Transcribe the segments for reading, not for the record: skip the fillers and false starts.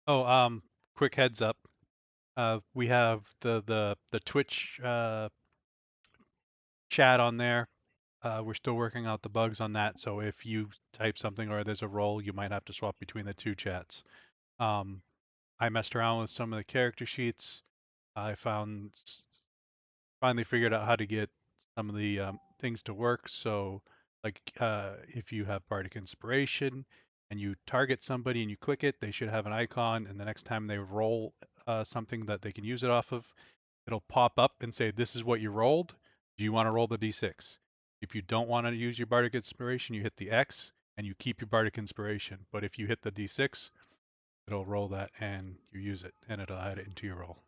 Oh, quick heads up. We have the Twitch chat on there. We're still working out the bugs on that, so if you type something or there's a role, you might have to swap between the two chats. Um, I messed around with some of the character sheets. I finally figured out how to get some of the things to work. So, like, if you have Bardic Inspiration and you target somebody and you click it, they should have an icon, and the next time they roll something that they can use it off of, it'll pop up and say, "This is what you rolled. Do you want to roll the d6?" If you don't want to use your Bardic Inspiration, you hit the X and you keep your Bardic Inspiration. But if you hit the d6, it'll roll that and you use it, and it'll add it into your roll.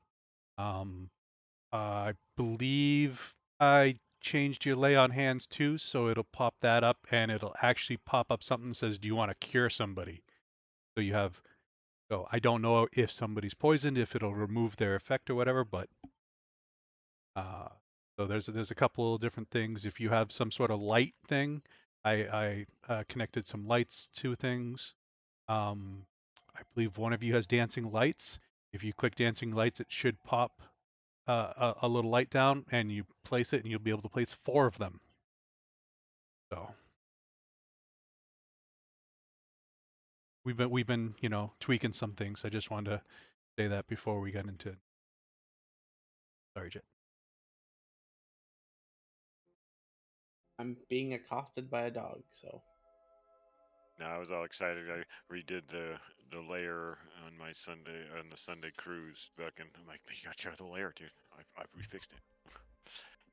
Um, I believe I changed your lay on hands too, so it'll pop that up and it'll actually pop up something that says, "Do you want to cure somebody?" So you have, so I don't know if somebody's poisoned, if it'll remove their effect or whatever, but uh, so there's a couple of different things. If you have some sort of light thing, I connected some lights to things. Um, I believe one of you has dancing lights. If you click dancing lights, it should pop a little light down, and you place it, and you'll be able to place 4 of them. So we've been tweaking some things. I just wanted to say that before we got into it. Sorry, Jet. I'm being accosted by a dog, so. No, I was all excited. I redid the layer on the Sunday cruise back, and I'm like, you gotta check out the layer, dude. I've refixed it.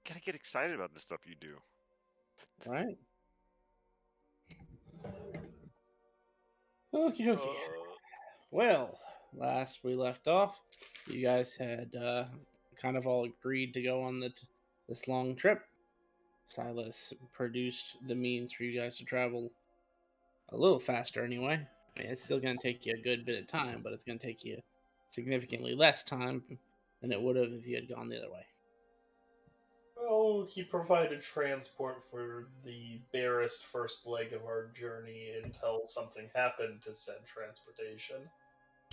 Gotta get excited about the stuff you do. Right. Okie dokie. Well, last we left off, you guys had kind of all agreed to go on this long trip. Silas produced the means for you guys to travel a little faster anyway. I mean, it's still going to take you a good bit of time, but it's going to take you significantly less time than it would have if you had gone the other way. Well, he provided transport for the barest first leg of our journey until something happened to said transportation.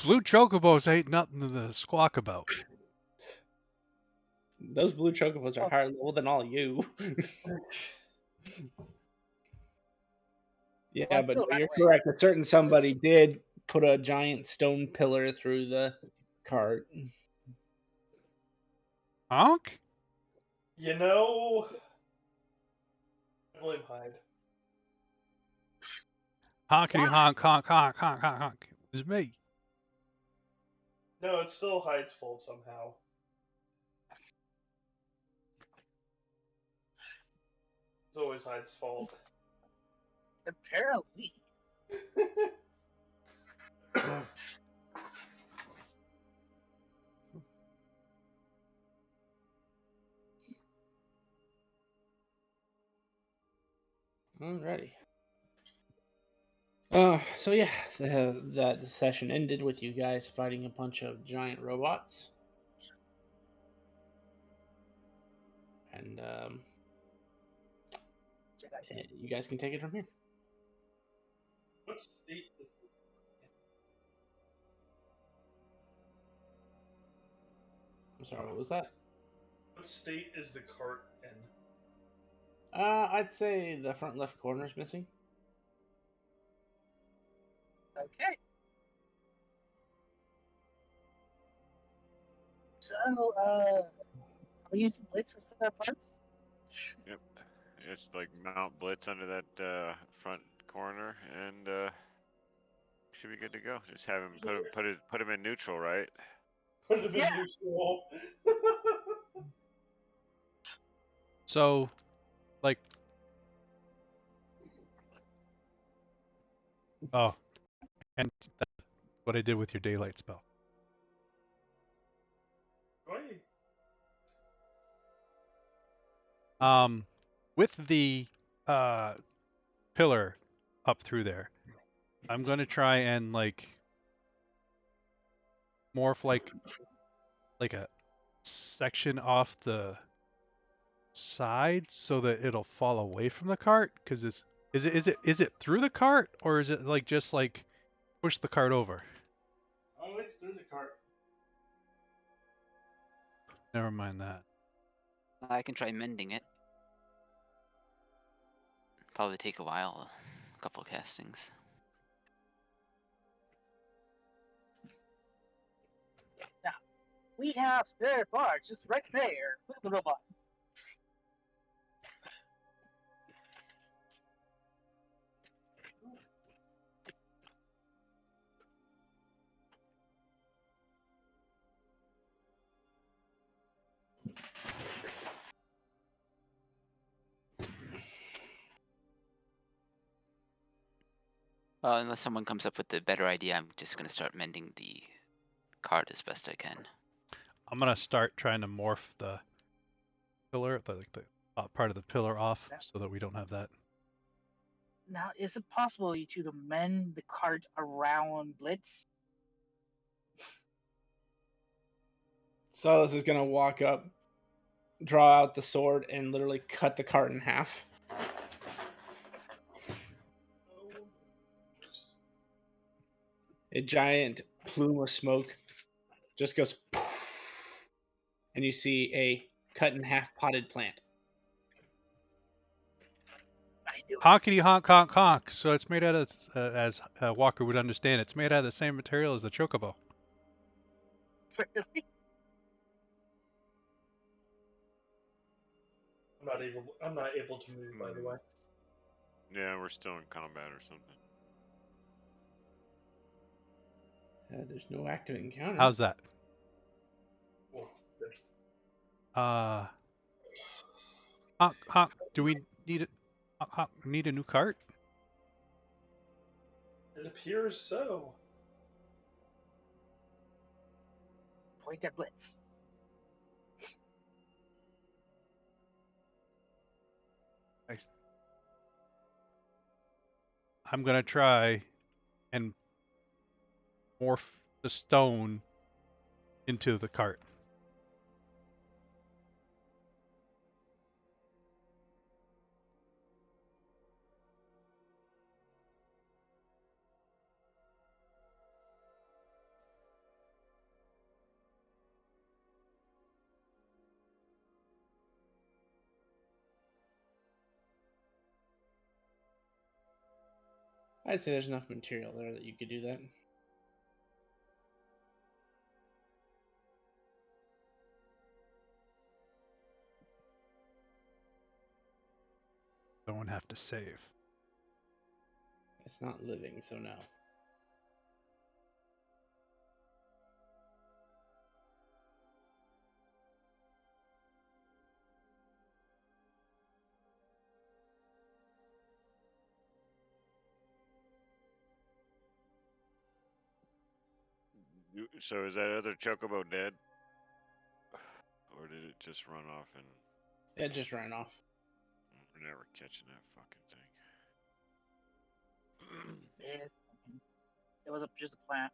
Blue chocobos ain't nothing to squawk about. Those blue chocobos are higher level than all you. Yeah, Well, but still no, right you're away. correct. A certain somebody did put a giant stone pillar through the cart. Honk? You know, I blame Hyde. Honkity honk, honk, honk, honk, honk, honk. It was me. No, it's still Hyde's fault somehow. It's always Hyde's fault. Apparently. Alrighty. So yeah, that session ended with you guys fighting a bunch of giant robots, and you guys can take it from here. What state is I'm sorry, what was that? what state is the cart in? I'd say the front left corner is missing. Okay. So, are we using blitz for the parts? Yep. It's like mount blitz under that front corner, and should be good to go. Just have him put him in neutral, right? Put him Yeah. in neutral. So, like, oh, and that's what I did with your daylight spell. Wait. Um, with the pillar up through there, I'm gonna try and like morph like a section off the side so that it'll fall away from the cart. Because is it through the cart, or is it like just like push the cart over? Oh, it's through the cart. Never mind that. I can try mending it. Probably take a while, a couple of castings. We have spare parts just right there. Look at the robot. Well, unless someone comes up with a better idea, I'm just gonna start mending the card as best I can. I'm gonna start trying to morph the pillar, like the top part of the pillar off, so that we don't have that. Now, is it possible to mend the cart around Blitz? Silas is gonna walk up, draw out the sword, and literally cut the cart in half. A giant plume of smoke just goes poof, and you see a cut in half potted plant. I do it. Honkity honk honk honk. So it's made out of, as Walker would understand, it's made out of the same material as the chocobo. Really? I'm not able to move, by the way. Yeah, we're still in combat or something. There's no active encounter. How's that? Well, good. Honk honk. Do we need it? Honk honk. Need a new cart? It appears so. Point at Blitz. I'm gonna try and morph the stone into the cart. I'd say there's enough material there that you could do that. Don't have to save. It's not living, so no. So is that other chocobo dead? Or did it just run off and It just ran off. we're never catching that fucking thing? Yes. It was just a plant.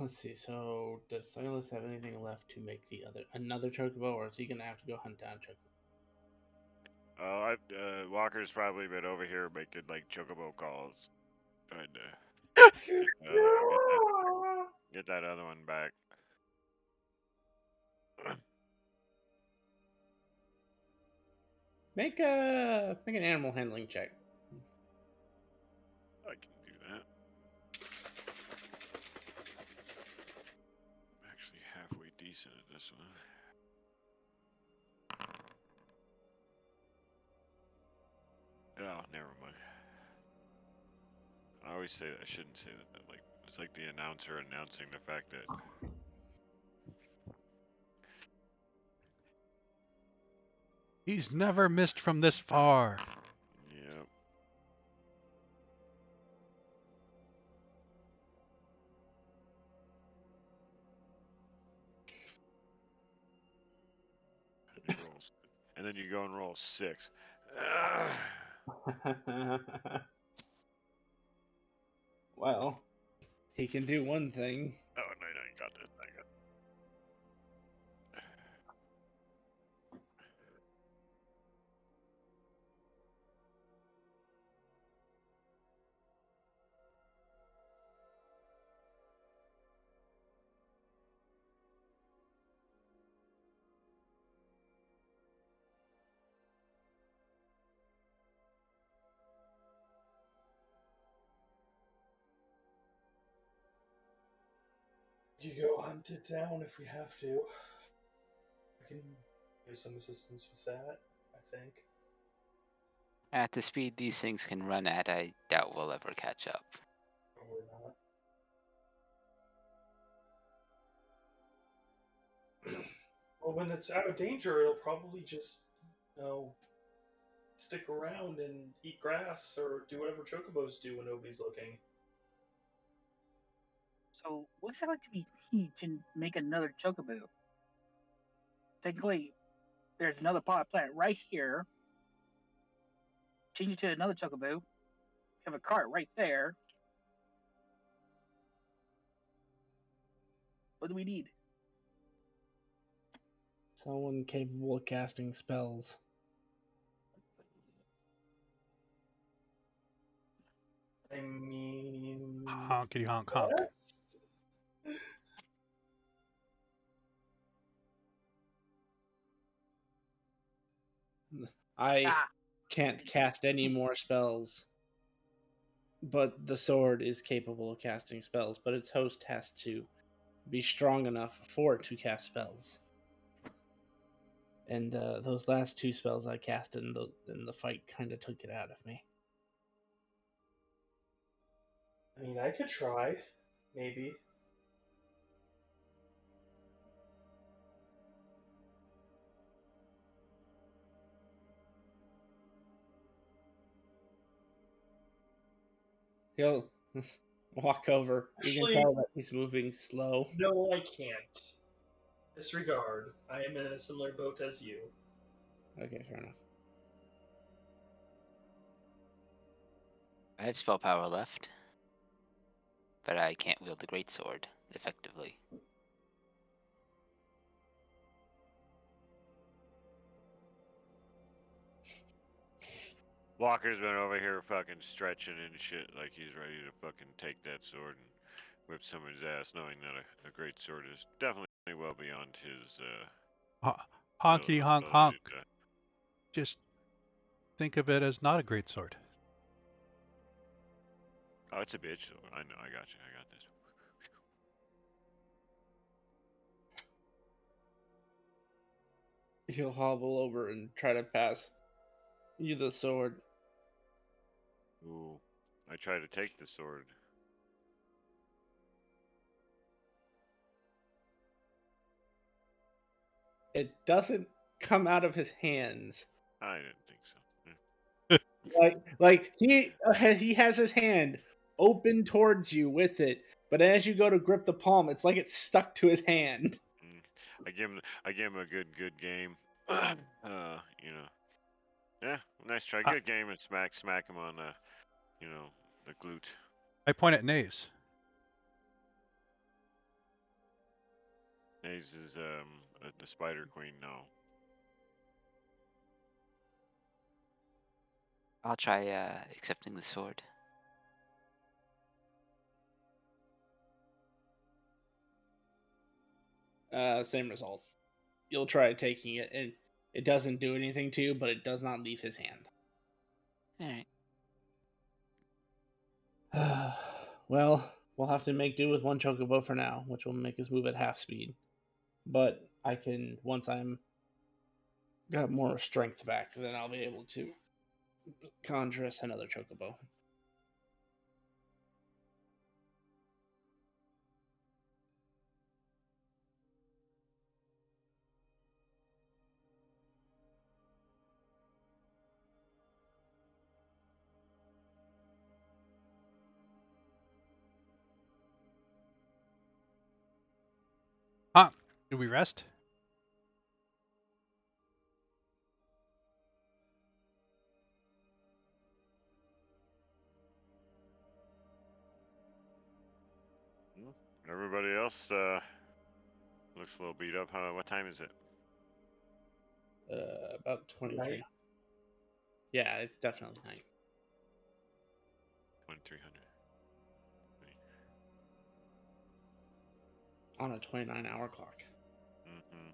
Let's see. So, does Silas have anything left to make another chocobo, or is he gonna have to go hunt down chocobo? Walker's probably been over here making like chocobo calls, trying to get that other one back. Make an animal handling check. I can do that. I'm actually halfway decent at this one. Oh, never mind. I always say that. I shouldn't say that. Like it's like the announcer announcing the fact that He's never missed from this far. yeah. And he rolls, and then you go and roll 6. Well, he can do one thing. Oh no, no, you got this. I got. You go hunt it down if we have to. I can give some assistance with that, I think. At the speed these things can run at, I doubt we'll ever catch up. Or not. Well, when it's out of danger, it'll probably just, you know, stick around and eat grass or do whatever chocobos do when nobody's looking. So, what exactly do we need to make another chocobo? Technically, there's another pot plant right here. Change it to another chocobo. Have a cart right there. What do we need? Someone capable of casting spells. I mean, Honkity honk honk. yes. I Ah, can't cast any more spells, but the sword is capable of casting spells, but its host has to be strong enough for it to cast spells. And those last two spells I cast in the fight kind of took it out of me. I mean, I could try, maybe. He'll walk over. You can Actually, tell that he's moving slow. no, I can't. Disregard. I am in a similar boat as you. Okay, fair enough. I have spell power left, but I can't wield the greatsword effectively. Walker's been over here fucking stretching and shit like he's ready to fucking take that sword and whip somebody's ass, knowing that a great sword is definitely well beyond his Honkity honk ability honk. to. Just think of it as not a great sword. Oh, it's a bitch. So I know. I got you. I got this. He'll hobble over and try to pass you the sword. Ooh, I try to take the sword. It doesn't come out of his hands. I didn't think so. Like he has his hand open towards you with it, but as you go to grip the palm, it's like it's stuck to his hand. Mm. I give him a good game. You know, yeah, nice try, I, good game, and smack him on the, the glute. I point at Naze. Naze is the Spider Queen. No, I'll try accepting the sword. Same result. You'll try taking it, and it doesn't do anything to you, but it does not leave his hand. Alright. Well, we'll have to make do with one chocobo for now, which will make us move at half speed. But I can, once I'm got more strength back, then I'll be able to conjure us another chocobo. Do we rest? Everybody else looks a little beat up. What time is it? About It's 23. night. Yeah, it's definitely night. 2300. On a 29-hour clock. Mm-hmm.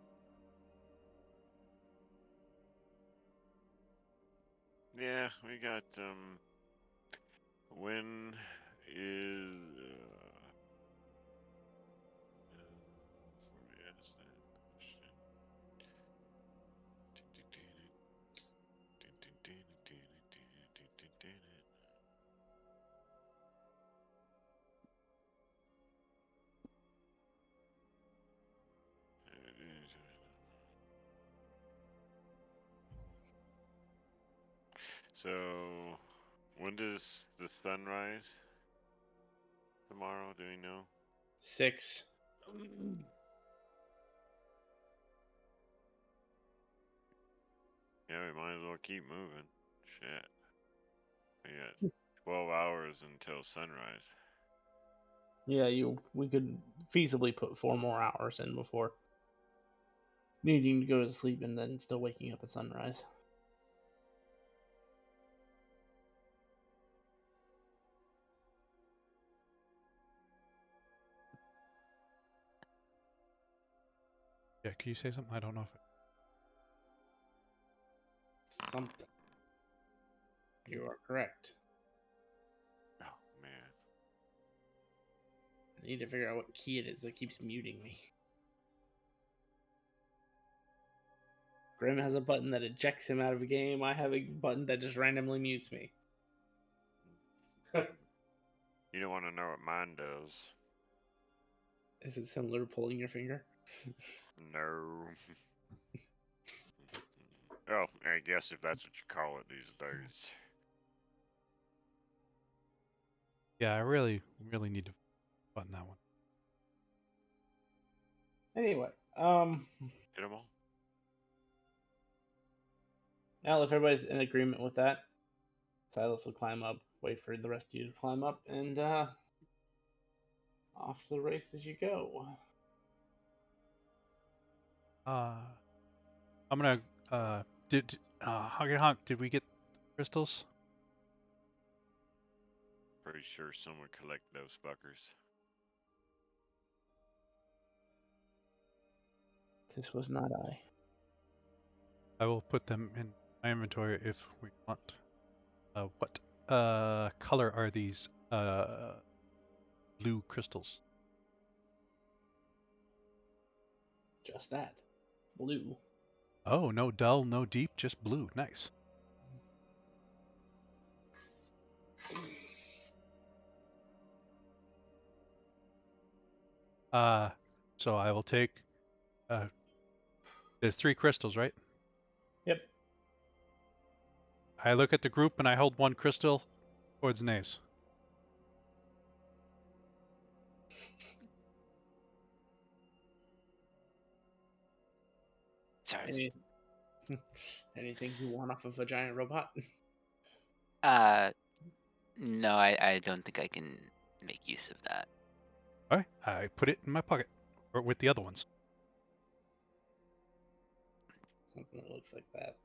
Yeah, we got when is before we ask that question. So, when does the sun rise tomorrow? Do we know? 6. Yeah, we might as well keep moving. Shit. We got 12 hours until sunrise. Yeah, we could feasibly put 4 more hours in before needing to go to sleep and then still waking up at sunrise. Yeah, can you say something? I don't know if Something. You are correct. Oh, man. I need to figure out what key it is that keeps muting me. Grim has a button that ejects him out of a game. I have a button that just randomly mutes me. You don't want to know what mine does. Is it similar to pulling your finger? No. Oh, I guess if that's what you call it these days. Yeah, I really need to button that one. Anyway, Hit them all. now if everybody's in agreement with that, Silas will climb up, wait for the rest of you to climb up, and off to the races you go. I'm gonna did Hog and Honk, did we get crystals? Pretty sure someone collect those fuckers. This was not I. I will put them in my inventory if we want. What color are these blue crystals? Just that. Blue. Oh, no dull, no deep, just blue. Nice. So I will take there's 3 crystals, right? Yep. I look at the group and I hold 1 crystal towards Nace. Sorry. Any, anything you want off of a giant robot? No, I don't think I can make use of that. Alright, I put it in my pocket. Or with the other ones. Something that looks like that.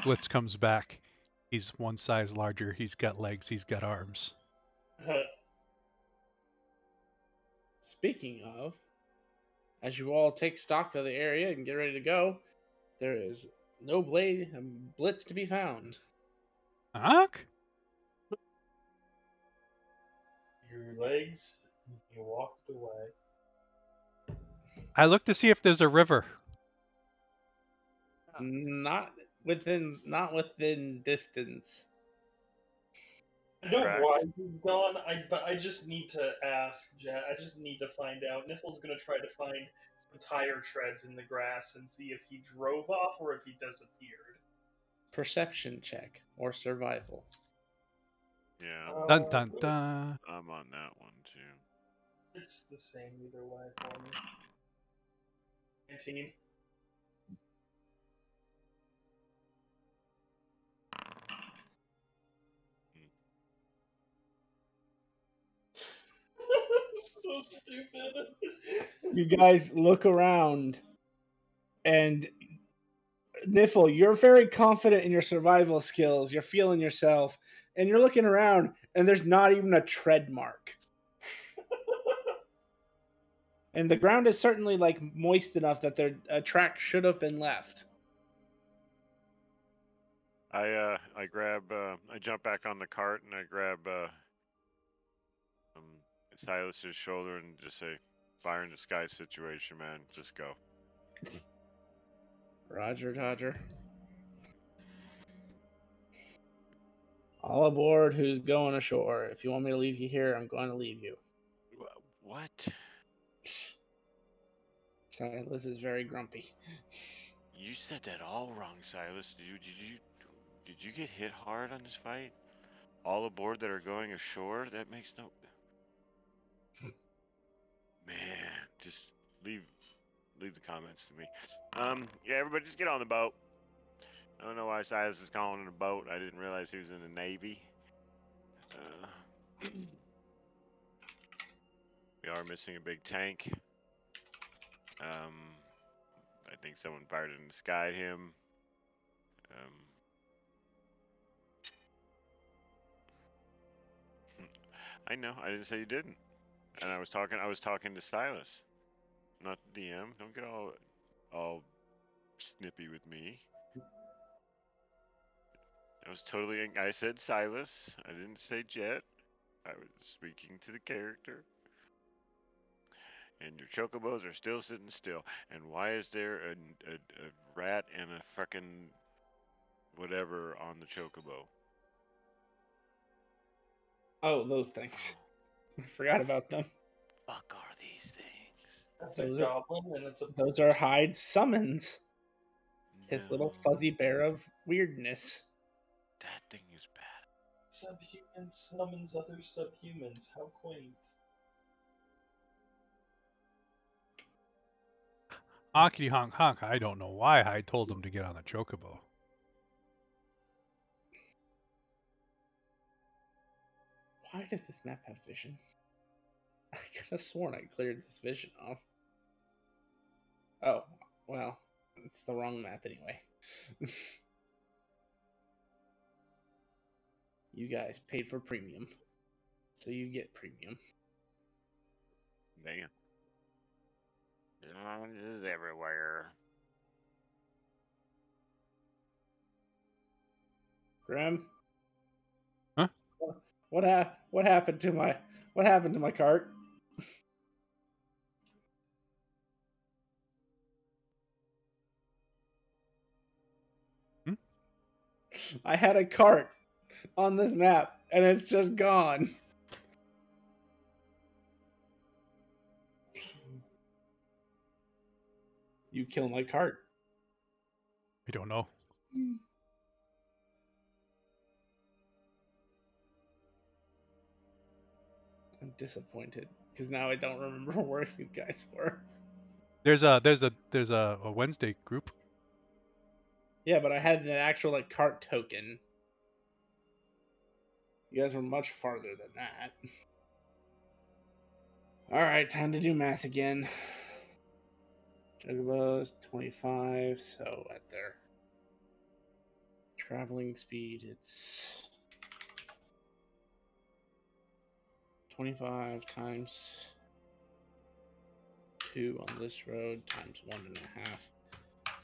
Blitz comes back. He's 1 size larger. He's got legs. He's got arms. Speaking of, as you all take stock of the area and get ready to go, there is no blitz to be found. Honk? Your legs, you walked away. I look to see if there's a river. Not within distance. I know Tracks. why he's gone. But I just need to ask Jet. I just need to find out. Niffle's gonna try to find some tire treads in the grass and see if he drove off or if he disappeared. Perception check or survival. Yeah, Dun dun dun. I'm on that one too. It's the same either way for me. 19. So stupid. You guys look around, and Niffle, you're very confident in your survival skills. You're feeling yourself, and you're looking around, and there's not even a tread mark. And the ground is certainly like moist enough that a track should have been left. I grab I jump back on the cart and I grab Silas's shoulder and just say, "Fire in the sky situation, man. Just go." Roger, Dodger. All aboard who's going ashore. If you want me to leave you here, I'm going to leave you. What? Silas is very grumpy. You said that all wrong, Silas. Did you get hit hard on this fight? All aboard that are going ashore? That makes no. Man, just leave leave the comments to me. Yeah, everybody just get on the boat. I don't know why Silas is calling it a boat. I didn't realize he was in the Navy. We are missing a big tank. I think someone fired it in the sky at him. I know. I didn't say you didn't. And I was talking to Silas, not the DM. Don't get all snippy with me. I said Silas. I didn't say Jet. I was speaking to the character. And your chocobos are still sitting still. And why is there a rat and a fucking whatever on the chocobo? Oh, those things. I forgot about them. Fuck are these things? That's a goblin and it's a. Those are Hyde's summons. His No, little fuzzy bear of weirdness. that thing is bad. Subhuman summons other subhumans. How quaint. Honkity honk honk. I don't know why I told him to get on the chocobo. Why does this map have vision? I could have sworn I cleared this vision off. Oh, well, it's the wrong map anyway. You guys paid for premium, so you get premium. Damn. It is everywhere. Grim, Huh? what happened to my cart? Hmm? I had a cart on this map, and it's just gone. You kill my cart. I don't know. I'm disappointed because now I don't remember where you guys were. There's a Wednesday group. Yeah, but I had an actual like cart token. You guys were much farther than that. All right, time to do math again. Juggalos 25, so at their traveling speed, it's 25 times 2 on this road times 1.5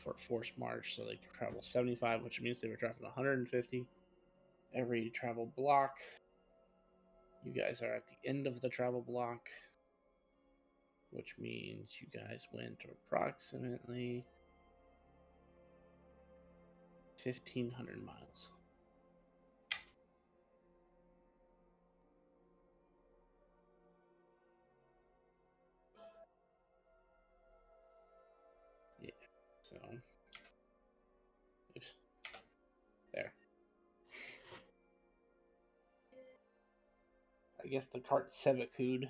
for a forced march, so they can travel 75, which means they were traveling 150 every travel block. You guys are at the end of the travel block, which means you guys went approximately 1,500 miles. So, oops, there. I guess the cart Sevakud.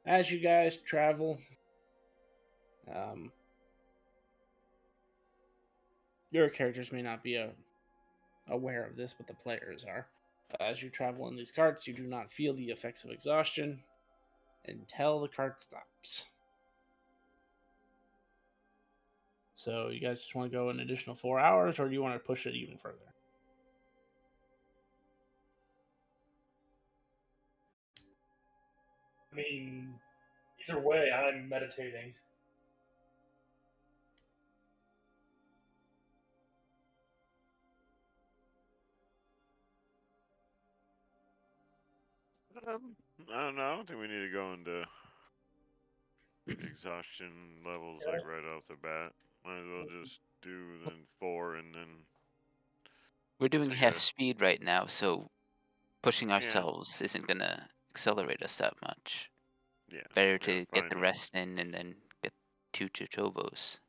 As you guys travel, um, your characters may not be aware of this, but the players are. As you travel in these carts, you do not feel the effects of exhaustion until the cart stops. So, you guys just want to go an additional 4 hours, or do you want to push it even further? I mean, either way, I'm meditating. I don't know. I don't think we need to go into exhaustion levels like right off the bat. Might as well just do then 4 and then We're doing take half a speed right now, so pushing yeah ourselves isn't gonna accelerate us that much. yeah Better yeah to get fine the rest in and then get 2 Chotobos.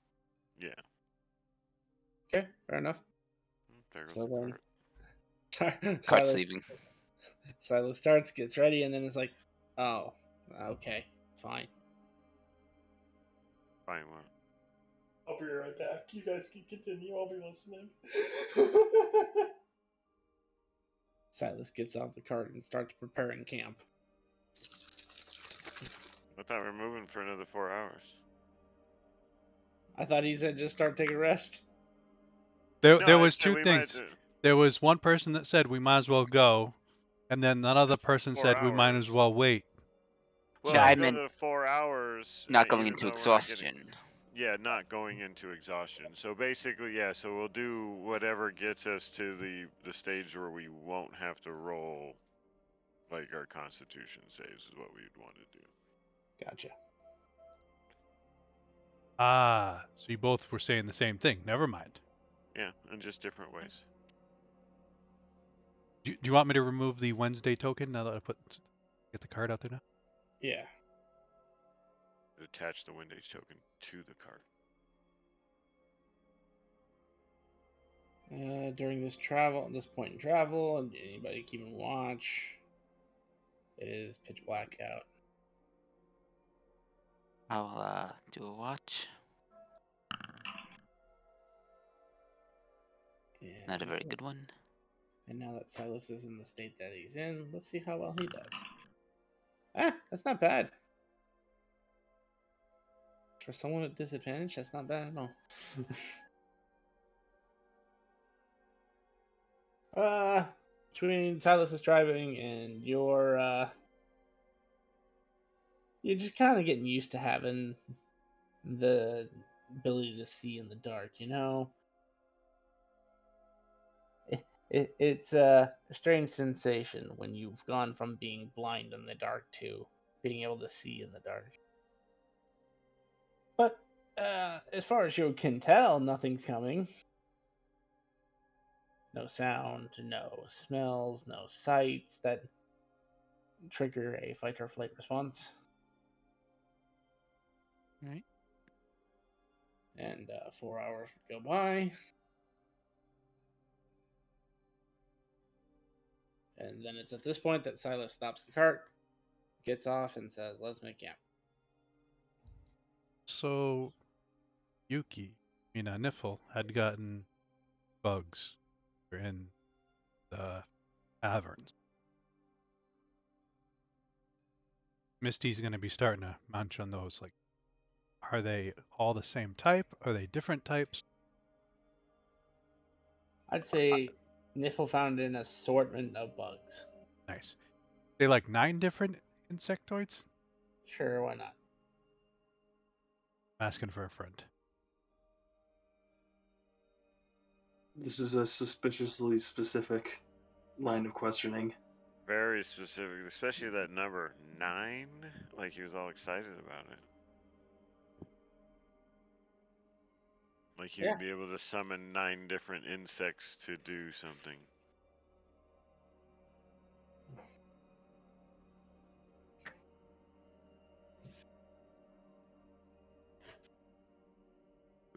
yeah. Okay, fair enough. There goes So the then, cart. Cart's Silas, leaving. Silas starts, gets ready, and then it's like, oh, okay, fine. Fine one. I'll be right back. You guys can continue. I'll be listening. Silas gets off the cart and starts preparing camp. I thought we were moving for another 4 hours. I thought he said just start taking a rest. No, There I was said two we might things. There was one person that said we might as well go, and then another person 4 said we might as hours. well wait. Well, No, if I we go meant to the 4 hours, not going even into though we're not getting. exhaustion. Yeah, not going into exhaustion. So basically, yeah. So we'll do whatever gets us to the stage where we won't have to roll like our Constitution saves is what we'd want to do. Gotcha. Ah, so you both were saying the same thing. Never mind. Yeah, in just different ways. Do you want me to remove the Wednesday token now that I get the card out there now? Yeah. Attach the Windows token to the card. During this point in travel, and anybody keeping watch, it is pitch black out. I'll do a watch. Not a very good one. And now that Silas is in the state that he's in, let's see how well he does. Ah, that's not bad. For someone at disadvantage, that's not bad at all. Between Silas is driving and you're just kind of getting used to having the ability to see in the dark, you know? It's a strange sensation when you've gone from being blind in the dark to being able to see in the dark. But as far as you can tell, nothing's coming. No sound, no smells, no sights that trigger a fight or flight response. Right. And 4 hours go by. And then it's at this point that Silas stops the cart, gets off, and says, "Let's make camp." So Yuki, Niffle had gotten bugs in the caverns. Misty's going to be starting to munch on those. Like, are they all the same type? Are they different types? I'd say Niffle found an assortment of bugs. Nice. They like 9 different insectoids? Sure, why not? I'm asking for a friend. This is a suspiciously specific line of questioning. Very specific, especially that number 9. Like he was all excited about it. Like he would be able to summon 9 different insects to do something.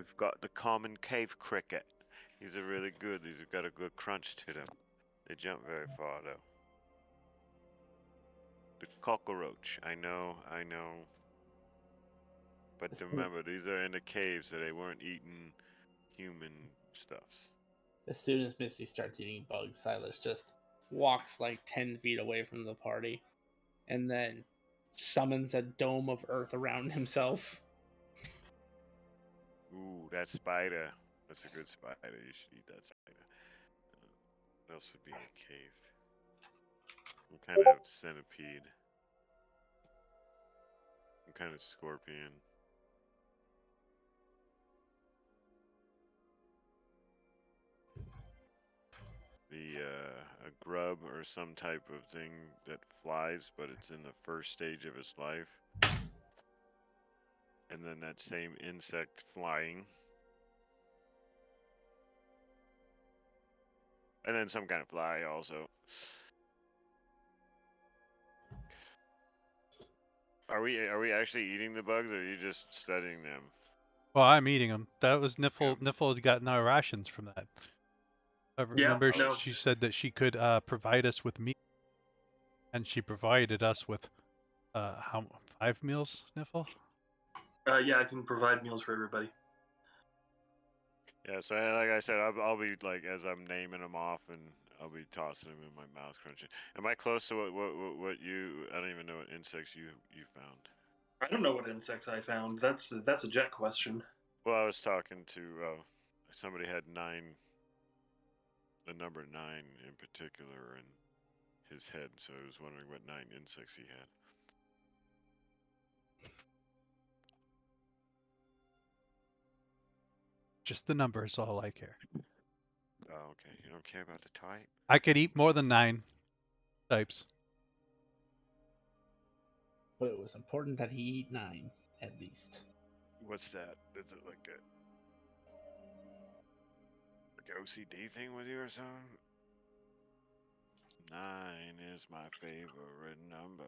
We've got the common cave cricket. These are really good. These have got a good crunch to them. They jump very far though. The cockroach. I know. But remember, these are in the cave, so they weren't eating human stuffs. As soon as Misty starts eating bugs, Silas just walks like 10 feet away from the party and then summons a dome of earth around himself. Ooh, that spider. That's a good spider. You should eat that spider. What else would be in a cave? What kind of centipede? What kind of scorpion? A grub or some type of thing that flies, but it's in the first stage of its life. And then that same insect flying. And then some kind of fly also. Are we actually eating the bugs, or are you just studying them? Well, I'm eating them. That was Niffle. Yeah. Niffle had gotten our rations from that. Yeah, Remember, no. she said that she could provide us with meat, and she provided us with how 5 meals, Niffle? Yeah, I can provide meals for everybody. Yeah, so like I said, I'll be like as I'm naming them off, and I'll be tossing them in my mouth, crunching. Am I close to what you? I don't even know what insects you found. I don't know what insects I found. That's a Jet question. Well, I was talking to somebody had 9, the number 9 in particular in his head, so I was wondering what 9 insects he had. Just the number is all I care. Oh, okay. You don't care about the type? I could eat more than 9 types. But it was important that he eat 9, at least. What's that? Is it like a OCD thing with you or something? 9 is my favorite number.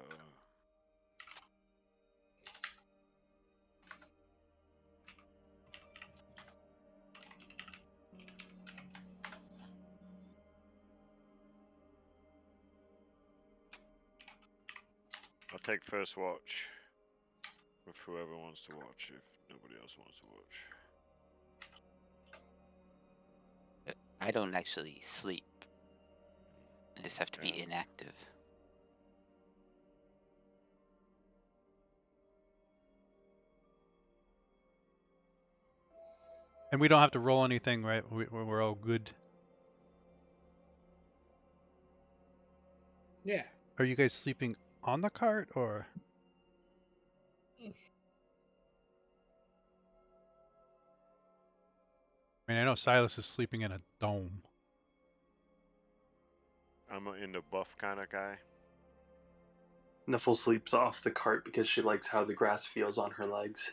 I'll take first watch with whoever wants to watch if nobody else wants to watch. I don't actually sleep. I just have to be Yeah. inactive. And we don't have to roll anything, right? We're all good. Yeah. Are you guys sleeping on the cart or? I mean, I know Silas is sleeping in a dome. I'm in the buff kind of guy. Niffle sleeps off the cart because she likes how the grass feels on her legs.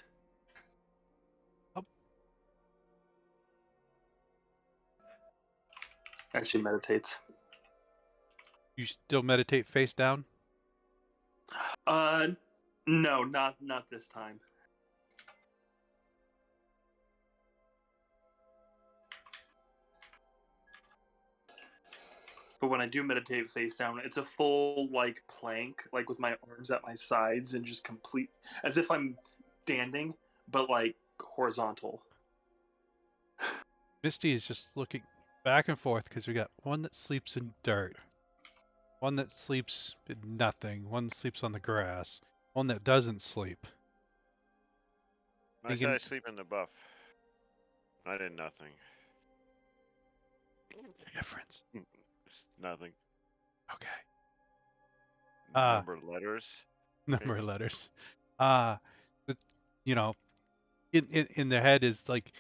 Oh. As she meditates. You still meditate face down? No, not this time. But when I do meditate face down, it's a full like plank, like with my arms at my sides and just complete as if I'm standing, but like horizontal. Misty is just looking back and forth because we got one that sleeps in dirt, one that sleeps in nothing, one that sleeps on the grass, one that doesn't sleep. I said I Thinking, sleep in the buff. I did nothing. difference. Nothing. Okay. Number letters. Number of letters. Uh, the, you know, in their head is like,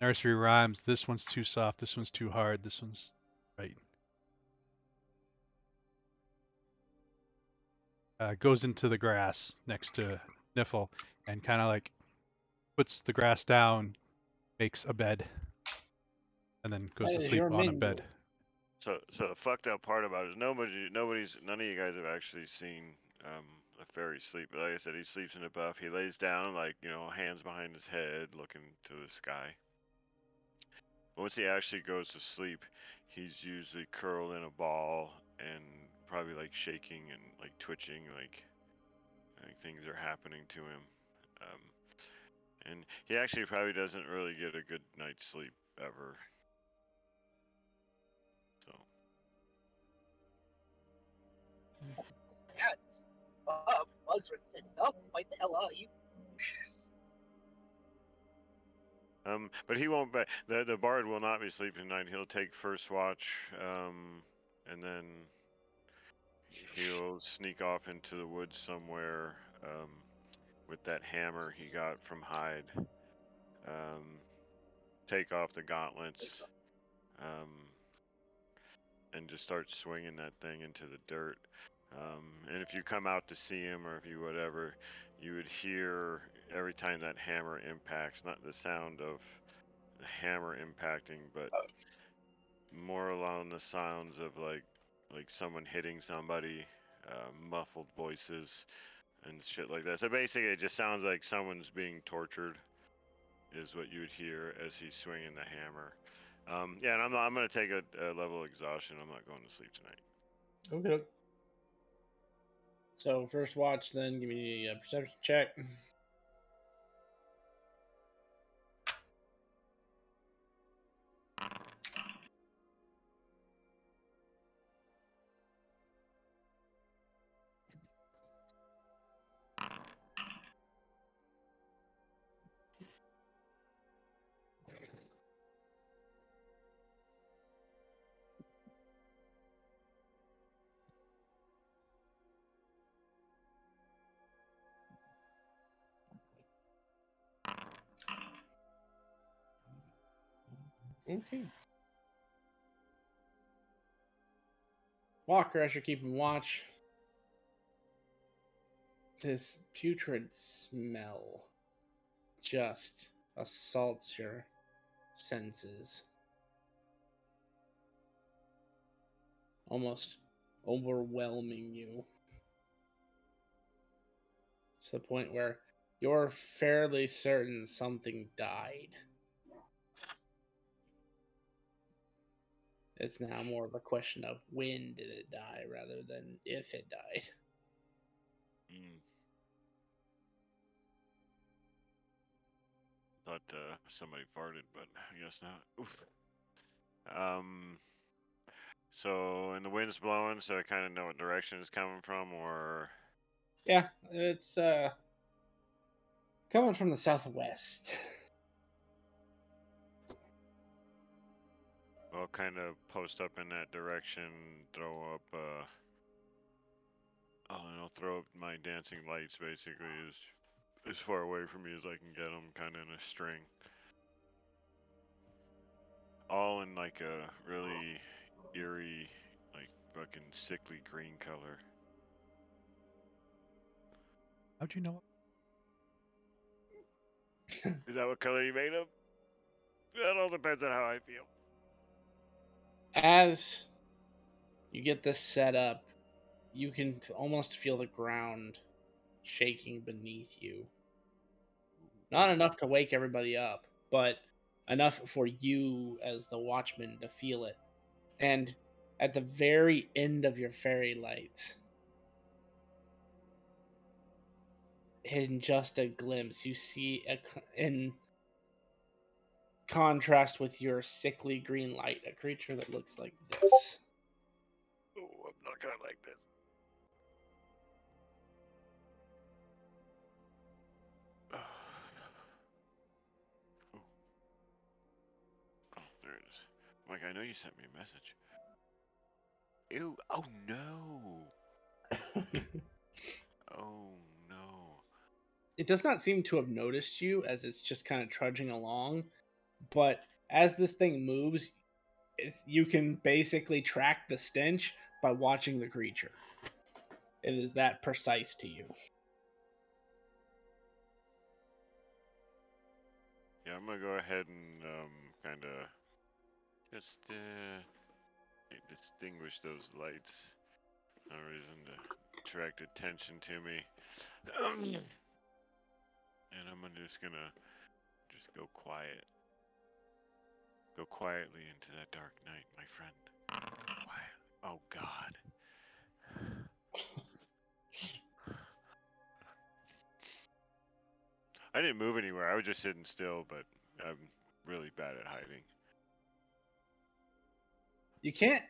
nursery rhymes. This one's too soft. This one's too hard. This one's right. Goes into the grass next to Niffle and kind of like puts the grass down, makes a bed, and then goes That to is sleep your on a menu. bed. So the fucked up part about it is none of you guys have actually seen a fairy sleep. But like I said, he sleeps in a buff. He lays down, like, hands behind his head, looking to the sky. Once he actually goes to sleep, he's usually curled in a ball and probably like shaking and like twitching, like things are happening to him. Um, and he actually probably doesn't really get a good night's sleep ever. So Yeah, bugs are sitting up. Why the hell are you? but he won't. The bard will not be sleeping tonight. He'll take first watch, and then he'll sneak off into the woods somewhere, with that hammer he got from Hyde. Take off the gauntlets, um, and just start swinging that thing into the dirt. And if you come out to see him, or if you whatever, you would hear every time that hammer impacts, not the sound of the hammer impacting, but more along the sounds of like someone hitting somebody, muffled voices and shit like that. So basically, it just sounds like someone's being tortured, is what you would hear as he's swinging the hammer. Yeah, and I'm gonna take a level of exhaustion. I'm not going to sleep tonight. Okay. So first watch, then give me a perception check. Okay. Walker, as you're keeping watch, this putrid smell just assaults your senses, almost overwhelming you to the point where you're fairly certain something died. It's now more of a question of when did it die rather than if it died. Mm. Thought somebody farted, but I guess not. Oof. Um. So, and the wind's blowing, so I kind of know what direction it's coming from, or Yeah, it's coming from the southwest. I'll kind of post up in that direction, throw up, throw up my dancing lights basically as far away from me as I can get them, kind of in a string. All in like a really eerie, like fucking sickly green color. How'd you know? Is that what color you made them? That all depends on how I feel. As you get this set up, you can almost feel the ground shaking beneath you. Not enough to wake everybody up, but enough for you as the watchman to feel it. And at the very end of your fairy lights, in just a glimpse, you see in contrast with your sickly green light, a creature that looks like this. Oh, I'm not gonna like this. Oh, there it is. Mike, I know you sent me a message. Ew. Oh no. Oh no. It does not seem to have noticed you as it's just kind of trudging along, but as this thing moves, you can basically track the stench by watching the creature. It is that precise to you. Yeah, I'm gonna go ahead and kind of just distinguish those lights. No reason to attract attention to me. And I'm just gonna just go quiet. Go quietly into that dark night, my friend. Quiet. Oh God. I didn't move anywhere. I was just sitting still, but I'm really bad at hiding. You can't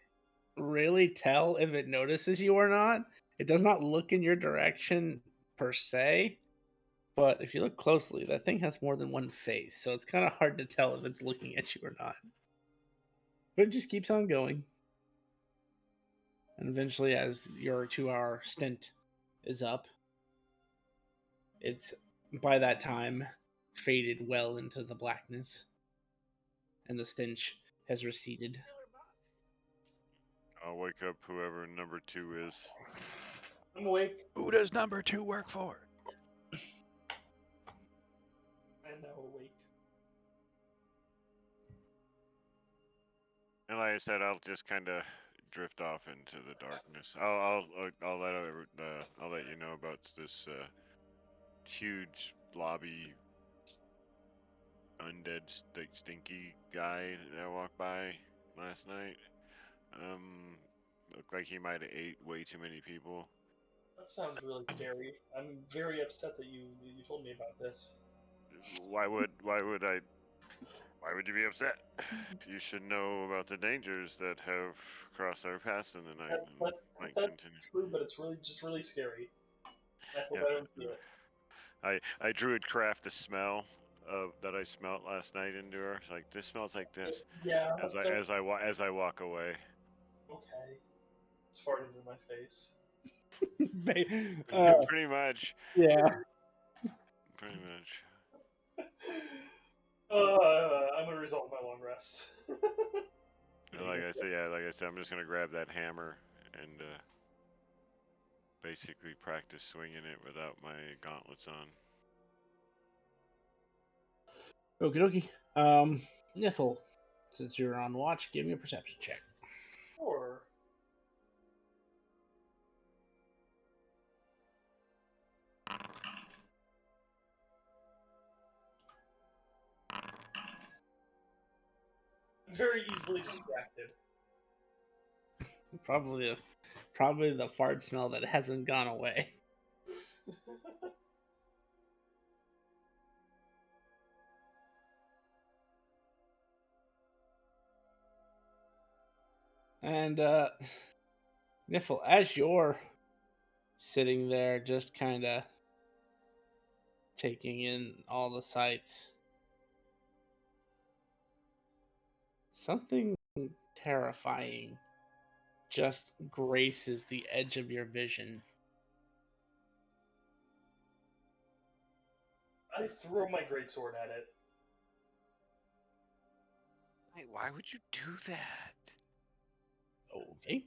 really tell if it notices you or not. It does not look in your direction per se, but if you look closely, that thing has more than one face, so it's kind of hard to tell if it's looking at you or not. But it just keeps on going. And eventually, as your 2 hour stint is up, it's by that time faded well into the blackness, and the stench has receded. I'll wake up whoever number 2 is. I'm awake. Who does number 2 work for? I'm now awake. And like I said, I'll just kind of drift off into the darkness. I'll let you know about this huge blobby undead stinky guy that walked by last night. Looked like he might have ate way too many people. That sounds really scary. I'm very upset that you told me about this. Why would you be upset? You should know about the dangers that have crossed our paths in the night That, and that, might that's continue. true, but it's really just really scary. I hope Yeah, I don't see it. I druid craft the smell that I smelt last night into her. It's like this smells like this Yeah, as I walk away. okay. It's farted in my face. Pretty much, Yeah. pretty much. I'm gonna resolve my long rest. And like I said, I'm just gonna grab that hammer and basically practice swinging it without my gauntlets on. Okie dokie. Niffle, since you're on watch, give me a perception check. Or very easily distracted. Probably the fart smell that hasn't gone away. And Niffle, as you're sitting there just kind of taking in all the sights, something terrifying just graces the edge of your vision. I throw my greatsword at it. Hey, why would you do that? Okay.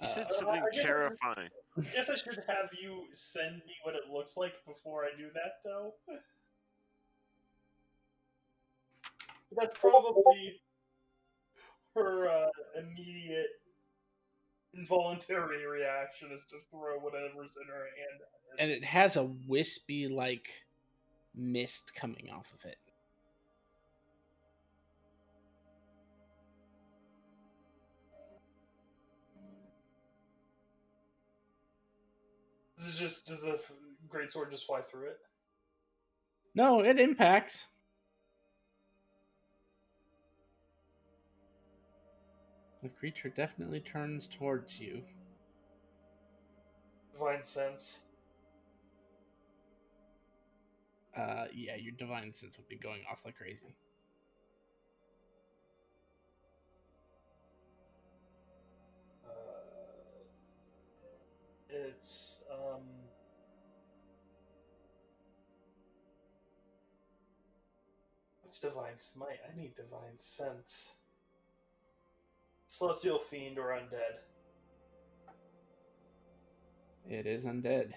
You said Uh, something terrifying. I guess I should have you send me what it looks like before I do that, though. That's probably her immediate involuntary reaction is to throw whatever's in her hand at it. and it has a wispy like mist coming off of it. Does the greatsword just fly through it? No, it impacts. The creature definitely turns towards you. Divine sense. Yeah, your divine sense would be going off like crazy. It's what's divine smite? I need divine sense. Celestial fiend or undead? It is undead.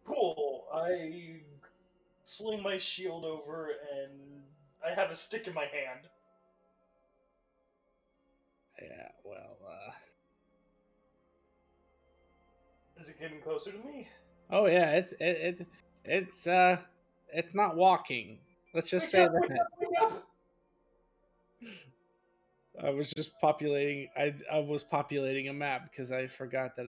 Cool. I sling my shield over and I have a stick in my hand. Yeah, well, Is it getting closer to me? oh yeah, it's not walking. Let's just Wake say up! Wake that. up! Wake up! I was just populating. I was populating a map because I forgot that.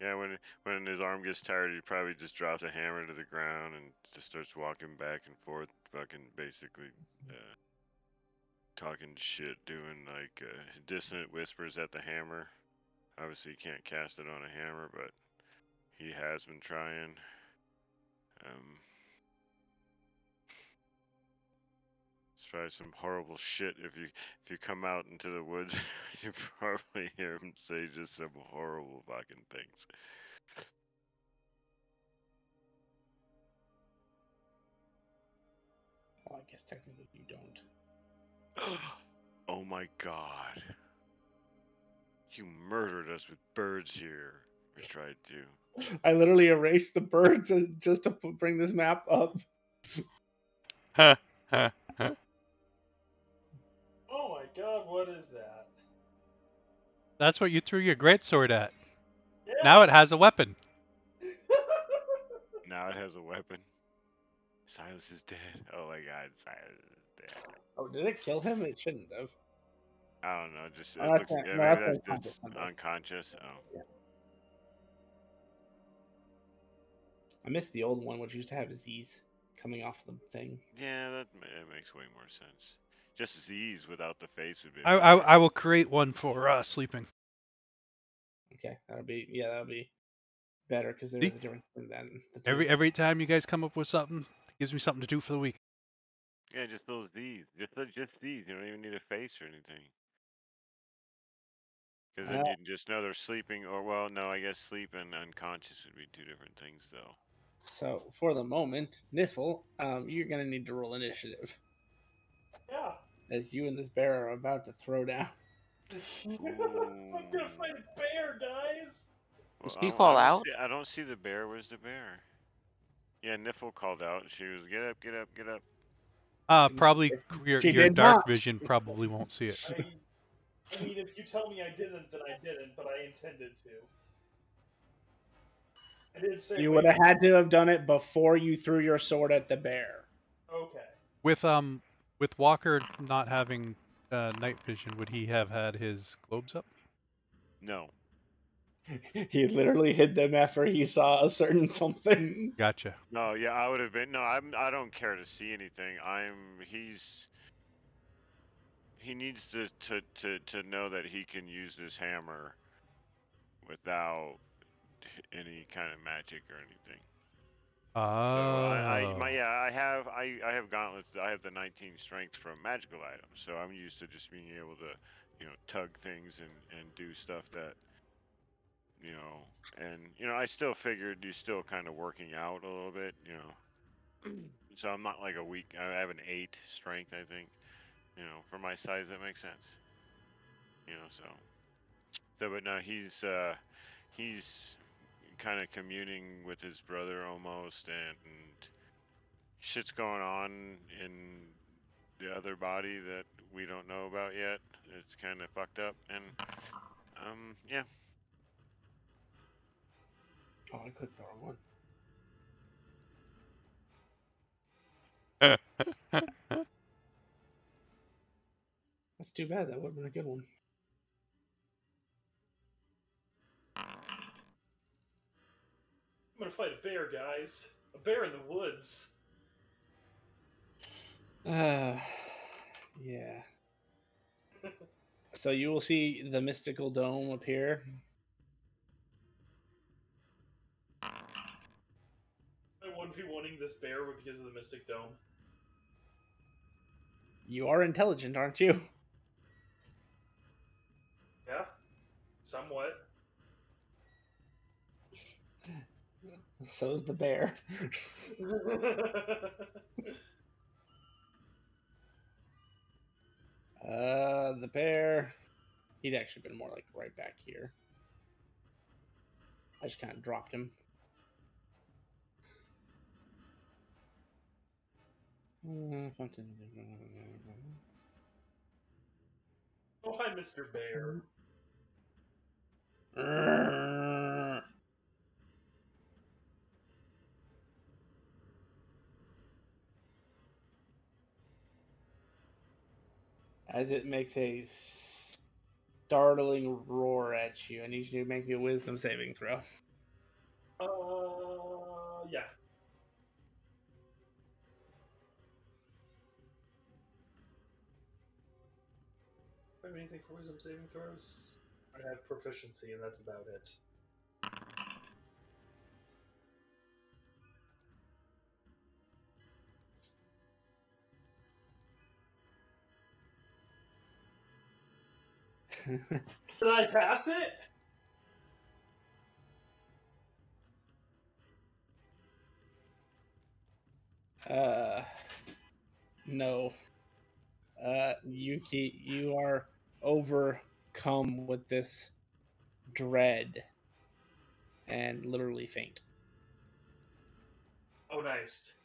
Yeah, when his arm gets tired, he probably just drops a hammer to the ground and just starts walking back and forth, fucking basically talking shit, doing like dissonant whispers at the hammer. Obviously, you can't cast it on a hammer, but he has been trying. Um, it's probably some horrible shit if you come out into the woods, you probably hear him say just some horrible fucking things. Well, I guess technically you don't. Oh my god. You murdered us with birds here. We tried to. I literally erased the birds just to bring this map up. Huh, huh, huh. Oh my god, what is that? That's what you threw your greatsword at. Yeah. Now it has a weapon. Now it has a weapon. Silas is dead. Oh my god, Silas is dead. Oh, did it kill him? It shouldn't have. I don't know, just Oh, it that's looks yeah, no, maybe that's that's unconscious. just My bad. unconscious. Oh. Yeah. I missed the old one, which used to have Z's coming off the thing. Yeah, that makes way more sense. Just Z's without the face would be better. I will create one for sleeping. Okay, that'll be better because there See? is a difference between that and the two. Every time you guys come up with something, it gives me something to do for the week. Yeah, just those Z's. Just Z's. You don't even need a face or anything. Because then you can just know they're sleeping, or well, no, I guess sleep and unconscious would be two different things, though. So for the moment, Niffle, you're gonna need to roll initiative Yeah. as you and this bear are about to throw down. I'm gonna fight a bear, guys. Well, Did you call out? I don't see the bear. Where's the bear? Yeah, Niffle called out. She was get up, get up, get up. Probably She your did dark not. vision probably won't see it. I mean, if you tell me I didn't, then I didn't, but I intended to. I did say You would have had to have done it before you threw your sword at the bear. Okay. With Walker not having night vision, would he have had his globes up? No. He literally hid them after he saw a certain something. Gotcha. No, yeah, I would have been. No, I don't care to see anything. He needs to know that he can use this hammer without any kind of magic or anything. So Oh. yeah, I have gauntlets. I have the 19 strength from magical items. So I'm used to just being able to, tug things and do stuff that, and I still figured you're still kind of working out a little bit. So I'm not like a weak. I have an 8 strength, I think. For my size, that makes sense. So but no, he's kind of communing with his brother almost, and shit's going on in the other body that we don't know about yet. It's kind of fucked up, and yeah. Oh, I clicked the wrong one. That's too bad. That would have been a good one. I'm gonna fight a bear, guys. A bear in the woods. Yeah. So you will see the mystical dome appear. I 1v1ing this bear because of the Mystic Dome. You are intelligent, aren't you? Yeah? Somewhat. So is the bear. The bear. He'd actually been more like right back here. I just kind of dropped him. Oh Hi, Mr. Bear. As it makes a startling roar at you. I need you to make me a wisdom saving throw. Yeah. Do I have anything for wisdom saving throws? I have proficiency, and that's about it. Did I pass it? No. Yuki, you are overcome with this dread and literally faint. Oh, nice.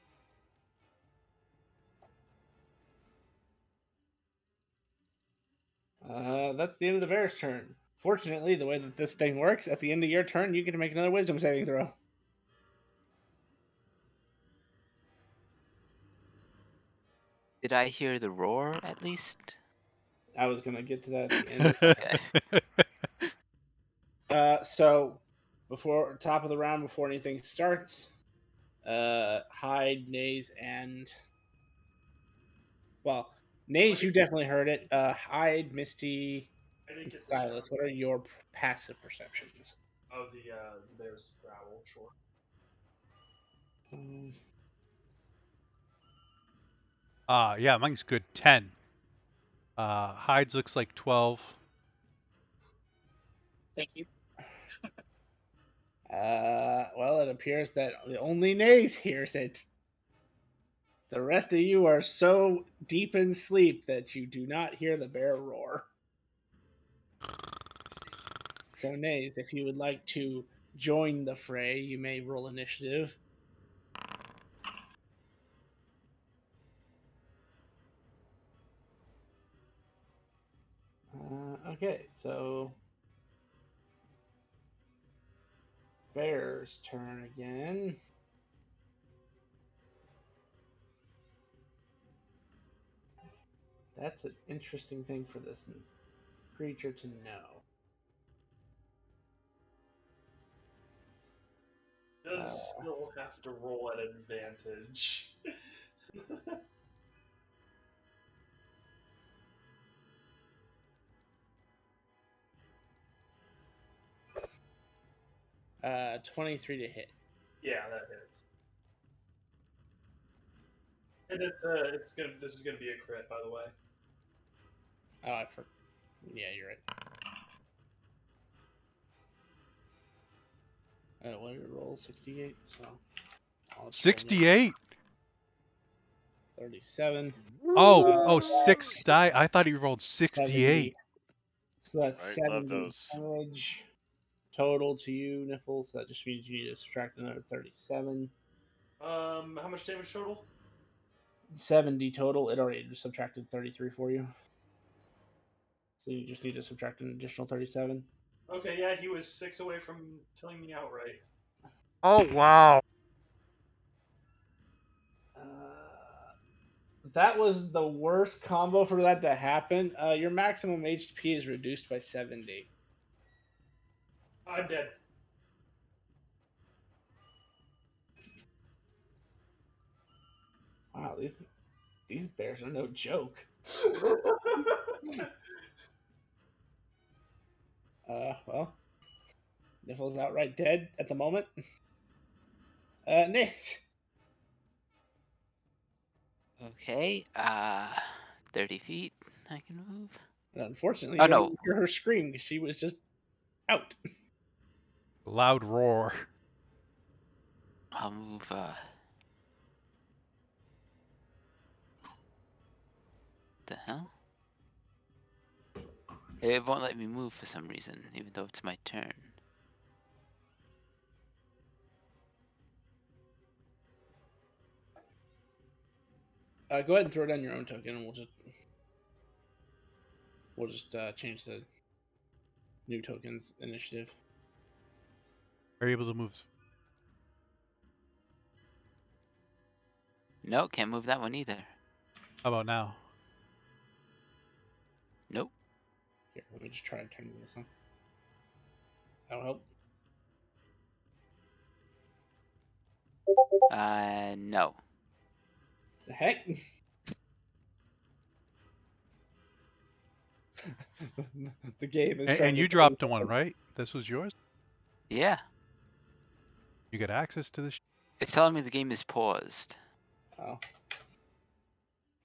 That's the end of the bear's turn. Fortunately, the way that this thing works, at the end of your turn, you get to make another wisdom saving throw. Did I hear the roar at least? I was gonna get to that at the end. Okay. So before top of the round, before anything starts, Hyde, Nays, and well, Nays, you definitely heard it. Hyde, Misty, I didn't and get the Silas, shout. what are your passive perceptions? Oh, the bear's growl, sure. Yeah, mine's good. 10. Hides looks like 12. Thank you. Well, it appears that only Nays hears it. The rest of you are so deep in sleep that you do not hear the bear roar. So, Nays, if you would like to join the fray, you may roll initiative. Okay, so bear's turn again. That's an interesting thing for this creature to know. Does still have to roll at advantage. 23 to hit. Yeah, that hits. And this is gonna be a crit, by the way. Oh, yeah, you're right. What did it roll? 68. So I'll just roll 68? 37. Oh, 6 die. I thought he rolled 70. 68. So that's Right, love 70 those. damage total to you, Niffle. So that just means you need to subtract another 37. How much damage total? 70 total. It already just subtracted 33 for you. So you just need to subtract an additional 37. Okay, yeah, he was 6 away from killing me outright. Oh, wow. That was the worst combo for that to happen. Your maximum HP is reduced by 70. I'm dead. Wow, these bears are no joke. Well, Niffle's outright dead at the moment. Nate. Okay. 30 feet. I can move. And unfortunately, Oh you don't no. even hear her scream because she was just out. Loud roar. I'll move. The hell? It won't let me move for some reason, even though it's my turn. Go ahead and throw down your own token, and we'll just. We'll just change the new tokens initiative. Are you able to move? No, can't move that one either. How about now? Nope. Here, let me just try to turn this on. That'll help. No. The heck? The game is trying And to you tell dropped me- one, right? This was yours? Yeah. You get access to this? It's telling me the game is paused. Oh.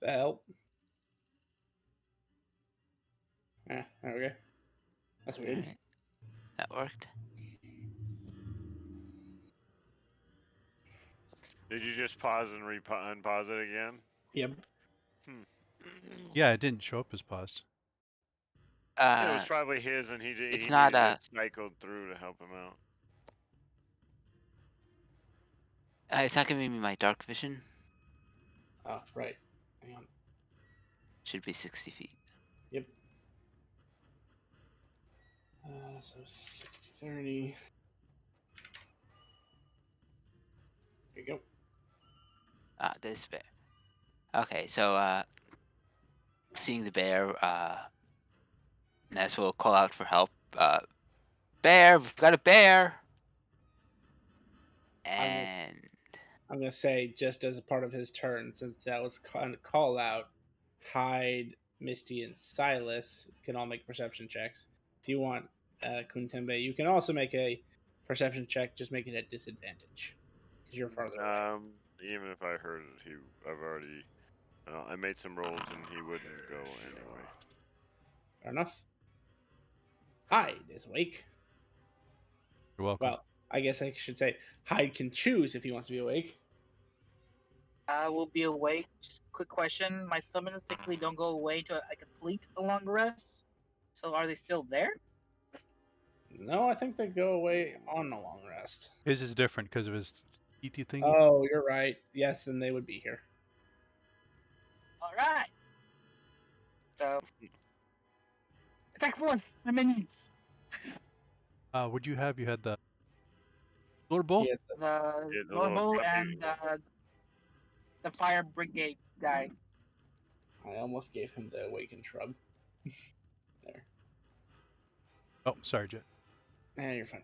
That help? Yeah, there we go. That's weird. Alright. That worked. Did you just pause and unpause it again? Yep. Yeah, it didn't show up as paused. Yeah, it was probably his, and he needed it cycled through to help him out. It's not giving me my dark vision. Oh, right. Hang on. Should be 60 feet. Yep. So 60, 30. There you go. There's bear. Okay, so seeing the bear, Ness will call out for help. Bear, we've got a bear. And I'm gonna say, just as a part of his turn, since that was kind of call out, Hyde, Misty, and Silas can all make perception checks. If you want, Kuntembe, you can also make a perception check. Just make it at disadvantage because you're farther away. Even if I heard it, I've already, I made some rolls and he wouldn't go anyway. Fair enough. Hyde is awake. You're welcome. Well, I guess I should say Hyde can choose if he wants to be awake. I will be awake. Just quick question: my summons typically don't go away to a complete long rest. So are they still there? No, I think they go away on a long rest. His is different because of his ET thingy. Oh, you're right. Yes, then they would be here. All right. So attack one. My minions. What'd you have? You had the Lord Bull? Yeah, The Yeah, the little Zorbo puppy. and the fire brigade guy. I almost gave him the awakened shrub. There. Oh, sorry, Jet. You're fine.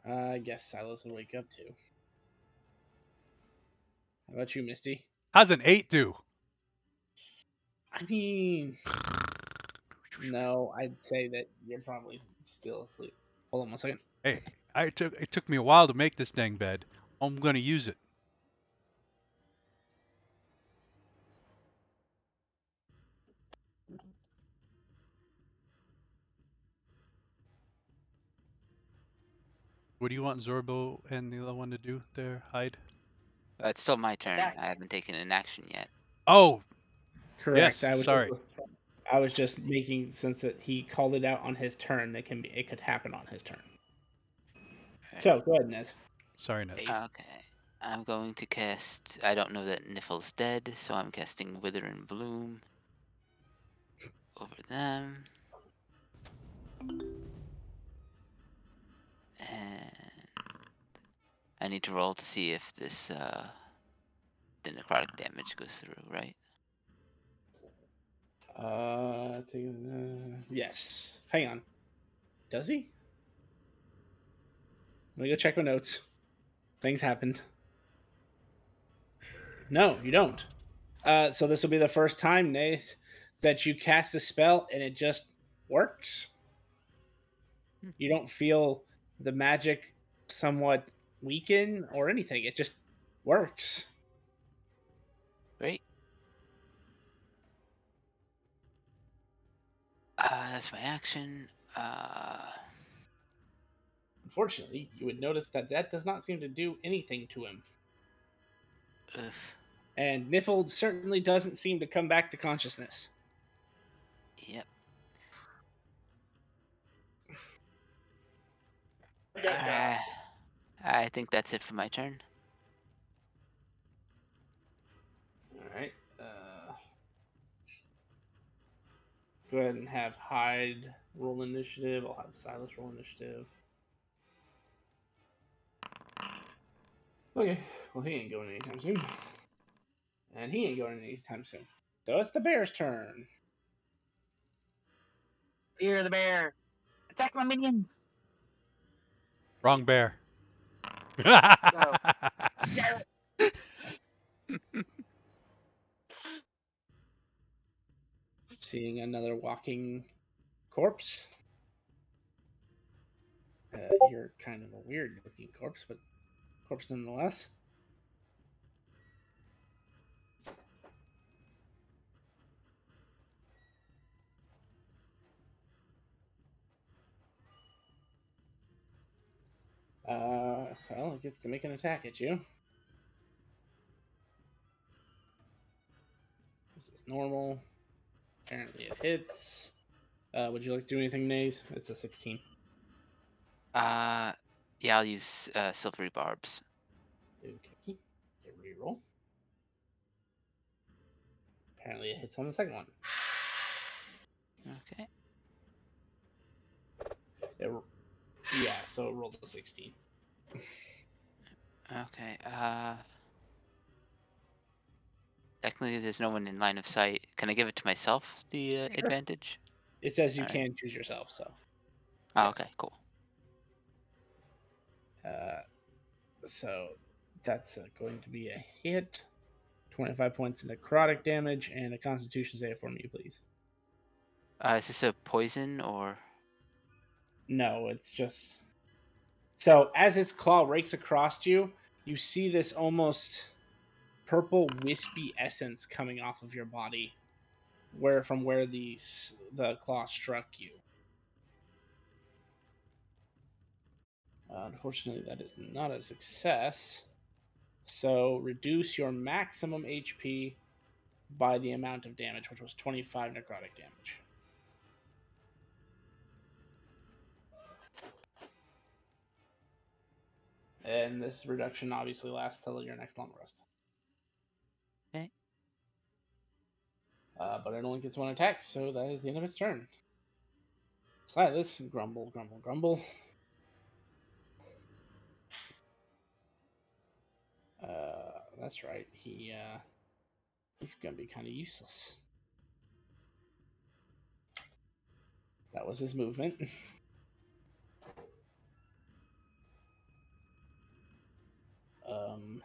I guess Silas will wake up too. How about you, Misty? How's an 8 do? I mean, no, I'd say that you're probably still asleep. Hold on 1 second. Hey, it took me a while to make this dang bed. I'm gonna use it. What do you want Zorbo and the other one to do there, Hyde? it's still my turn. Attack. I haven't taken an action yet. Oh, Correct. yes, sorry. I was just making, since that he called it out on his turn, it could happen on his turn. Alright. So go ahead, Nez. Sorry, Ness. Okay. I'm going to cast. I don't know that Nifl's dead, so I'm casting Wither and Bloom over them. And I need to roll to see if this the necrotic damage goes through, right? Yes. Hang on. Does he? Let me go check my notes. Things happened. No, you don't. So this will be the first time, Nate, that you cast a spell and it just works. You don't feel the magic somewhat weaken or anything. It just works. Great. That's my action. Unfortunately, you would notice that that does not seem to do anything to him. Oof. And Niffle certainly doesn't seem to come back to consciousness. Yep. I got that. I think that's it for my turn. All right. Go ahead and have Hyde roll initiative. I'll have Silas roll initiative. Okay, well, he ain't going anytime soon. And he ain't going anytime soon. So it's the bear's turn. Fear the bear. Attack my minions. Wrong bear. Go. Damn it. Seeing another walking corpse. You're kind of a weird looking corpse, but corpse nonetheless. Well, it gets to make an attack at you. This is normal. Apparently it hits. Would you like to do anything, Naze? It's a 16. Yeah, I'll use silvery barbs. Okay. Get reroll. Apparently it hits on the second one. Okay. Yeah, so it rolled a 16. Okay. Technically, there's no one in line of sight. Can I give it to myself, the Sure. advantage? It says you Alright. can choose yourself, so. Oh, Yes. okay, cool. So that's going to be a hit. 25 points of necrotic damage and a constitution save for me, please. Is this a poison or? No, it's just. So as its claw rakes across you, you see this almost purple wispy essence coming off of your body, from where the claw struck you. Unfortunately, that is not a success. So reduce your maximum HP by the amount of damage, which was 25 necrotic damage. And this reduction obviously lasts till your next long rest. Okay. But it only gets one attack, so that is the end of its turn. Silas, grumble, grumble, grumble. That's right. He's gonna be kind of useless. That was his movement. um.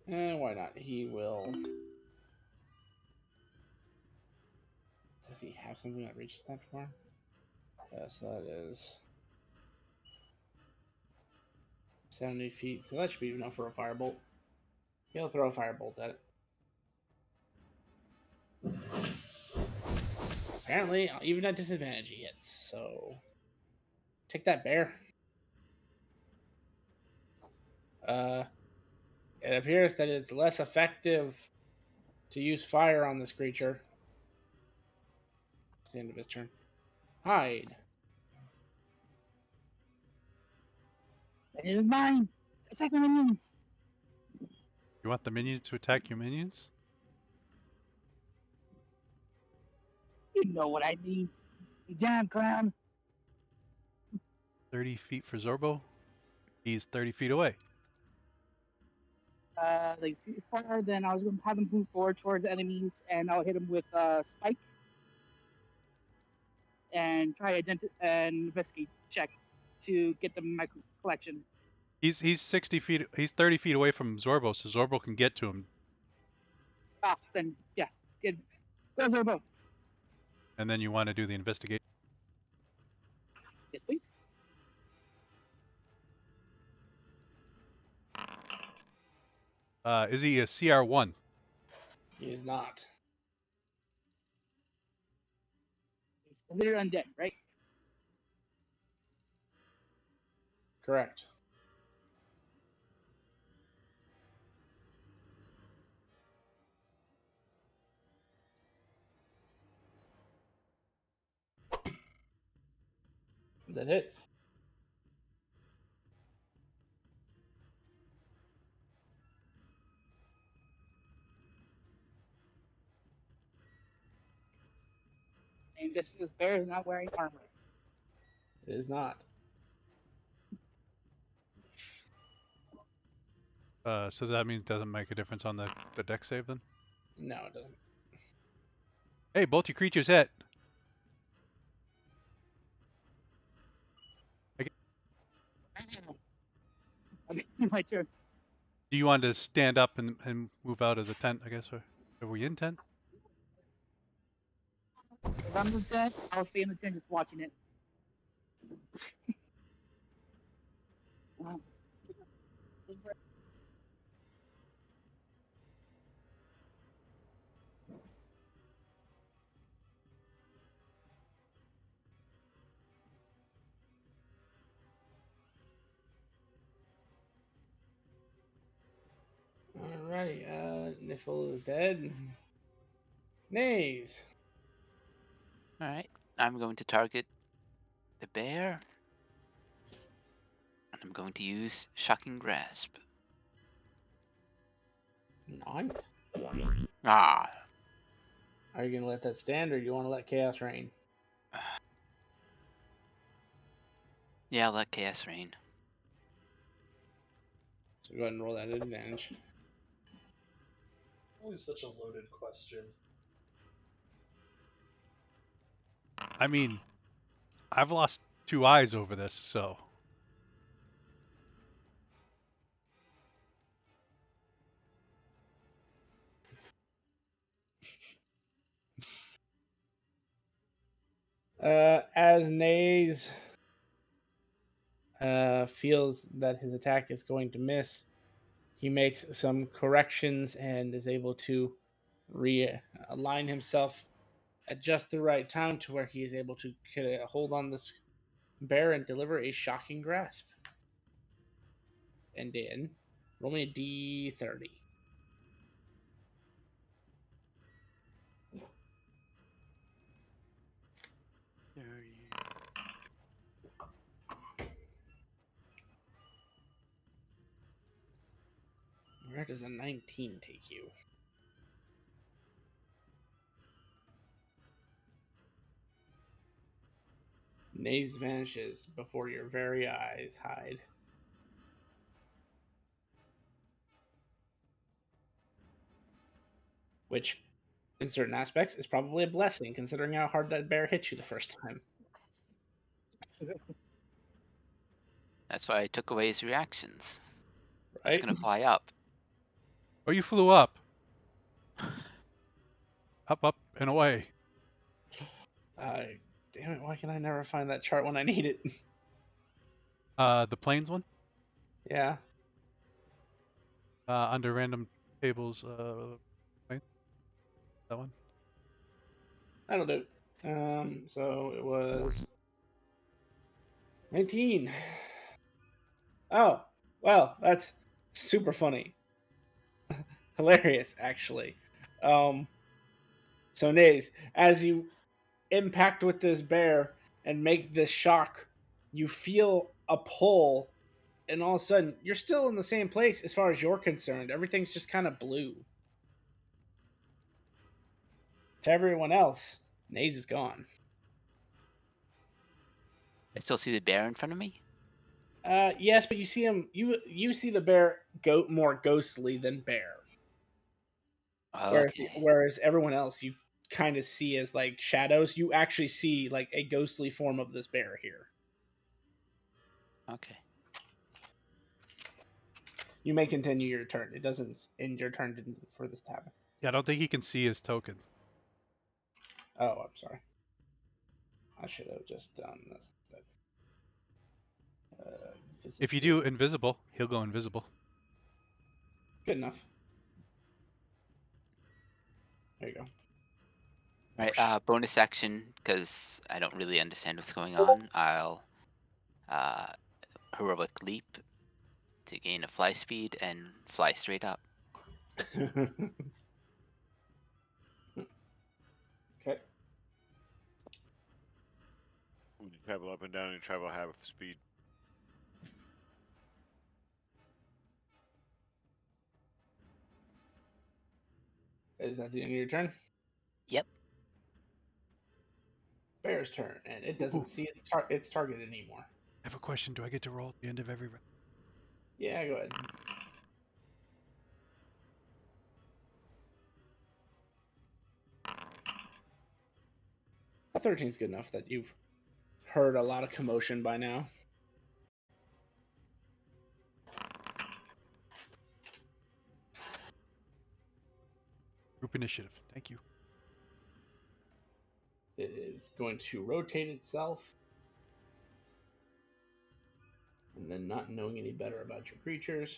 Why not? He will. Does he have something that reaches that far? Yes, that is 70 feet. So that should be enough for a firebolt. He'll throw a firebolt at it. Apparently, even at disadvantage, he hits. So take that, bear. It appears that it's less effective to use fire on this creature. It's the end of his turn. Hide. It is mine. Attack my minions. You want the minions to attack your minions? You know what I mean. You damn clown. 30 feet for Zorbo. He's 30 feet away. Like far, then I was gonna have them move forward towards the enemies, and I'll hit them with spike and try and investigate check to get them in my collection. He's 60 feet. He's 30 feet away from Zorbo, so Zorbo can get to him, Ah, then yeah, good. Go Zorbo. and then you want to do the investigation. Yes, please. Is he a CR1? He is not. It's considered undead, right? Correct. That hits. This bear is not wearing armor. It is not. So that means it doesn't make a difference on the deck save then? No, it doesn't. Hey, both your creatures hit. Okay, my turn. Do you want to stand up and move out of the tent, I guess? Or are we in tent? If I'm in the tent, I'll stay in the tent just watching it. Alrighty, Niffle is dead. Nays. All right. I'm going to target the bear. And I'm going to use Shocking Grasp. Nice. Ah. Are you gonna let that stand, or do you want to let chaos reign? Yeah, I'll let Chaos Rain. So go ahead and roll that at advantage. Always such a loaded question. I mean, I've lost 2 eyes over this, so. As Nays feels that his attack is going to miss, he makes some corrections and is able to realign himself at just the right time to where he is able to get a hold on this bear and deliver a shocking grasp. And then roll me a d30. Where does a 19 take you? Nays vanishes before your very eyes hide. Which, in certain aspects, is probably a blessing considering how hard that bear hit you the first time. That's why I took away his reactions. I was Right? going to fly up. Oh, you flew up. Up, and away. Damn it, why can I never find that chart when I need it? The planes one? Yeah. Under random tables, plane? That one? That'll do. So it was 19. Oh, well, that's super funny. Hilarious, actually. So Nays, as you impact with this bear and make this shock, you feel a pull, and all of a sudden, you're still in the same place as far as you're concerned. Everything's just kind of blue. To everyone else, Nays is gone. I still see the bear in front of me? Yes, but you see him. You see the bear go more ghostly than bear. Whereas Okay. whereas everyone else you kind of see as like shadows. You actually see like a ghostly form of this bear here. Okay. You may continue your turn. It doesn't end your turn for this to happen. Yeah, I don't think he can see his token. Oh, I'm sorry. I should have just done this. If you do invisible, he'll go invisible. Good enough. There you go. All right. Bonus action, because I don't really understand what's going on. I'll heroic leap to gain a fly speed and fly straight up. Okay. When you travel up and down, you travel half speed. Is that the end of your turn? Yep. bear's turn, and it doesn't Ooh. see its target anymore. I have a question. Do I get to roll at the end of every round? Yeah, go ahead. A 13 is good enough that you've heard a lot of commotion by now. Group initiative. Thank you. It is going to rotate itself. And then, not knowing any better about your creatures.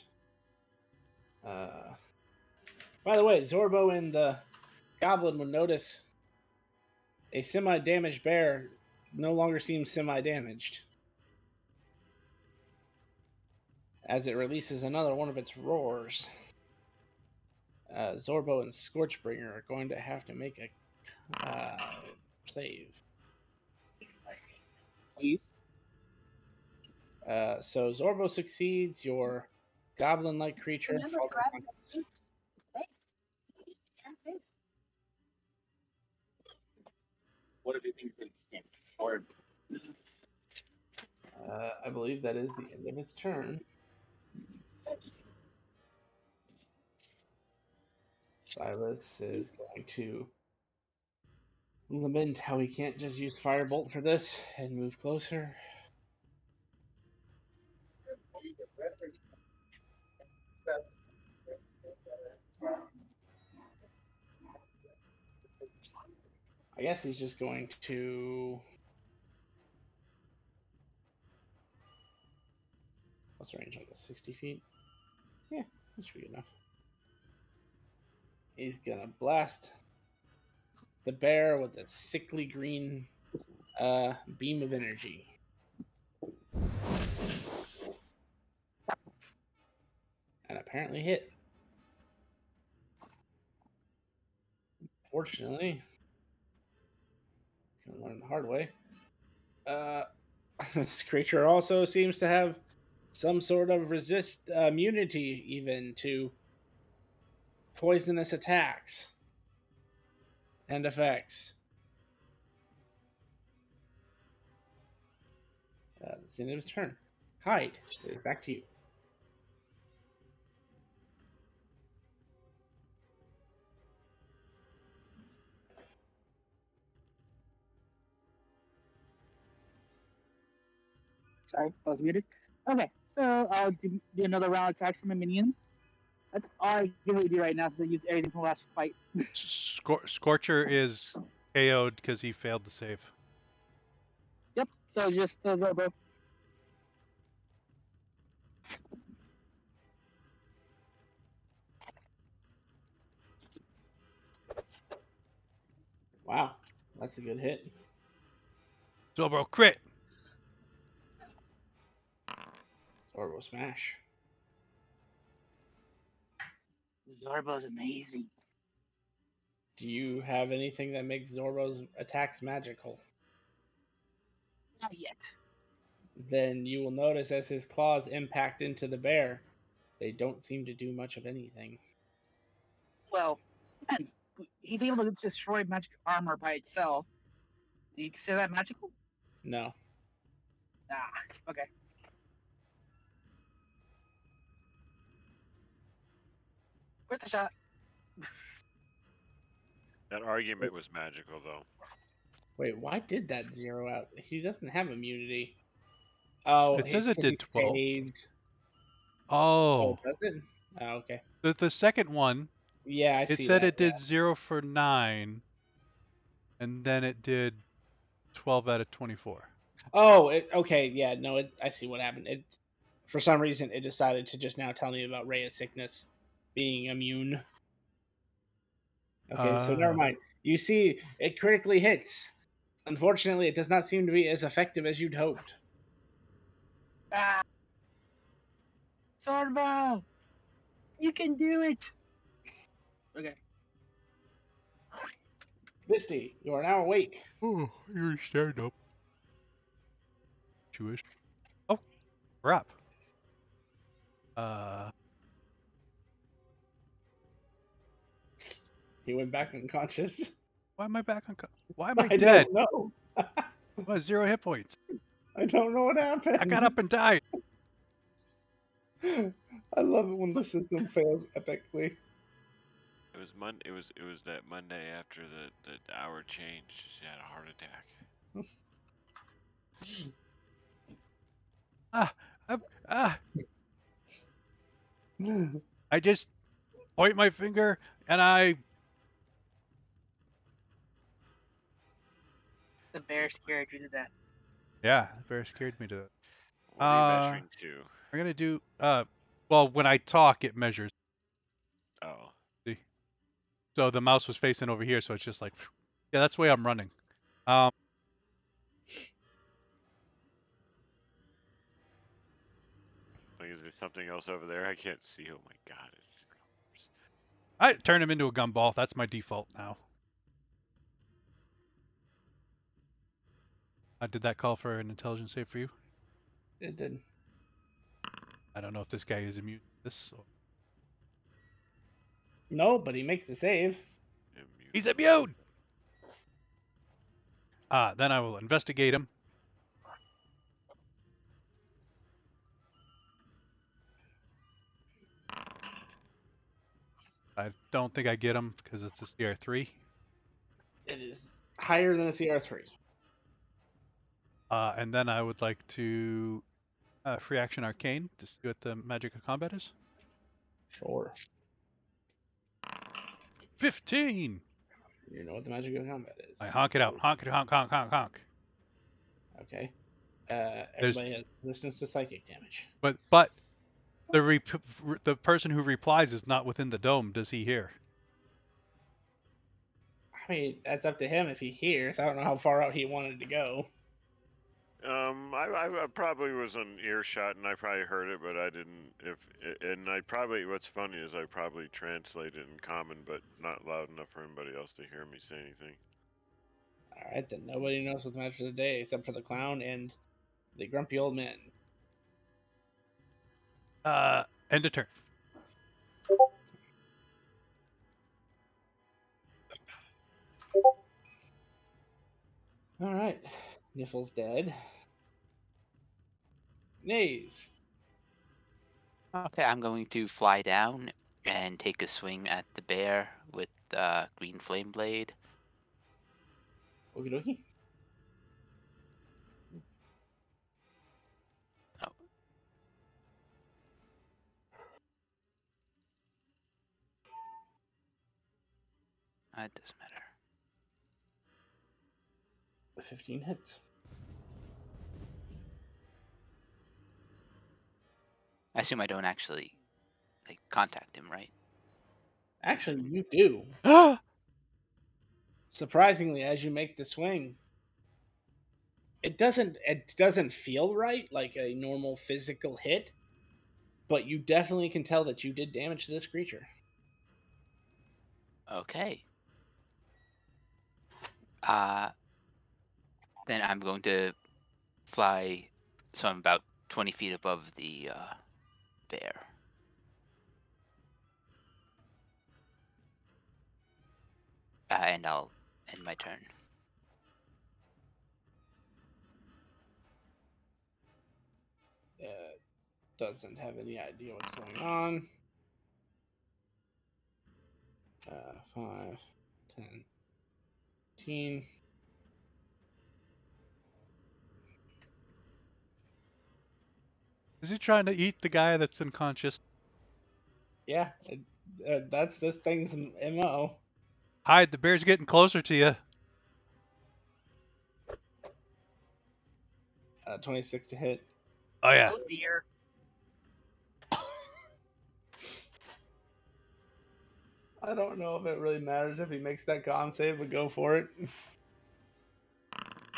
By the way, Zorbo and the goblin would notice a semi-damaged bear no longer seems semi-damaged, as it releases another one of its roars. Zorbo and Scorchbringer are going to have to make a save. Please. So Zorbo succeeds. Your goblin-like creature falls unconscious. What have you been thinking? Or I believe that is the end of its turn. Silas is going to lament how he can't just use Firebolt for this and move closer. I guess he's just going to. What's the range on this? 60 feet? Yeah, that should be enough. He's gonna blast the bear with a sickly green beam of energy. And apparently hit. Fortunately, gonna learn the hard way. This creature also seems to have some sort of immunity even to poisonous attacks and effects. That's the end of his turn. Hyde, it is back to you. sorry, I was muted. Okay, so I'll do another round attack for my minions. That's all I can really do right now since I used everything from the last fight. Scorcher is KO'd because he failed the save. Yep, so just the Zorbo. Wow, that's a good hit. Zorbo crit. Zorbo smash. Zorbo's amazing. Do you have anything that makes Zorbo's attacks magical? Not yet. Then you will notice as his claws impact into the bear, they don't seem to do much of anything. Well, depends. He's able to destroy magic armor by itself. Do you consider that magical? No. Ah, okay. Worth a shot. That argument was magical, though. Wait, why did that zero out? He doesn't have immunity. Oh, It says it's it 'cause he did 12. saved. Oh, Does it? Oh, okay. the second one, Yeah, I it see said that. it did 0 for 9, and then it did 12 out of 24. Oh, okay. Yeah, no, I see what happened. It, for some reason, it decided to just now tell me about Rhea's sickness being immune. Okay, so never mind. You see, it critically hits. Unfortunately, it does not seem to be as effective as you'd hoped. Ah, Zorbo, you can do it. Okay. Misty, you are now awake. Oh, you're stand up. Jewish. Oh, crap. He went back unconscious. Why am I back on? Why am I I dead? don't know. What, 0 hit points? I don't know what happened. I got up and died. I love it when the system fails epically. It was Monday. It was that Monday after the hour change. She had a heart attack. Ah, I just point my finger and I. The bear scared you to death. Yeah, the bear scared me to. What are you measuring to? I'm gonna do. Well, when I talk, it measures. Oh, See? So the mouse was facing over here, so it's just like, yeah, that's the way I'm running. like is there something else over there? I can't see. Oh my God! I turn him into a gumball. That's my default now. Did that call for an intelligence save for you? It did. I don't know if this guy is immune to this. Or... No, but he makes the save. Immune. He's immune! Then I will investigate him. I don't think I get him because it's a CR3. It is higher than a CR3. And then I would like to free action arcane to see what the magic of combat is. Sure. 15! You know what the magic of combat is. I honk it out. Honk it, honk, honk, honk, honk. Okay. Everybody has resistance to psychic damage. But the person who replies is not within the dome. Does he hear? I mean, that's up to him if he hears. I don't know how far out he wanted to go. I probably was on earshot and I probably heard it, but I didn't. What's funny is I probably translated in common, but not loud enough for anybody else to hear me say anything. All right, then nobody knows what the match of the day except for the clown and the grumpy old man. End of turn. All right, Niffle's dead. Nays. Okay, I'm going to fly down and take a swing at the bear with green flame blade. Okie dokie. Oh. It doesn't matter. The 15 hits. I assume I don't actually contact him, right? Actually, you do. Surprisingly, as you make the swing, it doesn't feel right like a normal physical hit, but you definitely can tell that you did damage to this creature. Okay. Then I'm going to fly, so I'm about 20 feet above the bear. And I'll end my turn. Doesn't have any idea what's going on. 5, 10, 15. Is he trying to eat the guy that's unconscious? Yeah, that's this thing's MO. Hide, the bear's getting closer to you. 26 to hit. Oh yeah. Oh dear. I don't know if it really matters if he makes that con save, but go for it.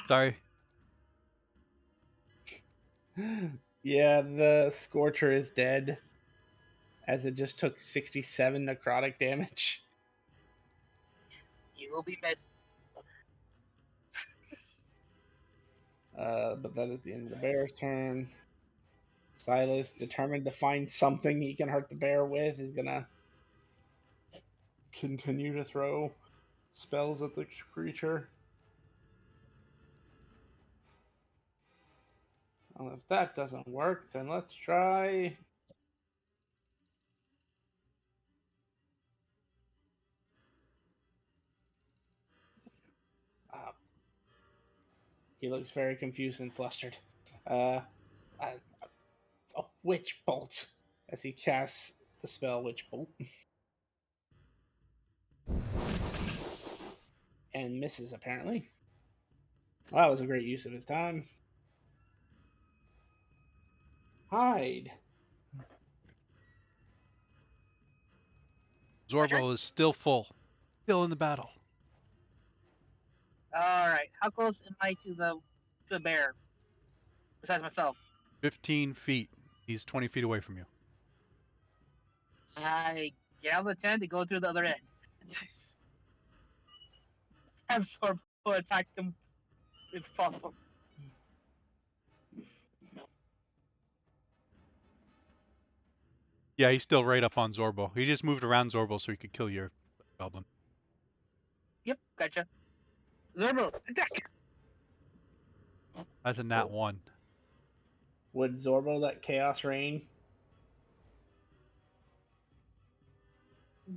Sorry. Yeah, the Scorcher is dead, as it just took 67 necrotic damage. You will be missed. But that is the end of the bear's turn. Silas, determined to find something he can hurt the bear with, is gonna continue to throw. spells at the creature. Well, if that doesn't work, then let's try. Uh, he looks very confused and flustered. Uh, a, a witch bolt as he casts the spell Witch Bolt. And misses, apparently. Well, that was a great use of his time. Hide. Zorbo is still full, still in the battle. All right. How close am I to the bear? Besides myself. 15 feet. He's 20 feet away from you. I get out of the tent and go through the other end. Have Sorbo attack him if possible. Yeah, he's still right up on Zorbo. He just moved around Zorbo so he could kill your goblin. Yep, gotcha. Zorbo, attack! That's a nat 1. Would Zorbo let Chaos Rain?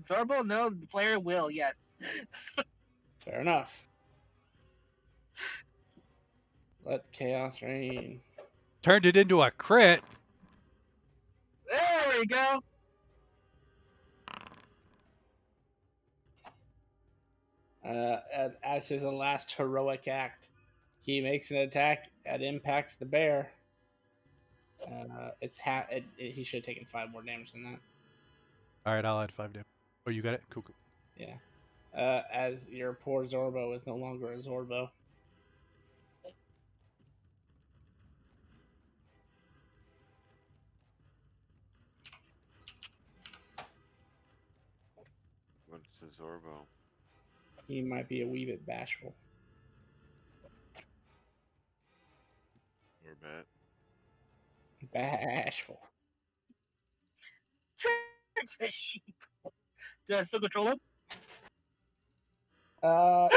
Zorbo, no, the player will, yes. Fair enough. Let Chaos Rain. Turned it into a crit. There we go. As his last heroic act, he makes an attack that impacts the bear. He should have taken 5 more damage than that. All right, I'll add 5 damage. Oh, you got it? Cool. Yeah. As your poor Zorbo is no longer a Zorbo. What's the Zorbo? He might be a wee bit bashful. Or bet. Bashful. It's a sheep. Do I still control him? Yeah,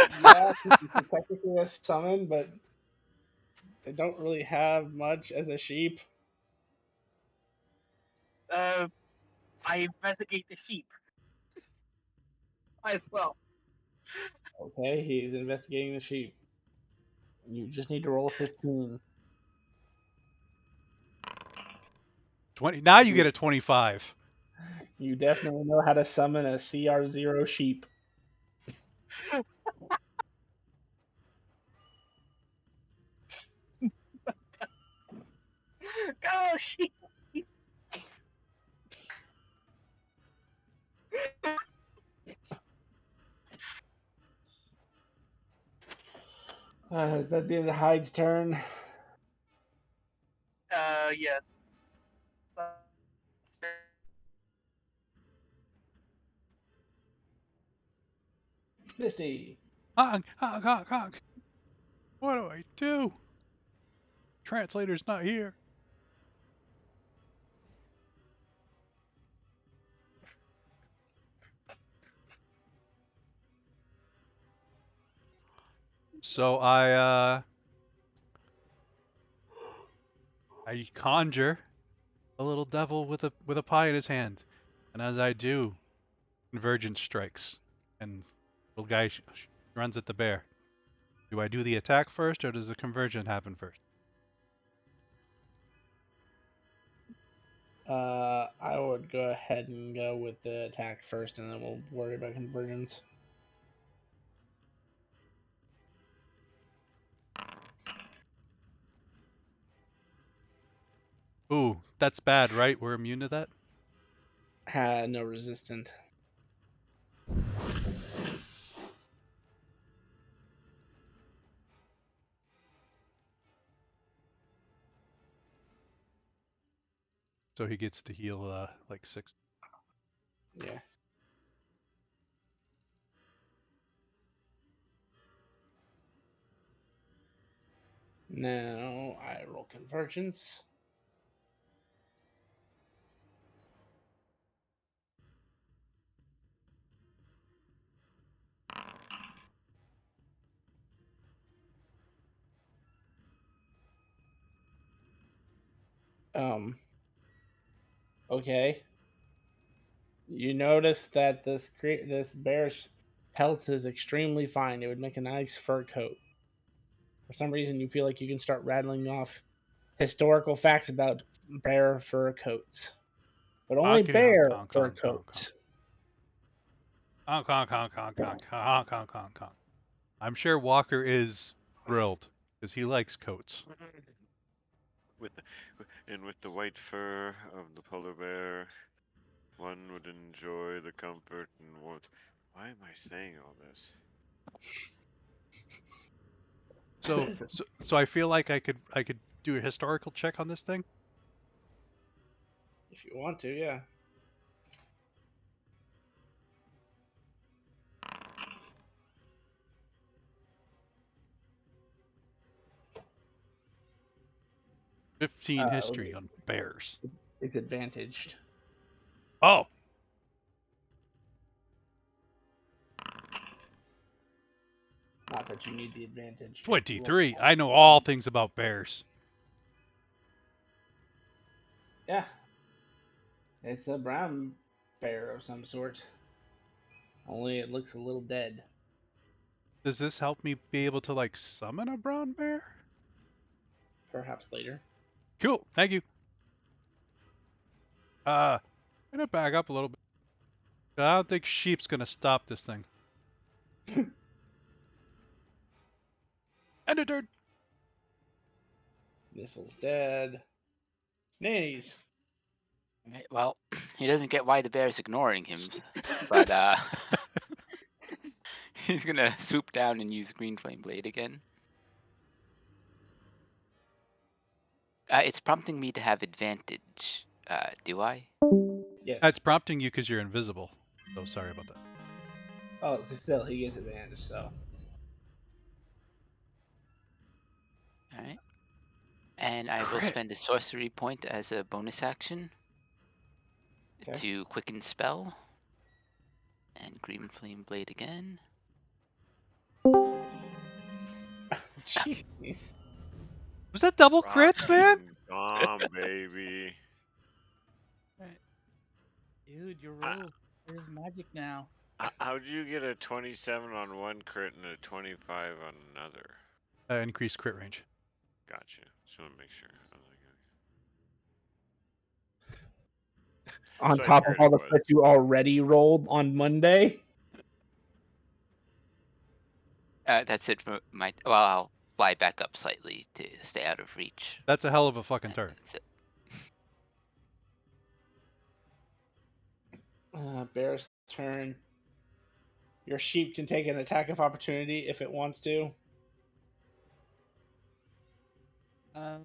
it's technically a summon, but they don't really have much as a sheep. I investigate the sheep. As well. Okay, he's investigating the sheep. You just need to roll a 15. 20. Now you get a 25. You definitely know how to summon a CR0 sheep. Go sheep! Is that the end of Hyde's turn? Yes. Misty. Honk, honk, honk, honk. What do I do? Translator's not here. So I conjure a little devil with a pie in his hand, and as I do, convergence strikes, and little guy runs at the bear. Do I do the attack first, or does the conversion happen first? I would go ahead and go with the attack first, and then we'll worry about conversions. Ooh, that's bad, right? We're immune to that? No resistant. So he gets to heal like 6. Yeah. Now I roll convergence. Okay. You notice that this bear's pelt is extremely fine. It would make a nice fur coat. For some reason, you feel like you can start rattling off historical facts about bear fur coats, but only Honkity honk bear honk fur honk honk honk. coats. Honk honk honk honk honk honk honk honk honk. I'm sure Walker is thrilled because he likes coats. With the, with the white fur of the polar bear, one would enjoy the comfort and warmth. Why am I saying all this? So I feel like I could do a historical check on this thing. If you want to, yeah. Uh, 15 history on bears. It's advantaged. Oh, Not that you need the advantage. 23. I know all things about bears. Yeah. It's a brown bear of some sort. Only it looks a little dead. Does this help me be able to like summon a brown bear? Perhaps later. Cool. Thank you. I'm gonna back up a little bit. I don't think sheep's gonna stop this thing. End of turn. Niffle's dead. Nannies. Right, well, he doesn't get why the bear's ignoring him, but he's gonna swoop down and use Green Flame Blade again. It's prompting me to have advantage. Do I? Yes. It's prompting you because you're invisible. So sorry about that. Oh, so still he gets advantage. So All right. And I will Crit. spend a sorcery point as a bonus action Okay. to quicken spell. And Green Flame Blade again. jeez. Was that double crits, man? Rockin' baby. Dude, your Ah. rules. There's magic now. How'd you get a 27 on one crit and a 25 on another? Increased crit range. Gotcha. Just want to make sure. I was like, On So I top of figured all it the was. crits you already rolled on Monday. That's it for my. Well, I'll fly back up slightly to stay out of reach. That's a hell of a fucking turn. That's it. Bear's turn. Your sheep can take an attack of opportunity if it wants to.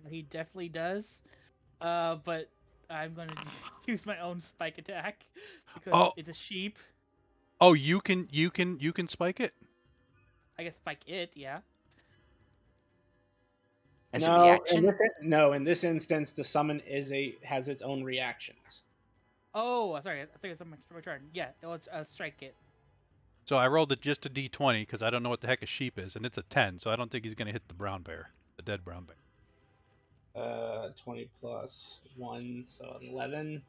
He definitely does. But I'm gonna use my own spike attack because Oh. it's a sheep. Oh, you can spike it. I can spike it, yeah. As a reaction. In this instance, the summon has its own reactions. Oh, sorry. I think it's on my turn. Yeah, let's strike it. So I rolled it just a d20 because I don't know what the heck a sheep is, and it's a 10, so I don't think he's gonna hit the brown bear, the dead brown bear. 20 plus 1, so 11.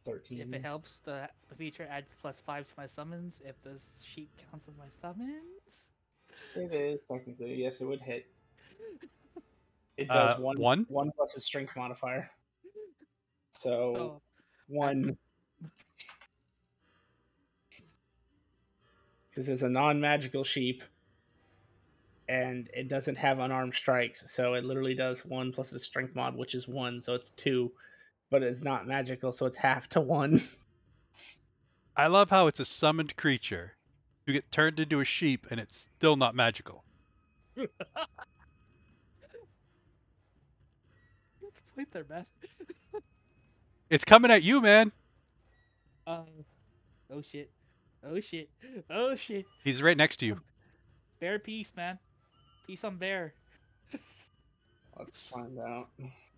13. If it helps, the feature add +5 to my summons. If the sheep counts as my summons. It is technically, yes, it would hit. It does one plus a strength modifier. So 1. Because it's a non-magical sheep, and it doesn't have unarmed strikes, so it literally does 1 plus the strength mod, which is 1, so it's 2. But it's not magical, so it's half to 1. I love how it's a summoned creature. You get turned into a sheep, and it's still not magical. That's the point there, man. It's coming at you, man. Oh shit. Oh shit. Oh shit. He's right next to you. Bear peace, man. Peace on bear. Let's find out.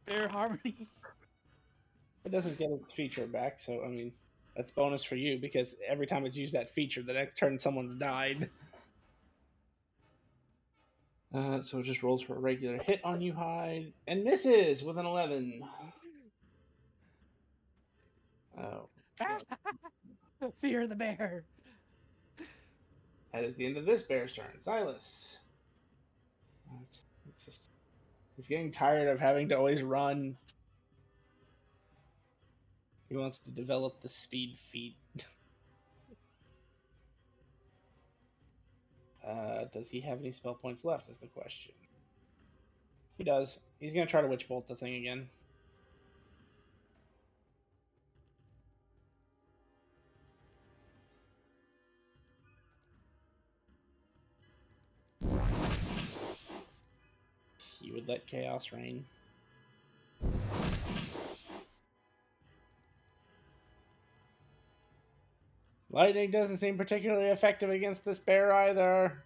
Bear harmony. It doesn't get its feature back, so I mean, that's bonus for you because every time it's used that feature, the next turn someone's died. So it just rolls for a regular hit on you, Hyde, and misses with an 11. Oh, Fear the bear. that is the end of this bear's turn. Silas. He's getting tired of having to always run. He wants to develop the speed feat. Does he have any spell points left is the question. He does. He's going to try to Witch Bolt the thing again. He would let Chaos reign. Lightning doesn't seem particularly effective against this bear either.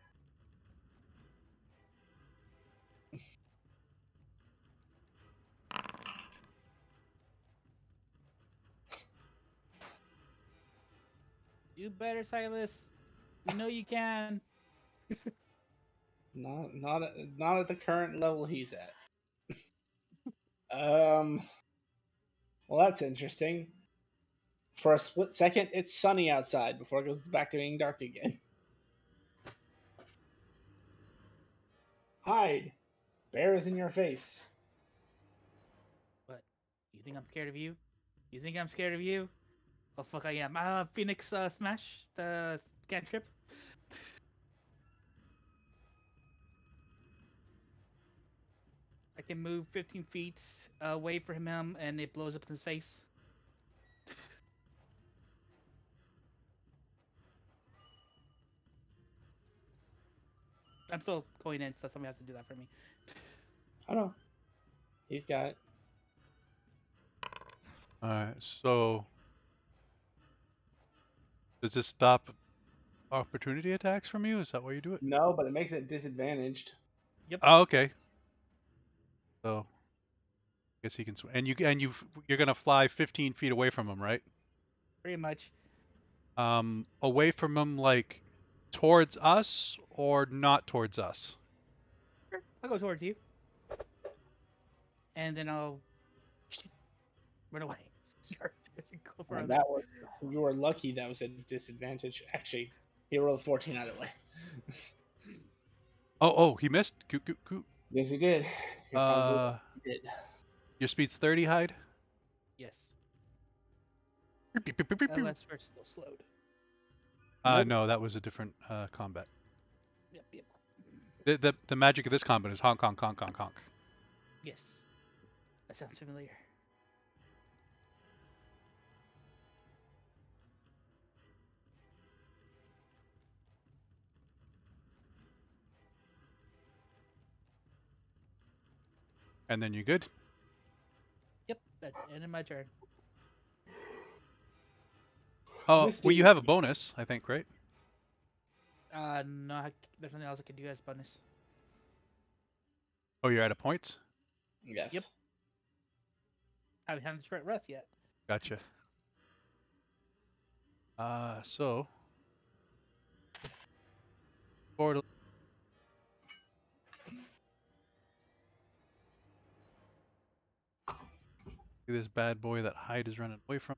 You better, Silas. We know you can. Not at the current level he's at. Well, that's interesting. For a split second, it's sunny outside before it goes back to being dark again. Hide. Bear is in your face. What? You think I'm scared of you? You think I'm scared of you? Oh fuck, I am. Phoenix Smash, the cantrip. I can move 15 feet away from him, and it blows up in his face. I'm still going in, so somebody has to do that for me. I don't know. He's got it. Alright, so does this stop opportunity attacks from you? Is that why you do it? No, but it makes it disadvantaged. Oh, okay. So I guess he can you're gonna fly 15 feet away from him, right? Pretty much. Away from him, like towards us or not towards us? Sure. I'll go towards you. And then I'll run away. Sure. Go further. That was, you were lucky that was a disadvantage. Actually, he rolled 14 either way. Oh, he missed. Coot. Yes, he did. You're probably right, he did. Your speed's 30, Hyde? Yes. Pew, pew, pew, pew, pew. Unless we're still slowed. No, that was a different combat. Yep. The magic of this combat is honk, honk, honk, honk, honk. Yes. That sounds familiar. And then you're good. Yep, that's the end of my turn. Oh, Misty. well, you have a bonus, I think, right? No, there's nothing else I can do as bonus. Oh, you're out of points? Yes. Yep. I haven't short rest yet. Gotcha. So. Forward. This bad boy that Hyde is running away from.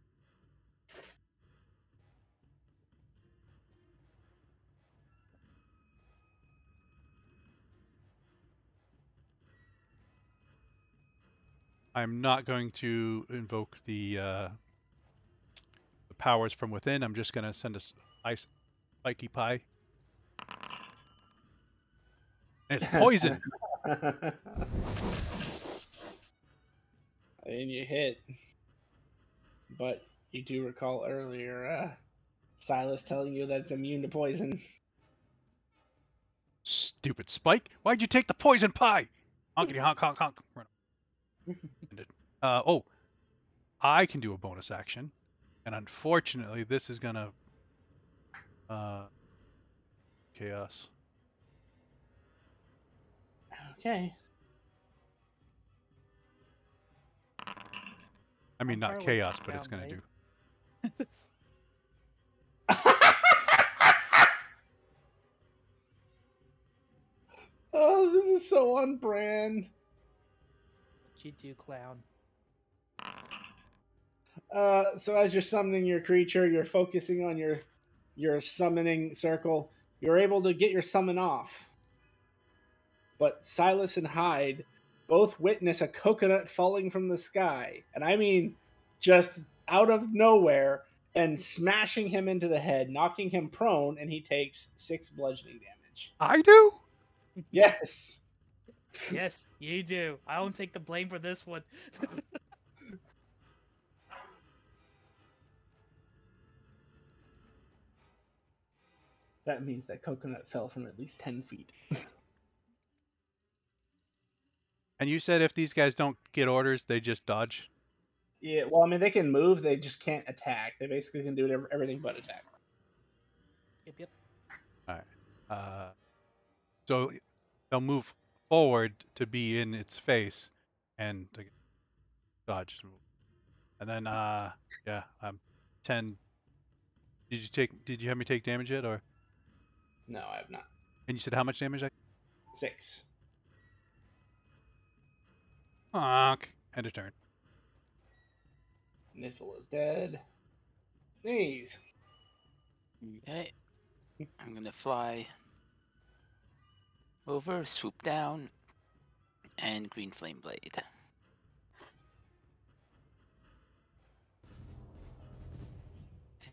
I'm not going to invoke the powers from within. I'm just going to send a ice spiky pie. And it's poison. And you hit. But you do recall earlier Silas telling you that it's immune to poison. Stupid Spike. Why'd you take the poison pie? Honkity honk honk honk. Oh, I can do a bonus action. And unfortunately, this is gonna chaos. Okay. I mean, How not far away chaos, is but it's down, gonna right? do. Oh, this is so on brand. What you do, clown? So as you're summoning your creature, you're focusing on your summoning circle. You're able to get your summon off. But Silas and Hyde both witness a coconut falling from the sky. And I mean just out of nowhere and smashing him into the head, knocking him prone, and he takes 6 bludgeoning damage. I do? Yes. Yes, you do. I don't take the blame for this one. That means that coconut fell from at least 10 feet. And you said if these guys don't get orders, they just dodge? Yeah, well, I mean, they can move, they just can't attack. They basically can do everything but attack. Yep. All right. So they'll move forward to be in its face and to dodge. And then, yeah, 10. Did you have me take damage yet? Or, No, I have not. and you said how much damage? 6. Honk. End of turn. Niffle is dead. Knees. Okay. I'm gonna fly over, swoop down, and green flame blade.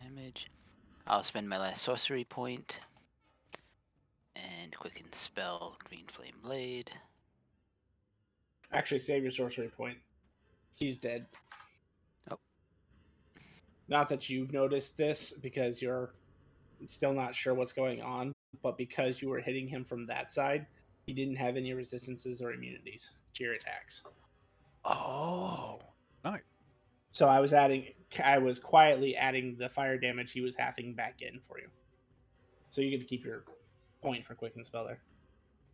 Damage. I'll spend my last sorcery point and quicken spell green flame blade. Actually, save your sorcery point. He's dead. Oh. Not that you've noticed this because you're still not sure what's going on, but because you were hitting him from that side, he didn't have any resistances or immunities to your attacks. Oh, nice. So I was quietly adding the fire damage he was having back in for you. So you get to keep your point for quicken spell there.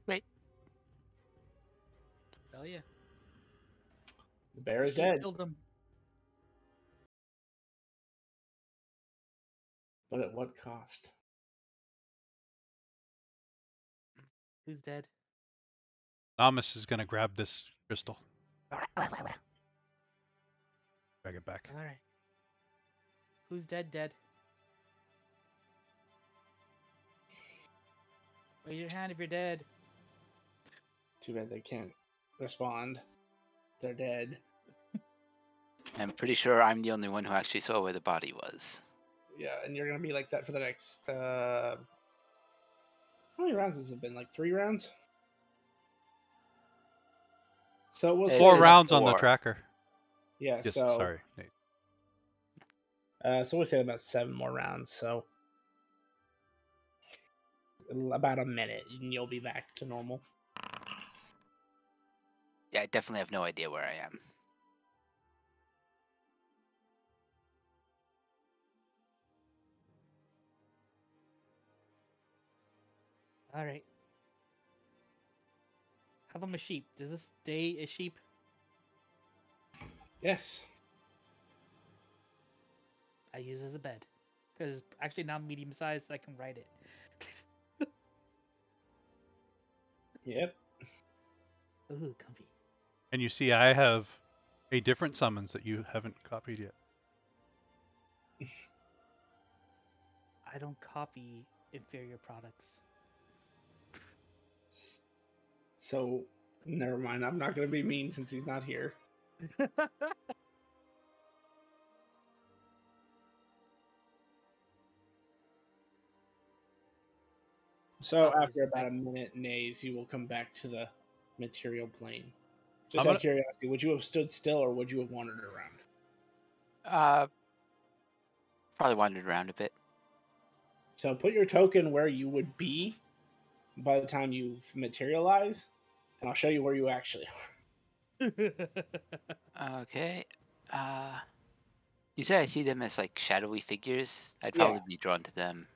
Great. Hell yeah. The bear is You should've dead. killed him. But at what cost? Who's dead? Namus is gonna grab this crystal. Drag it back. All right. Who's dead? Dead. Raise your hand if you're dead. Too bad they can't respond. They're dead. I'm pretty sure I'm the only one who actually saw where the body was. Yeah, and you're gonna be like that for the next. How many rounds has it been? Like 3 rounds. So we'll It Four says say, rounds on the 4. tracker. yeah. Yes, So sorry, Nate. so we'll say about 7 more rounds. So about a minute, and you'll be back to normal. Yeah, I definitely have no idea where I am. All right. How about my sheep? Does this stay a sheep? Yes. I use it as a bed. Because actually now I'm medium sized, so I can ride it. Yep. Ooh, comfy. And you see, I have a different summons that you haven't copied yet. I don't copy inferior products. So never mind. I'm not gonna be mean since he's not here. So Copy after is about like- a minute, Nays, you will come back to the material plane. I'm Just out gonna- of curiosity, would you have stood still or would you have wandered around? Probably wandered around a bit. So put your token where you would be by the time you materialize, and I'll show you where you actually are. Okay. You said I see them as like shadowy figures. I'd Yeah. probably be drawn to them.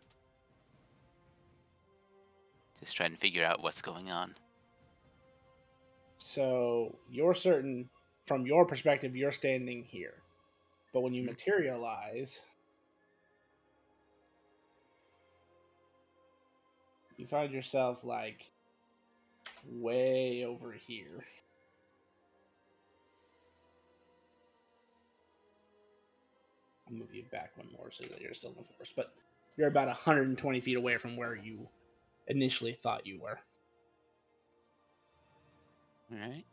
Just trying to figure out what's going on. So you're certain, from your perspective, you're standing here. But when you Mhm. materialize, you find yourself like way over here. I'll move you back one more so that you're still in the forest. But you're about 120 feet away from where you initially thought you were. All right.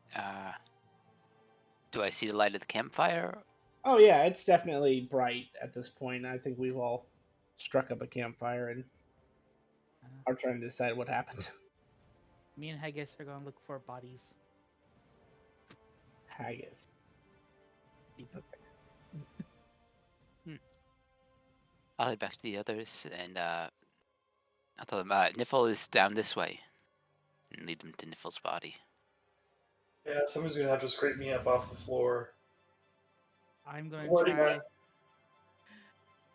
Do I see the light of the campfire? Oh yeah, it's definitely bright at this point. I think we've all struck up a campfire and are trying to decide what happened. Me and Haggis are gonna look for bodies. Haggis. I'll head back to the others and I'll tell them Niffle is down this way and lead them to Niffle's body. Yeah, somebody's gonna have to scrape me up off the floor. I'm gonna Bloody try. mess.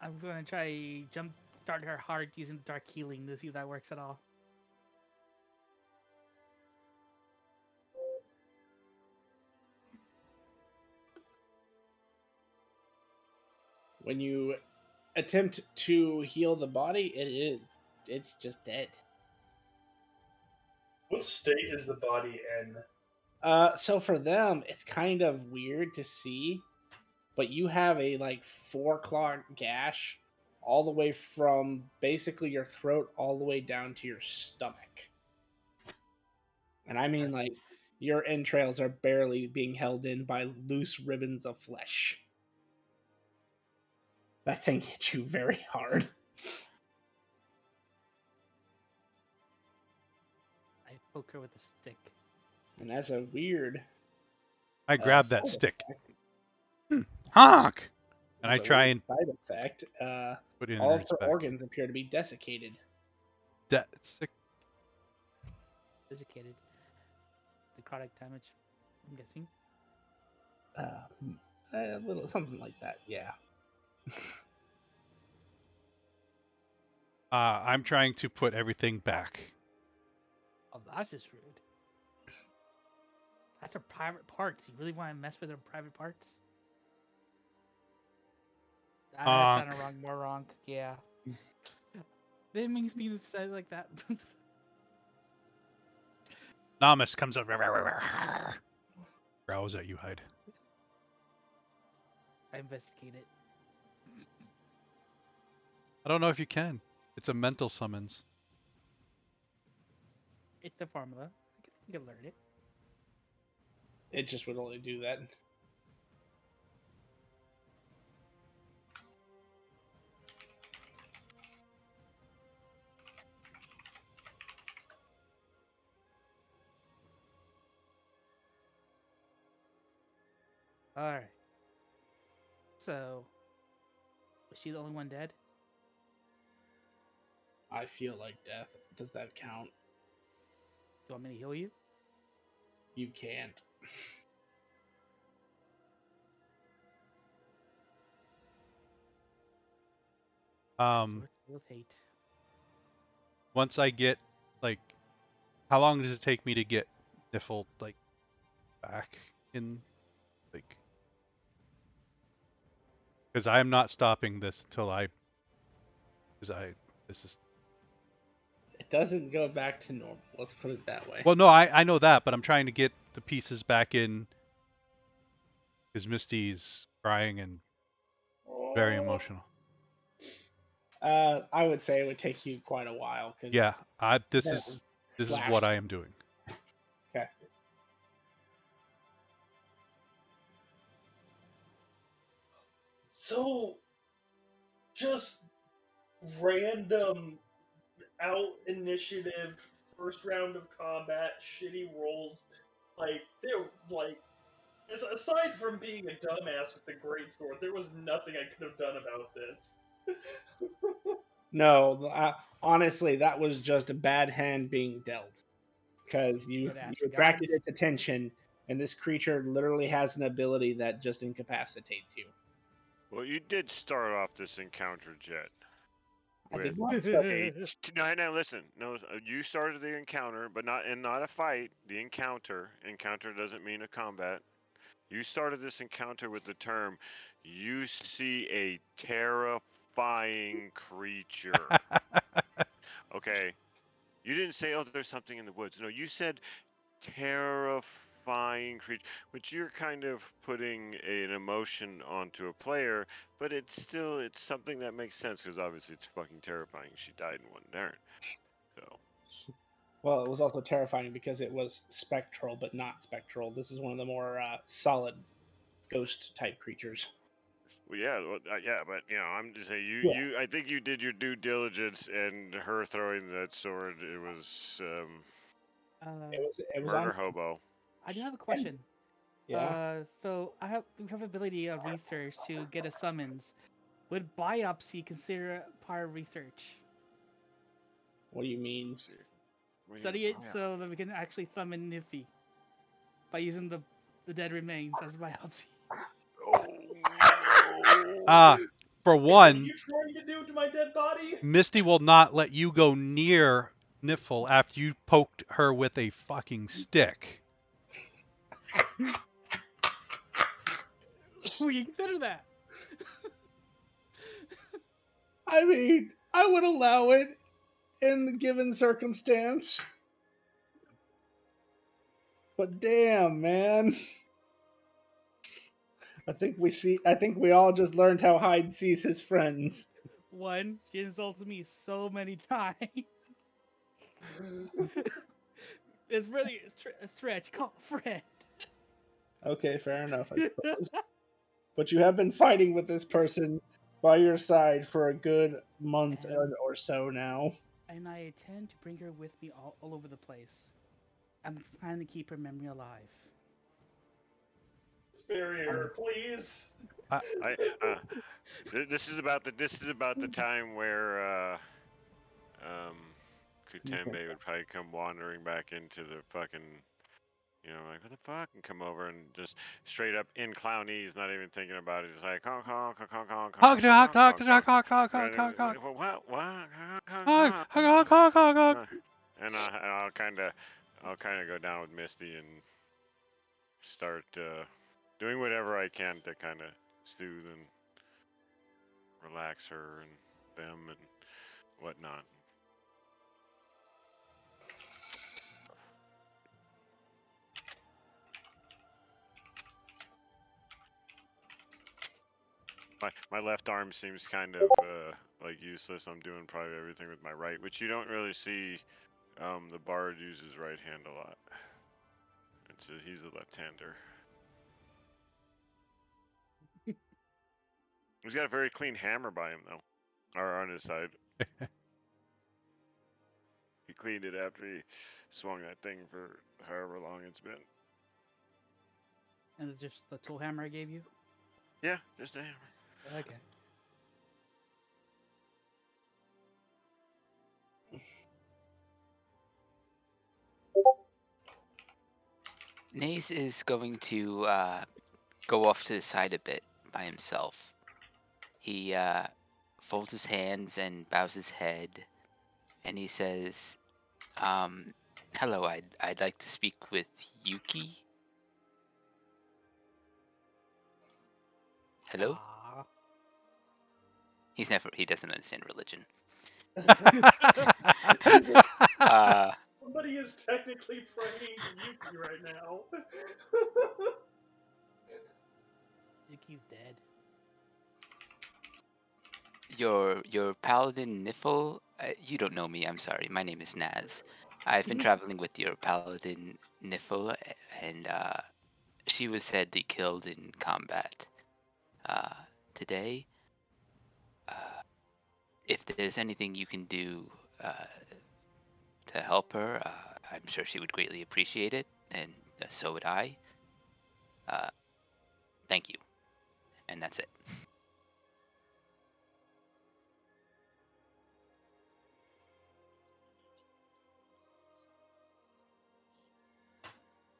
I'm gonna try jump start her hard using dark healing to see if that works at all. When you attempt to heal the body, it's just dead. What state is the body in? So for them, it's kind of weird to see, but you have a like 4 claw gash all the way from basically your throat all the way down to your stomach. And I mean like your entrails are barely being held in by loose ribbons of flesh. That thing hit you very hard. I poke her with a stick. And that's a weird I grab that side stick. effect. Honk! And I As a try weird and side effect. put it in All of its her back. organs appear to be desiccated. Stick. Desiccated. Necrotic damage, I'm guessing. A little something like that, yeah. I'm trying to put everything back. Oh, that's just rude. That's her private parts. You really want to mess with her private parts? That's kind of wrong. More wrong. Yeah. That makes me say like that. Namus comes up. Growls at you, Hyde. I investigate it. I don't know if you can. It's a mental summons. It's the formula. I guess you can learn it. It just would only do that. Alright. So, was she the only one dead? I feel like death. Does that count? Do you want me to heal you? You can't. Sword with hate. Once I get like, how long does it take me to get Niffle like back in, like? Because I am not stopping this until this is. It doesn't go back to normal. Let's put it that way. Well, no, I know that, but I'm trying to get the pieces back in. Because Misty's crying and very emotional. I would say it would take you quite a while because Yeah, this is what I am doing. Okay. So, just random out initiative, first round of combat, shitty rolls. Like, they're like, aside from being a dumbass with the greatsword, there was nothing I could have done about this. No, honestly, that was just a bad hand being dealt. Because you Good ass attracted guns. its attention, and this creature literally has an ability that just incapacitates you. Well, you did start off this encounter, Jet. I did With not start. no, listen. No, you started the encounter, but not a fight. The encounter. Encounter doesn't mean a combat. You started this encounter with the term, "You see a terrifying creature." Okay. You didn't say, "Oh, there's something in the woods." No, you said, terrifying creature, which you're kind of putting an emotion onto a player, but it's something that makes sense because obviously it's fucking terrifying. She died in one turn, so Well, it was also terrifying because it was spectral, but not spectral. This is one of the more solid ghost type creatures. well, yeah, but I'm just saying Yeah. I think you did your due diligence, and her throwing that sword, it was It was on. murder hobo. I do have a question. Yeah. So we have ability of research to get a summons. Would biopsy consider part of research? What do you mean? Let's see. What do you Study mean? it so that we can actually summon Nifty by using the dead remains as biopsy. Oh Ah, no! for Hey, what are one, you trying to do to my dead body? Misty will not let you go near Niffle after you poked her with a fucking stick. Would you consider that? I mean, I would allow it in the given circumstance. But damn, man. I think we all just learned how Hyde sees his friends. One, she insulted me so many times. It's really a stretch. Call a friend. Okay, fair enough, I suppose. But you have been fighting with this person by your side for a good month And or so now. and I intend to bring her with me all over the place. I'm trying to keep her memory alive. Spare her, please. I, This is about the time where um Kutembe would probably come wandering back into the fucking, like, what the fuck, and come over and just straight up in clownese, not even thinking about it, just like honk honk honk honk honk honk honk, honk honk, honk honk, honk honk. honk, honk, And honk, honk, honk, what honk honk honk, honk honk, honk. honk, honk, honk. And I'll kind of go down with Misty and start doing whatever I can to kind of soothe and relax her and them and whatnot. My left arm seems kind of like useless. I'm doing probably everything with my right, which you don't really see. The bard uses right hand a lot. He's a left-hander. He's got a very clean hammer by him though, or on his side. He cleaned it after he swung that thing for however long it's been. And it's just the tool hammer I gave you? Yeah, just a hammer. Okay. Nace is going to go off to the side a bit by himself. He folds his hands and bows his head, and he says, "Hello, I'd like to speak with Yuki." Hello? Aww. He doesn't understand religion. Uh, Somebody is technically praying to Yuki right now. Yuki's dead. your paladin Niffle, you don't know me, I'm sorry. My name is Naz. I've been traveling with your paladin Niffle, and she was sadly killed in combat uh, today. Uh, if there's anything you can do to help her, I'm sure she would greatly appreciate it, and so would I. Uh, Thank you, and that's it.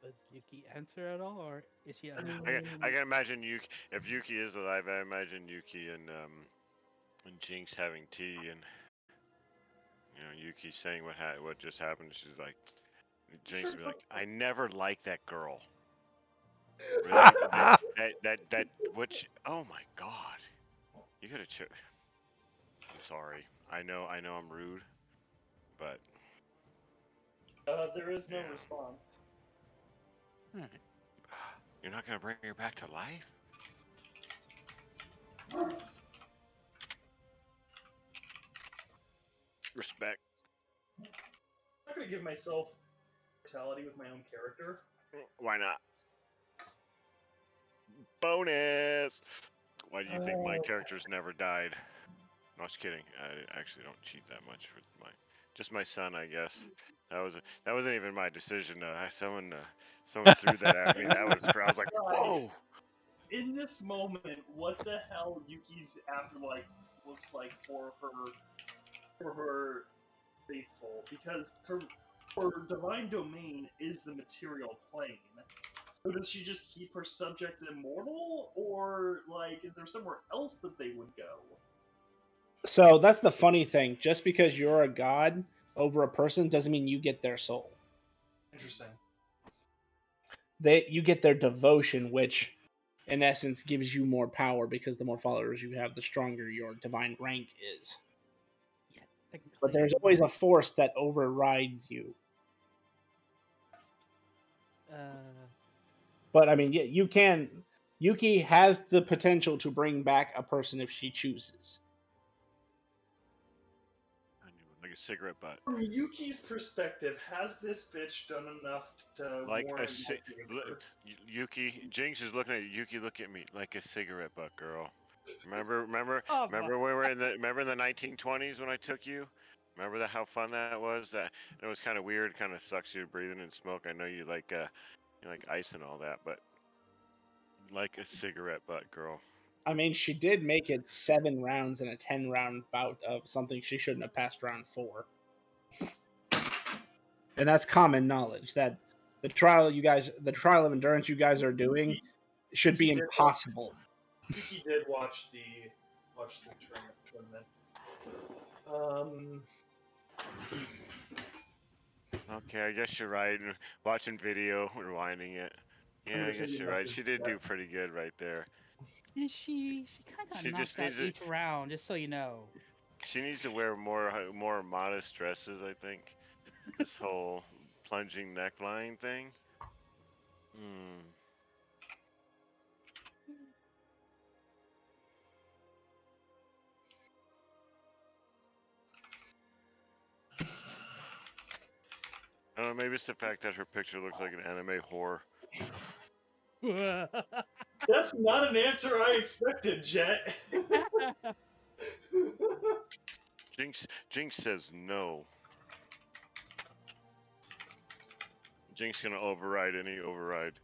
Does Yuki answer at all, or is she I can imagine Yuki. If Yuki is alive, I imagine Yuki and Jinx having tea, and Yuki saying what just happened. She's like, Jinx would be like, I never liked that girl. Really? That which? Oh my God! You could have. I'm sorry. I know I'm rude, but There is no yeah. response. Alright. You're not gonna bring her back to life? Respect. I'm not gonna give myself mortality with my own character. Why not? Bonus. Why do you think my characters never died? No, I was kidding. I actually don't cheat that much with just my son, I guess. That wasn't even my decision. Someone threw that at me. I was like, Guys, whoa. in this moment, what the hell Yuki's afterlife looks like for her faithful? Because her divine domain is the material plane. So does she just keep her subjects immortal, or like is there somewhere else that they would go? So that's the funny thing. Just because you're a god over a person doesn't mean you get their soul. Interesting. You get their devotion, which in essence gives you more power because the more followers you have, the stronger your divine rank is. Yeah, But technically. there's always a force that overrides you. But I mean, yeah, you can. Yuki has the potential to bring back a person if she chooses. Like a cigarette butt. From Yuki's perspective, has this bitch done enough to Like a warrant my favor? Yuki. Jinx is looking at you. Yuki, look at me like a cigarette butt, girl. Remember, Oh, remember when we were in the 1920s when I took you. Remember how fun that was? That it was kind of weird. Kind of sucks you breathing in smoke. I know you like ice and all that, but like a cigarette butt, girl. I mean, she did make it 7 rounds in a 10 round bout of something she shouldn't have passed round 4. And that's common knowledge that the trial of endurance you guys are doing Yuki, should be Yuki did watch. impossible. Yuki did watch the tournament. Okay, I guess you're right. Watching video, rewinding it. I'm Yeah, gonna I send guess you a you're right. message. She did Yeah. do pretty good right there. and she kind of She knocked just out needs to each round, just so you know. she needs to wear more modest dresses. I think this whole plunging neckline thing. Hmm. I don't know. Maybe it's the fact that her picture looks like an anime whore. That's not an answer I expected, Jet. Jinx says no. Jinx gonna override any override.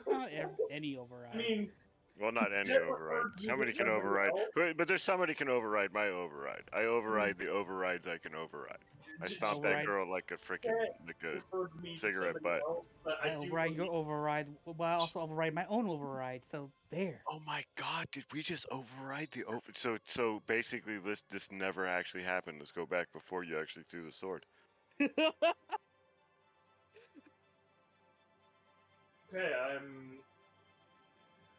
Not any I override. mean, Well, not any Jet override. referred me to Somebody can somebody override, else. but there's somebody can override my override. I override the overrides I can override. I stomped that Override. girl like a freaking Jet like a referred me to cigarette somebody butt. else, but I I do override your believe. override, but I also override my own override. So there. Oh my God! Did we just override the over? So basically, this never actually happened. Let's go back before you actually threw the sword. Okay,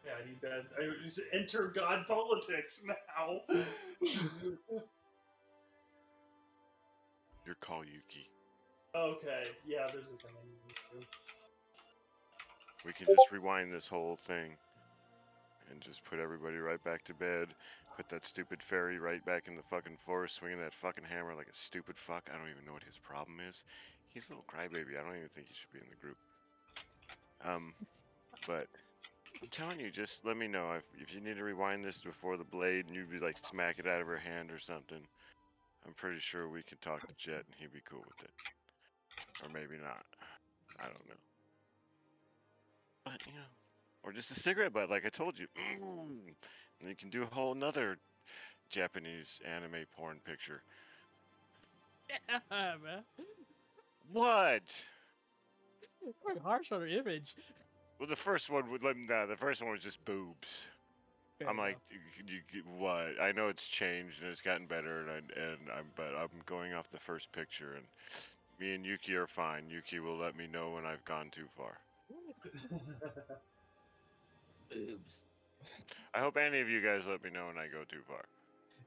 Yeah, I need that. I just enter God politics now. Your call, Yuki. Okay, yeah, there's a thing I need to do. We can just rewind this whole thing and just put everybody right back to bed. Put that stupid fairy right back in the fucking forest, swinging that fucking hammer like a stupid fuck. I don't even know what his problem is. He's a little crybaby. I don't even think he should be in the group. Um, but I'm telling you, just let me know if you need to rewind this before the blade and you'd be like smack it out of her hand or something. I'm pretty sure we can talk to Jet and he'd be cool with it, or maybe not. I don't know. But or just a cigarette butt, like I told you. And you can do a whole another Japanese anime porn picture. Yeah, man. What? Quite harsh on her image. Well, the first one would let me. Nah, the first one was just boobs. Fair I'm like, enough. what? I know it's changed and it's gotten better, but I'm going off the first picture, and me and Yuki are fine. Yuki will let me know when I've gone too far. Boobs. I hope any of you guys let me know when I go too far.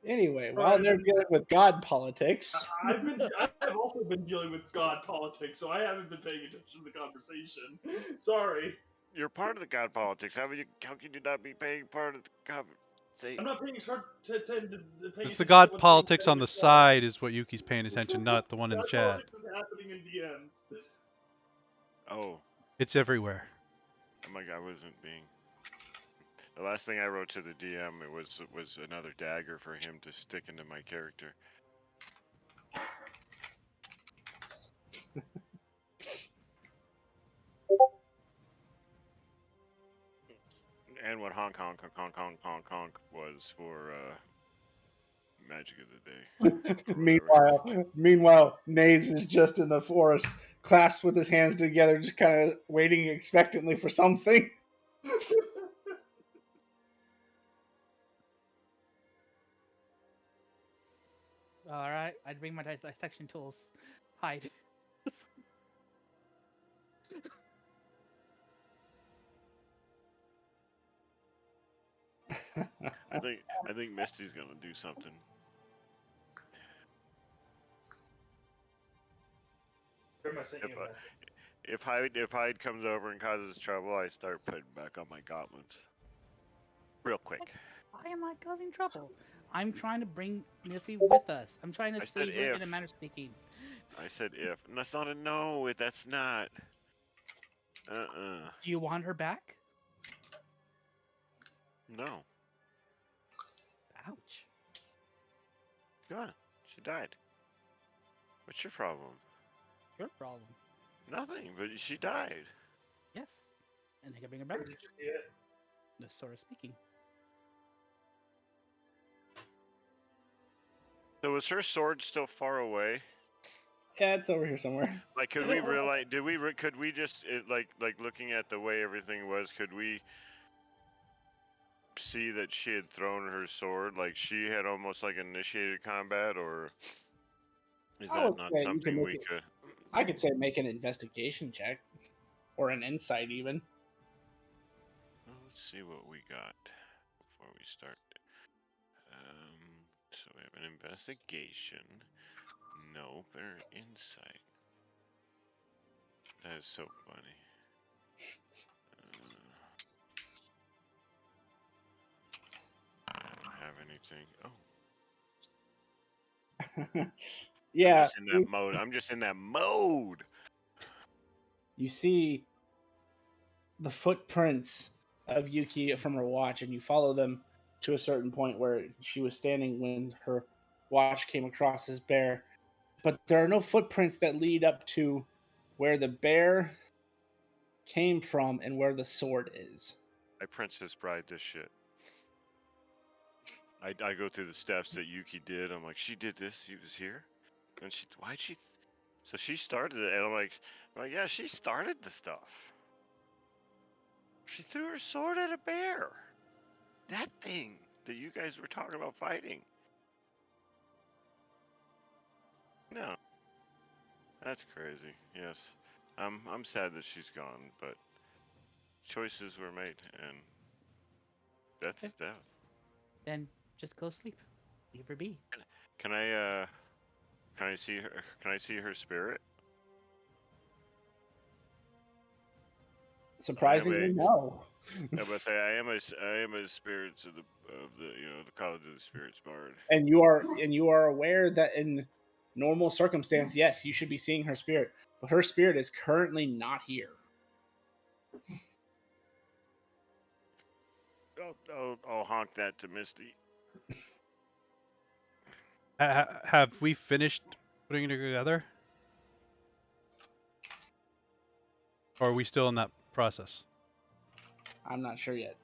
Anyway, while they're dealing with god politics, I've also been dealing with god politics, so I haven't been paying attention to the conversation. Sorry, You're part of the god politics. How can you not be paying part of the god? I'm not paying paying It's the attention to god what's being politics said on in the the chat. side is what Yuki's paying attention, not the one in the God chat. politics is happening in DMs. Oh, It's everywhere. I'm like I wasn't being. The last thing I wrote to the DM it was another dagger for him to stick into my character. And what honk honk honk honk honk honk honk was for magic of the day. Or whatever. meanwhile, Naze is just in the forest, clasped with his hands together, just kind of waiting expectantly for something. All right, I'd bring my dissection tools. Hide. I think Misty's gonna do something. Where am I saying If that? if Hyde comes over and causes trouble, I start putting back on my gauntlets. Real quick. Why am I causing trouble? I'm trying to bring Nifty with us. I'm trying to I said save her in a if. manner of speaking. I said if. And that's not a no. That's not. Uh-uh. Do you want her back? No. Ouch. Good. She died. What's your problem? Your problem. Nothing, but she died. Yes. And I can bring her Where back. did you see it? The sort of speaking. So was her sword still far away? Yeah, it's over here somewhere. Like, could we realize? Could we just like looking at the way everything was? Could we see that she had thrown her sword? Like she had almost like initiated combat, or is I that would not say you can something make we it. could? I could say make an investigation check, or an insight even. Well, let's see what we got before we start. So we have an investigation. Nope, or insight. That is so funny. I don't have anything. Oh. Yeah, I'm just in that mode. I'm just in that mode. you see the footprints of Yuki from her watch, and you follow them to a certain point where she was standing when her watch came across this bear. But there are no footprints that lead up to where the bear came from and where the sword is. I Princess Bride this shit. I go through the steps that Yuki did. I'm like, she did this. She was here, and why'd she? So she started it, and I'm like, yeah, she started the stuff. She threw her sword at a bear. That thing that you guys were talking about fighting. No, that's crazy. Yes, I'm sad that she's gone, but choices were made, and that's Okay. death. Then just go sleep. Leave her be. Can I can I see her? Can I see her spirit? Surprisingly, no. I must say I am a spirits of the the College of the Spirits Bard. And you are aware that in normal circumstance, yes, you should be seeing her spirit, but her spirit is currently not here. I'll honk that to Misty. Have we finished putting it together? Or are we still in that process? I'm not sure yet.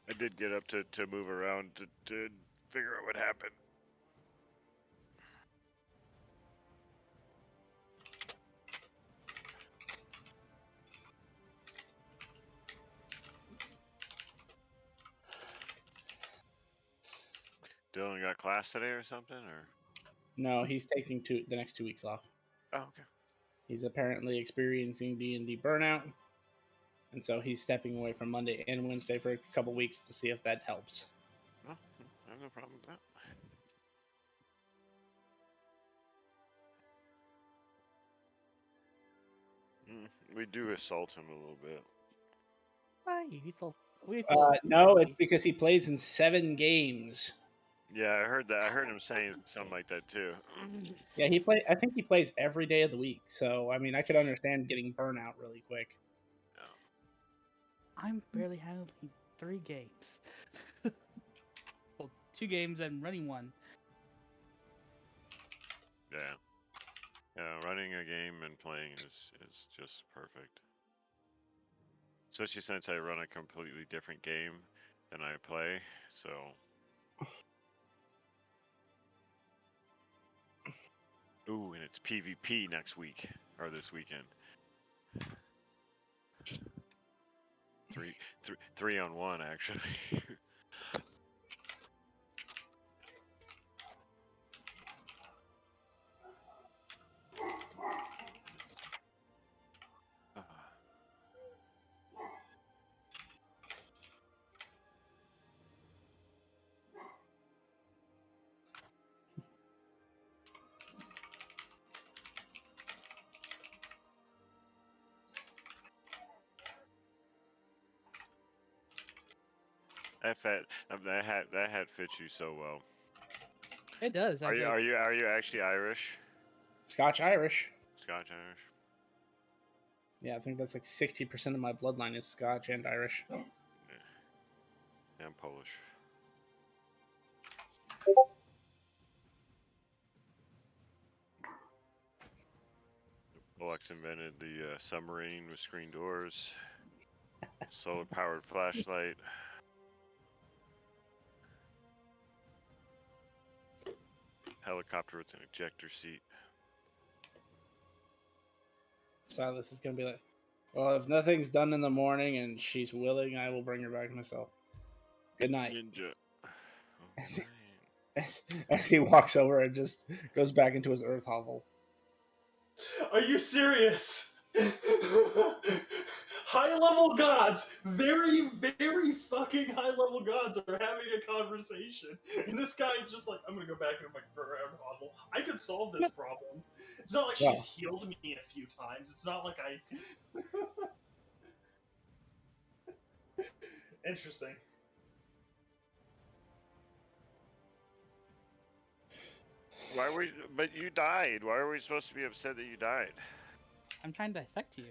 I did get up to move around to figure out what happened. Dylan got class today or something, or? No, he's taking the next 2 weeks off. Oh, okay. He's apparently experiencing D&D burnout. and so he's stepping away from Monday and Wednesday for a couple weeks to see if that helps. No, I have no problem with that. We do assault him a little bit. Why? We feel No, it's friendly. because he plays in 7 games. Yeah, I heard that. I heard him saying something like that too. Yeah, I think he plays every day of the week. So I mean, I could understand getting burnout really quick. I'm barely handling 3 games. Well, 2 games and running one. Yeah. Yeah, running a game and playing is just perfect. Especially since I run a completely different game than I play, so. Ooh, and it's PvP next week or this weekend. Three on one actually. That hat fits you so well. It does. Are you Actually. are you actually Irish? Scotch Irish. Scotch Irish? Yeah, I think that's like 60% of my bloodline is Scotch and Irish. Yeah. I'm Polish. Polacks invented the submarine with screen doors, solar powered flashlight. Helicopter with an ejector seat. Silas is gonna be like, well, if nothing's done in the morning and she's willing, I will bring her back myself. Good night. Ninja. As he, as he walks over and just goes back into his earth hovel. Are you serious? High level gods, very, very fucking high level gods are having a conversation. And this guy's just like, I'm gonna go back into my ground model. I could solve this problem. It's not like she's Well, healed me a few times. It's not like I. Interesting. Why were you, but you died. Why are we supposed to be upset that you died? I'm trying to dissect you.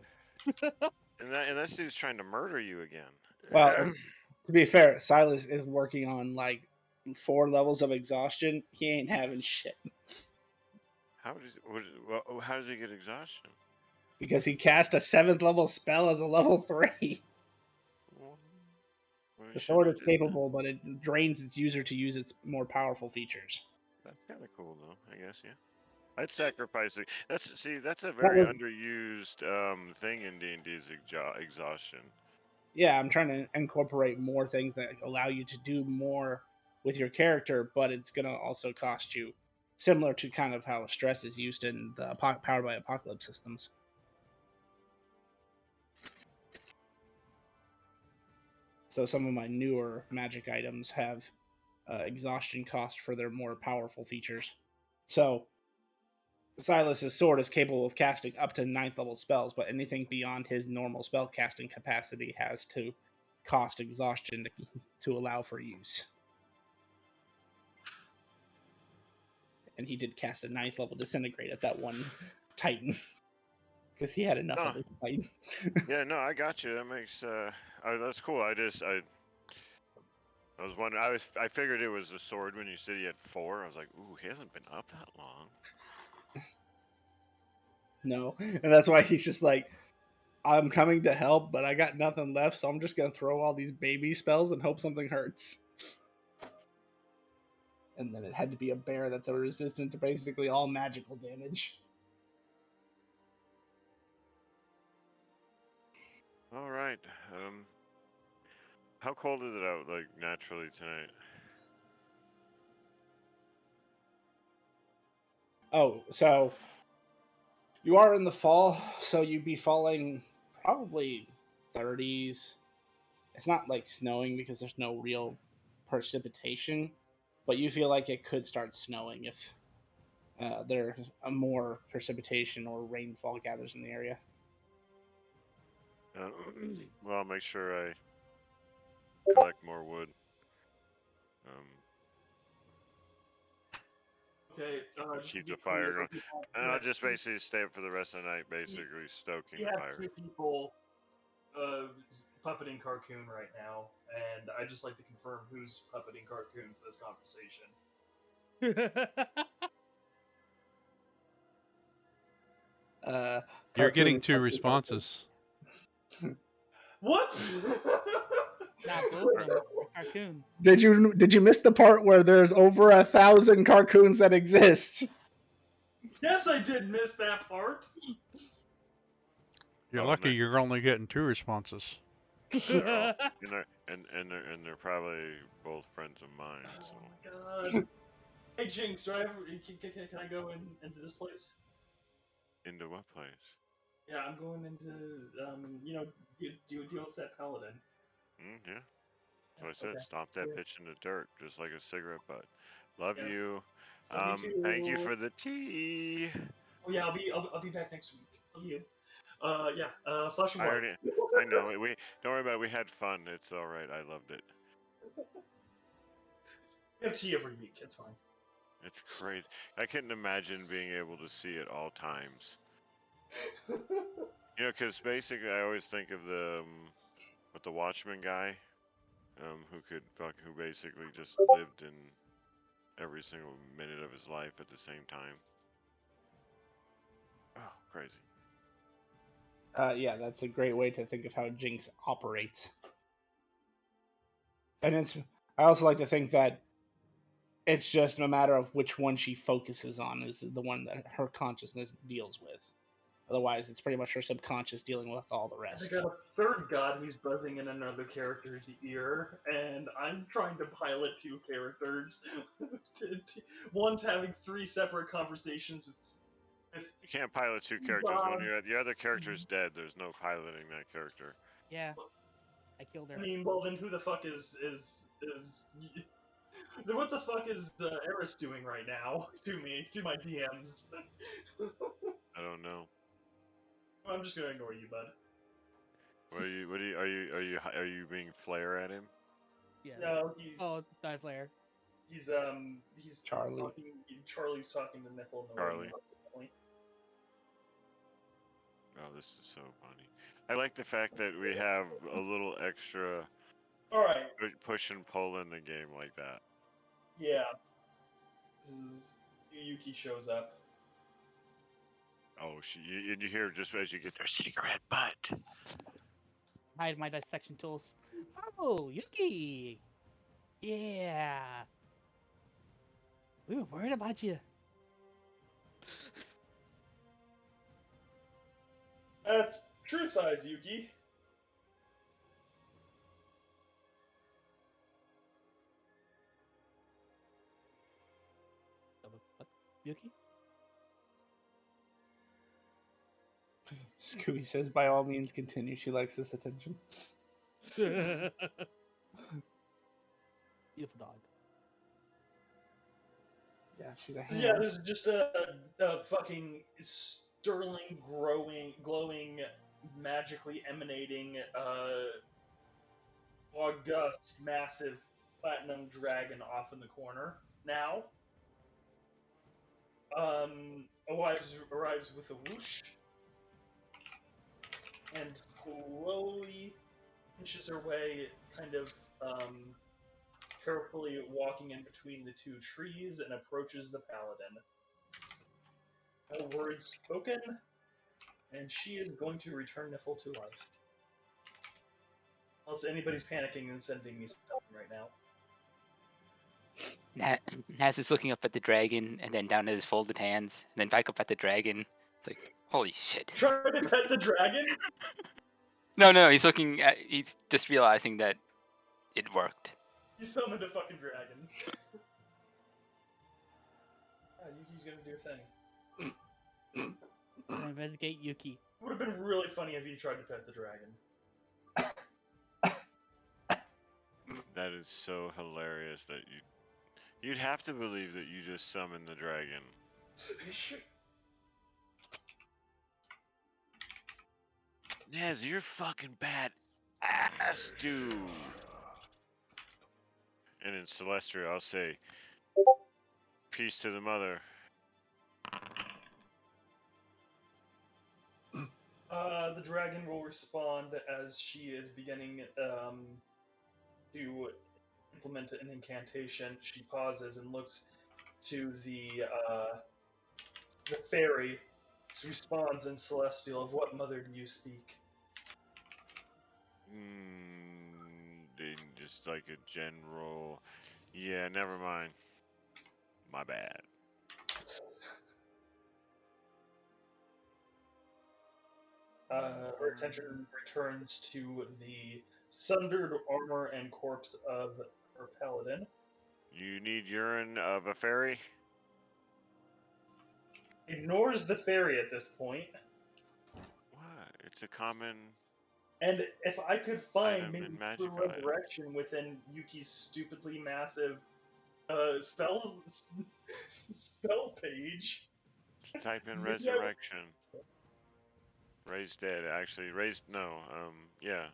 And this dude's trying to murder you again. well, to be fair, Silas is working on like 4 levels of exhaustion. He ain't having shit how does he get exhaustion? because he cast a 7th level spell as a level 3. Well, The he shouldn't sword have is did that. capable, but it drains its user to use its more powerful features. That's kind of cool though, I guess. Yeah. I'd sacrifice it. That's a That very was underused thing in D&D is exhaustion. yeah, I'm trying to incorporate more things that allow you to do more with your character, but it's gonna also cost you, similar to kind of how stress is used in the Powered by Apocalypse systems. So some of my newer magic items have exhaustion cost for their more powerful features. So Silas's sword is capable of casting up to 9th level spells, but anything beyond his normal spell casting capacity has to cost exhaustion to allow for use. And he did cast a 9th level disintegrate at that one Titan because he had enough No, of this Titan. yeah, no, I got you. That makes that's cool. I was wondering. I figured it was a sword when you said he had 4. I was like, ooh, he hasn't been up that long. No, and that's why he's just like, I'm coming to help, but I got nothing left, so I'm just gonna throw all these baby spells and hope something hurts. And then it had to be a bear that's a resistant to basically all magical damage. All right. How cold is it out, like naturally tonight? Oh, so you are in the fall, so you'd be falling probably 30s. It's not like snowing because there's no real precipitation, but you feel like it could start snowing if there's a more precipitation or rainfall gathers in the area. Uh, well, I'll make sure I collect more wood. Um, Okay, to just to keep be the fire clear, going. And I'll just basically stay up for the rest of the night, basically stoking we the have fire. 2 people puppeting Carcoon right now, and I'd just like to confirm who's puppeting Carcoon for this conversation. You're Carcoon getting is 2 like- responses. What? Not both of them. They're Carcoon. Did you miss the part where there's over 1,000 Carcoons that exist? Yes, I did miss that part. You're Oh, lucky man. you're only getting 2 responses. Oh, and they're probably both friends of mine. Oh So my god. Hey Jinx, do I ever, can I go into this place? into what place? Yeah, I'm going into deal with that paladin. Yeah. So I said, Okay. stomp that Yeah. bitch in the dirt, just like a cigarette butt. Love Yeah. you. Love you Thank you too. for the tea. Oh yeah, I'll be back next week. Love you. Flash of I light. already, I know it. We don't worry about it. We had fun. It's all right. I loved it. We have tea every week. It's fine. It's crazy. I couldn't imagine being able to see at all times. You know, because basically, I always think of with the Watchman guy, who basically just lived in every single minute of his life at the same time. Oh, crazy. Yeah, that's a great way to think of how Jinx operates. And I also like to think that it's just a matter of which one she focuses on is the one that her consciousness deals with. Otherwise, it's pretty much her subconscious dealing with all the I rest. got a third god who's buzzing in another character's ear, and I'm trying to pilot 2 characters. One's having 3 separate conversations with You can't pilot 2 characters when gods. the other character's dead. There's no piloting that character. Yeah, I killed her. I mean, well then who the fuck is then what the fuck is Eris doing right now to my DMs? I don't know. I'm just gonna ignore you, bud. Are you being flare at him? Yes. No, Oh, it's a die player. he's Charlie. Charlie's talking to Nithil. Charlie. Oh, this is so funny. I like the fact that we have a little extra All right. push and pull in the game like that. Yeah. This is Yuki shows up. Oh, you hear just as you get their cigarette butt. Hide my dissection tools. Oh, Yuki! Yeah! We were worried about you. That's true size, Yuki. That was what? Yuki? Scooby says, by all means, continue. She likes this attention. Beautiful dog. Yeah, she's a Yeah, ham. there's just a fucking sterling, glowing, magically emanating, august, massive platinum dragon off in the corner now. Arrives with a whoosh and slowly inches her way, kind of carefully walking in between the 2 trees and approaches the paladin. No words spoken, and she is going to return Nifl to life. Unless anybody's panicking and sending me something right now. Naz is looking up at the dragon and then down at his folded hands and then back up at the dragon. It's like, holy shit. Trying to pet the dragon? No, he's he's just realizing that it worked. You summoned a fucking dragon. Yuki's gonna do a thing. Investigate Yuki. It would have been really funny if you tried to pet the dragon. That is so hilarious that you'd have to believe that you just summoned the dragon. Nez, you're fucking bad ass, dude. And in Celestial, I'll say, peace to the mother. The dragon will respond as she is beginning to implement an incantation. She pauses and looks to the fairy. Responds in Celestial. Of what mother do you speak? Just like a general. Yeah, never mind. My bad. Her attention returns to the sundered armor and corpse of her paladin. You need urine of a fairy? Ignores the fairy at this point. What? It's a common And if I could find item maybe in true magical items. resurrection within Yuki's stupidly massive spell page. Type in Maybe I would- resurrection. Raise dead. Actually, raise no. Yeah.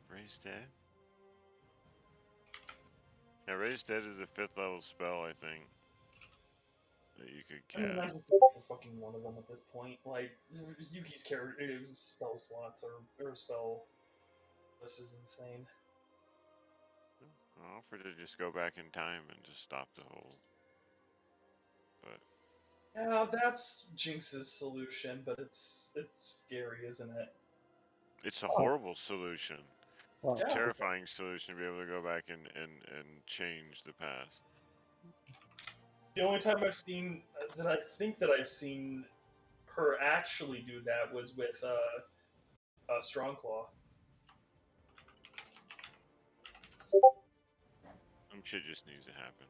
Raise dead. Yeah, raise dead is a 5th level spell, I think, that you could I mean, I'm cast. just looking for fucking one of them at this point. Like, Yuki's spell slots or spell list is insane. I offered to just go back in time and just stop the whole. But Yeah, that's Jinx's solution, but it's scary, isn't it? it's a horrible solution. Well, It's a Yeah. terrifying solution to be able to go back and change the past. The only time I've seen that I think that I've seen her actually do that was with Strongclaw. Some shit just needs to happen.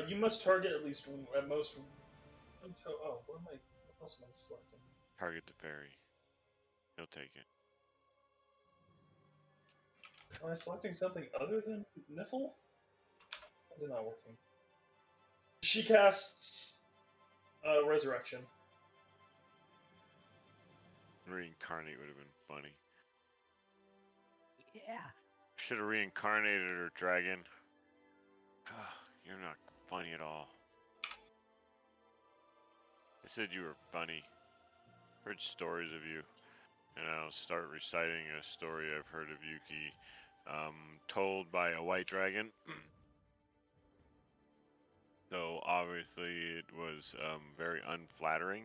You must target at least at most. Oh, what else am I selecting? Target the fairy. He'll take it. Am I selecting something other than Niffle? Why is it not working? She casts Resurrection. Reincarnate would have been funny. Yeah. Should have reincarnated her dragon. You're not funny at all. I said you were funny. Heard stories of you. And I'll start reciting a story I've heard of Yuki, told by a white dragon. So obviously it was very unflattering.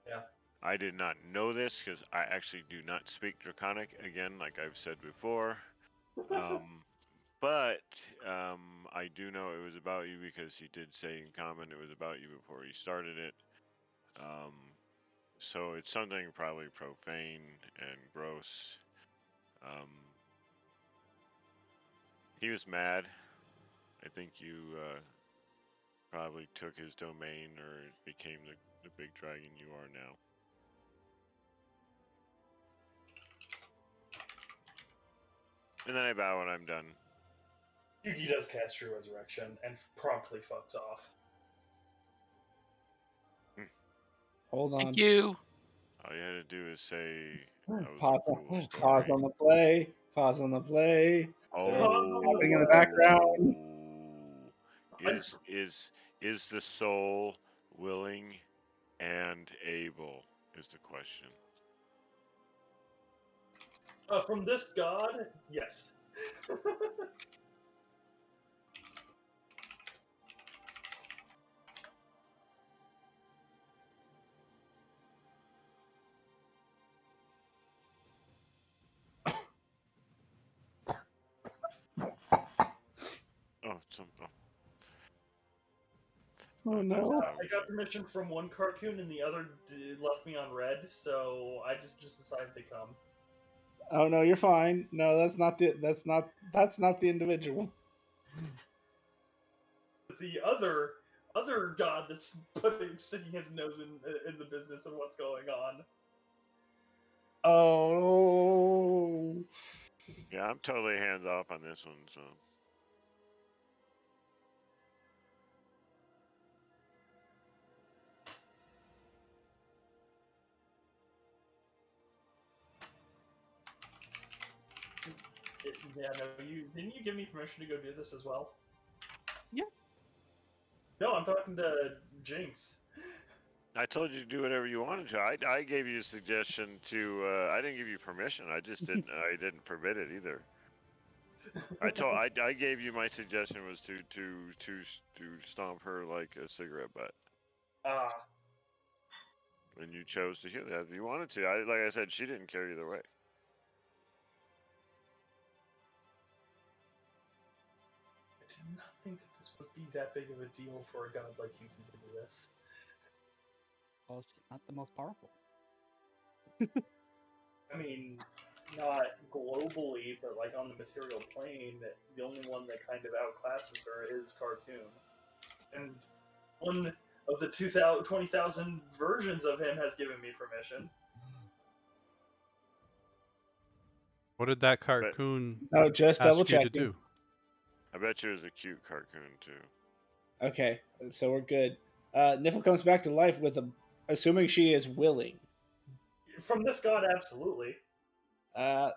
Yeah. I did not know this because I actually do not speak Draconic, again, like I've said before. But I do know it was about you because he did say in common it was about you before he started it. So it's something probably profane and gross. He was mad. I think you probably took his domain or became the big dragon you are now. And then I bow when I'm done. Yuki does cast True Resurrection and promptly fucks off. hold on. Thank you. All you had to do is say that was Pause, a cool story. pause on the play. Pause on the play. Oh, Happening in the background. Is the soul willing and able? Is the question. From this god, yes. Oh no. I got permission from one cartoon and the other left me on red, so I just decided to come. Oh no, you're fine. No, that's not the individual. The other god that's sticking his nose in the business of what's going on. Oh. Yeah, I'm totally hands off on this one. So Yeah, no, you didn't you give me permission to go do this as well? Yeah. No, I'm talking to Jinx. I told you to do whatever you wanted to. I gave you a suggestion to. I didn't give you permission. I just didn't. I didn't forbid it either. I gave you my suggestion was to stomp her like a cigarette butt, Ah, and you chose to hear that if you wanted to. Like I said, she didn't care either way. I did not think that this would be that big of a deal for a god like you to do this. Well, she's not the most powerful. I mean, not globally, but like on the material plane, the only one that kind of outclasses her is Cartoon. And one of the 20,000 versions of him has given me permission. What did that But cartoon Oh, just double ask you to checking. do? I bet you it was a cute cartoon too. Okay, so we're good. Niffle comes back to life with a, assuming she is willing. From this god, absolutely. Uh,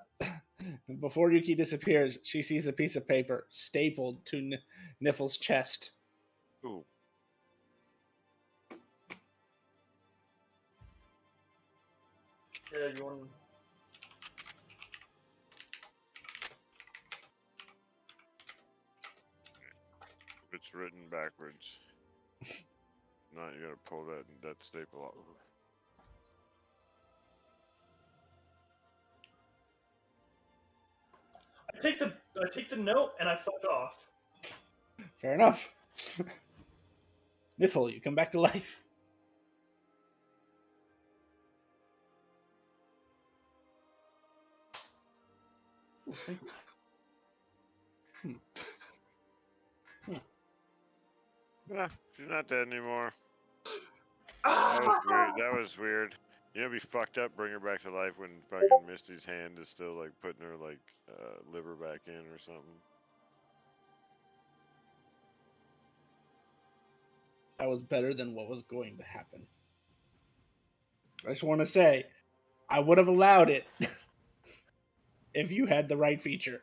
before Yuki disappears, she sees a piece of paper stapled to Niffle's chest. Ooh, Yeah, you want. it's written backwards. No, you gotta pull that staple off. I take the note and I fuck off. Fair enough. Niffle, you come back to life. Ah, she's not dead anymore. That was Ah! weird. That was weird. You know, be fucked up. Bring her back to life when fucking Misty's hand is still like putting her like liver back in or something. That was better than what was going to happen. I just want to say, I would have allowed it if you had the right feature.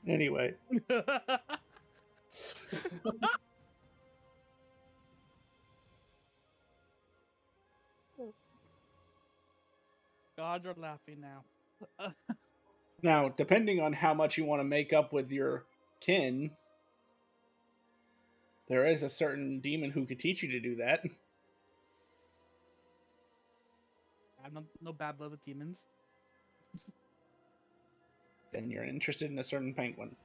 Anyway, Gods are laughing now. now, depending on how much you want to make up with your kin, there is a certain demon who could teach you to do that. I'm no bad blood with demons. Then you're interested in a certain penguin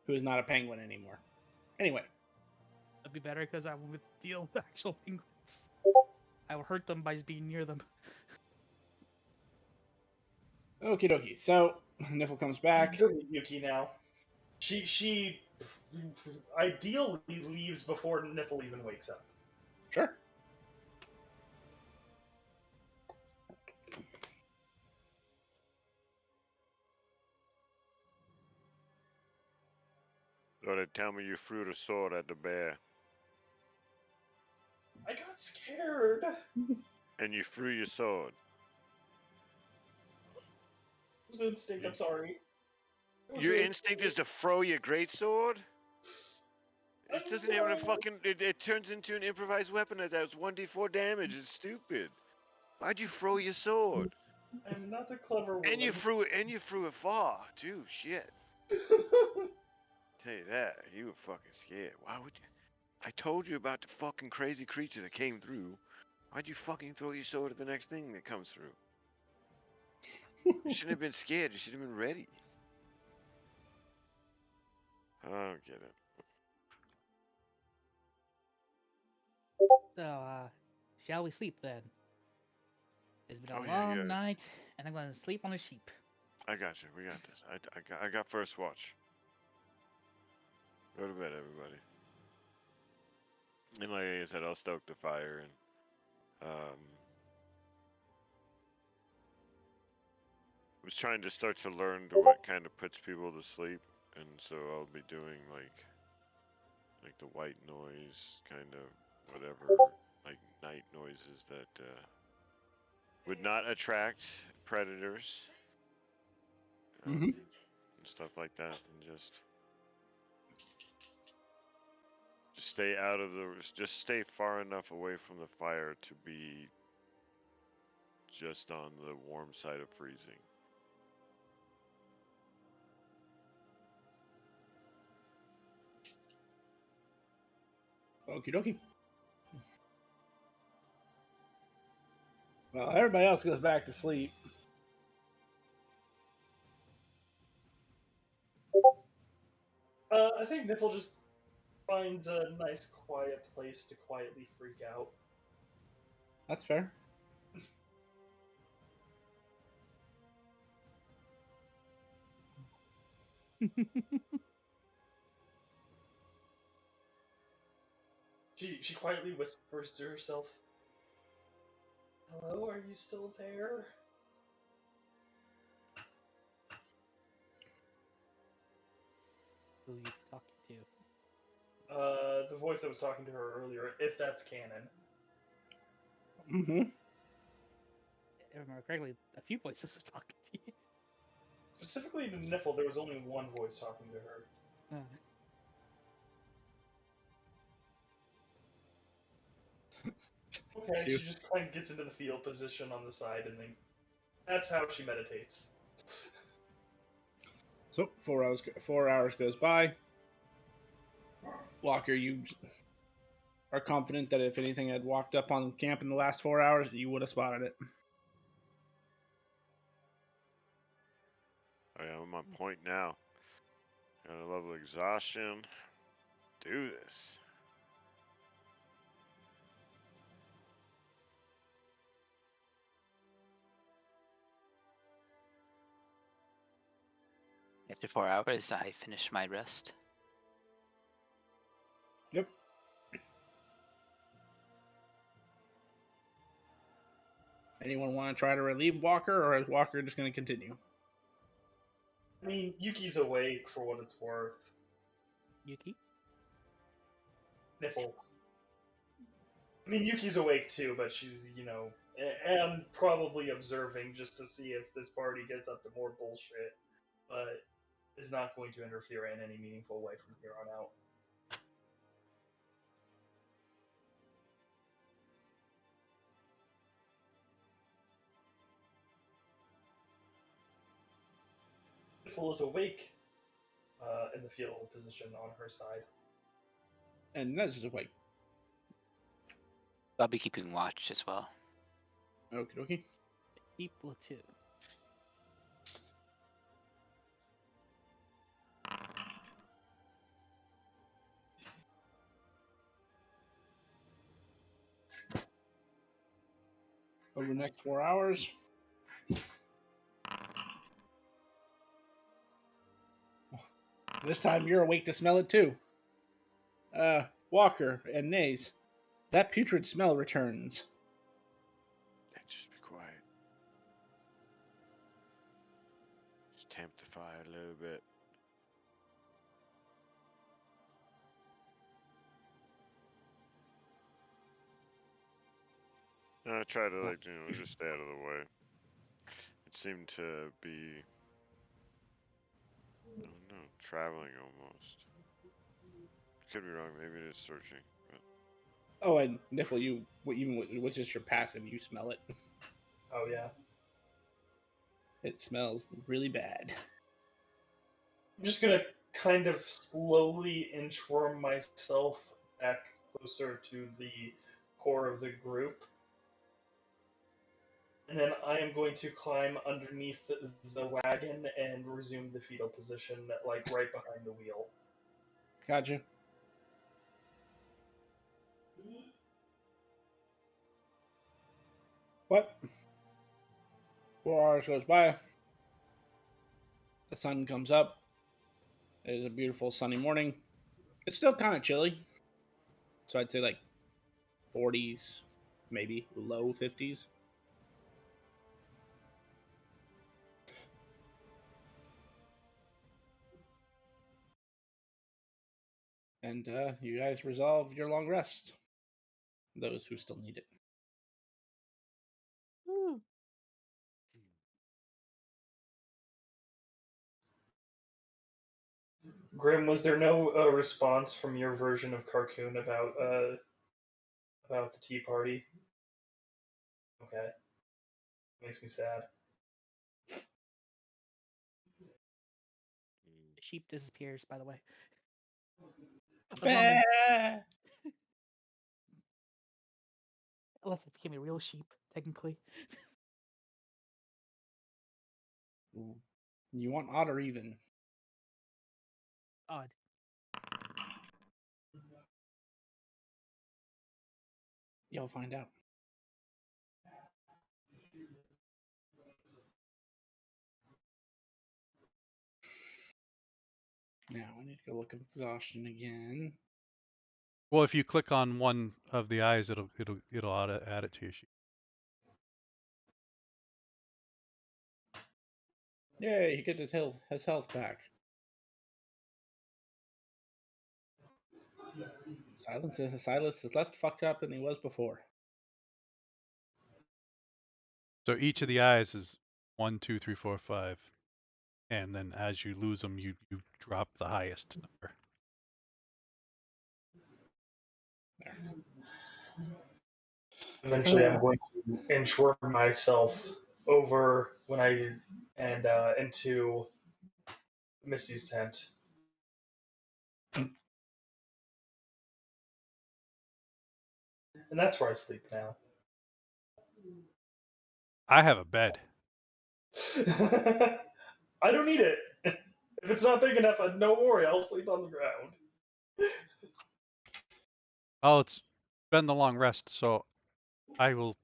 who is not a penguin anymore. Anyway, That'd be better because I would deal with actual penguins. I will hurt them by being near them. okie dokie. So, Niffle comes back. Delete Yuki now. She ideally leaves before Niffle even wakes up. Sure. So they tell me you threw the sword at the bear, I got scared. and you threw your sword. It was instinct. I'm sorry. It was Your really instinct is to throw your great sword. It I'm doesn't have a sorry. fucking. It turns into an improvised weapon that does 1d4 damage. It's stupid. Why'd you throw your sword? I'm not a clever woman. And you threw it far too. Shit. Tell you that, you were fucking scared. Why would you? I told you about the fucking crazy creature that came through. Why'd you fucking throw your sword at the next thing that comes through? You shouldn't have been scared. You should have been ready. I don't get it. So, shall we sleep then? It's been a Oh yeah, long yeah. night, and I'm going to sleep on a sheep. I got you. We got this. I got first watch. Go to bed, everybody. And like I said, I'll stoke the fire and I was trying to start to learn to what kind of puts people to sleep, and so I'll be doing like the white noise, kind of whatever, like night noises that would not attract predators, Mm-hmm. and stuff like that, and just stay out of just stay far enough away from the fire to be just on the warm side of freezing. Okie dokie. Well, everybody else goes back to sleep. I think Nipple just finds a nice quiet place to quietly freak out. That's fair. She quietly whispers to herself, "Hello, are you still there?" Who you talking to? The voice that was talking to her earlier, if that's canon. Mm-hmm. If I remember correctly, a few voices are talking to you. Specifically to Niffle, there was only one voice talking to her. Okay, Shoot. she just kind of gets into the fetal position on the side, and then that's how she meditates. So 4 hours goes by. Walker, you are confident that if anything had walked up on camp in the last 4 hours, you would have spotted it. Oh yeah, I'm on point now. Got a level of exhaustion. Do this. After 4 hours, I finish my rest. Yep. Anyone want to try to relieve Walker, or is Walker just going to continue? I mean, Yuki's awake for what it's worth. Yuki? Niffle. I mean, Yuki's awake too, but she's, and probably observing just to see if this party gets up to more bullshit, but is not going to interfere in any meaningful way from here on out. Niffle is awake in the fetal position on her side. And Nez is awake. I'll be keeping watch as well. Okie dokie. Keep platoon. Over the next 4 hours. This time you're awake to smell it too. Walker and Naze, that putrid smell returns. Hey, just be quiet. Just tamp the fire a little bit. I try to just stay out of the way. It seemed to be, I don't know, traveling almost. Could be wrong. Maybe it is searching. But Oh, and Niffle, even with just your passive, you smell it. Oh, yeah. It smells really bad. I'm just gonna kind of slowly inchworm myself back closer to the core of the group. And then I am going to climb underneath the wagon and resume the fetal position, like right behind the wheel. Gotcha. What? 4 hours goes by. The sun comes up. It is a beautiful sunny morning. It's still kind of chilly. So I'd say like 40s, maybe low 50s. And you guys resolve your long rest. Those who still need it. Woo. Grim, was there no response from your version of Carcoon about the tea party? Okay, makes me sad. Mm. Sheep disappears, by the way. Bah! Unless it became a real sheep, technically. You want odd or even? Odd. You'll find out. Now I need to go look at exhaustion again. Well, if you click on one of the eyes, it'll add it to your sheet. Yay, he gets his health back. Silas is less fucked up than he was before. So each of the eyes is 1, 2, 3, 4, 5, and then as you lose them, you drop the highest number. There. Eventually, I'm going to inchworm myself over into Misty's tent. And that's where I sleep now. I have a bed. I don't need it. If it's not big enough, no worry, I'll sleep on the ground. Oh, it's been the long rest, so I will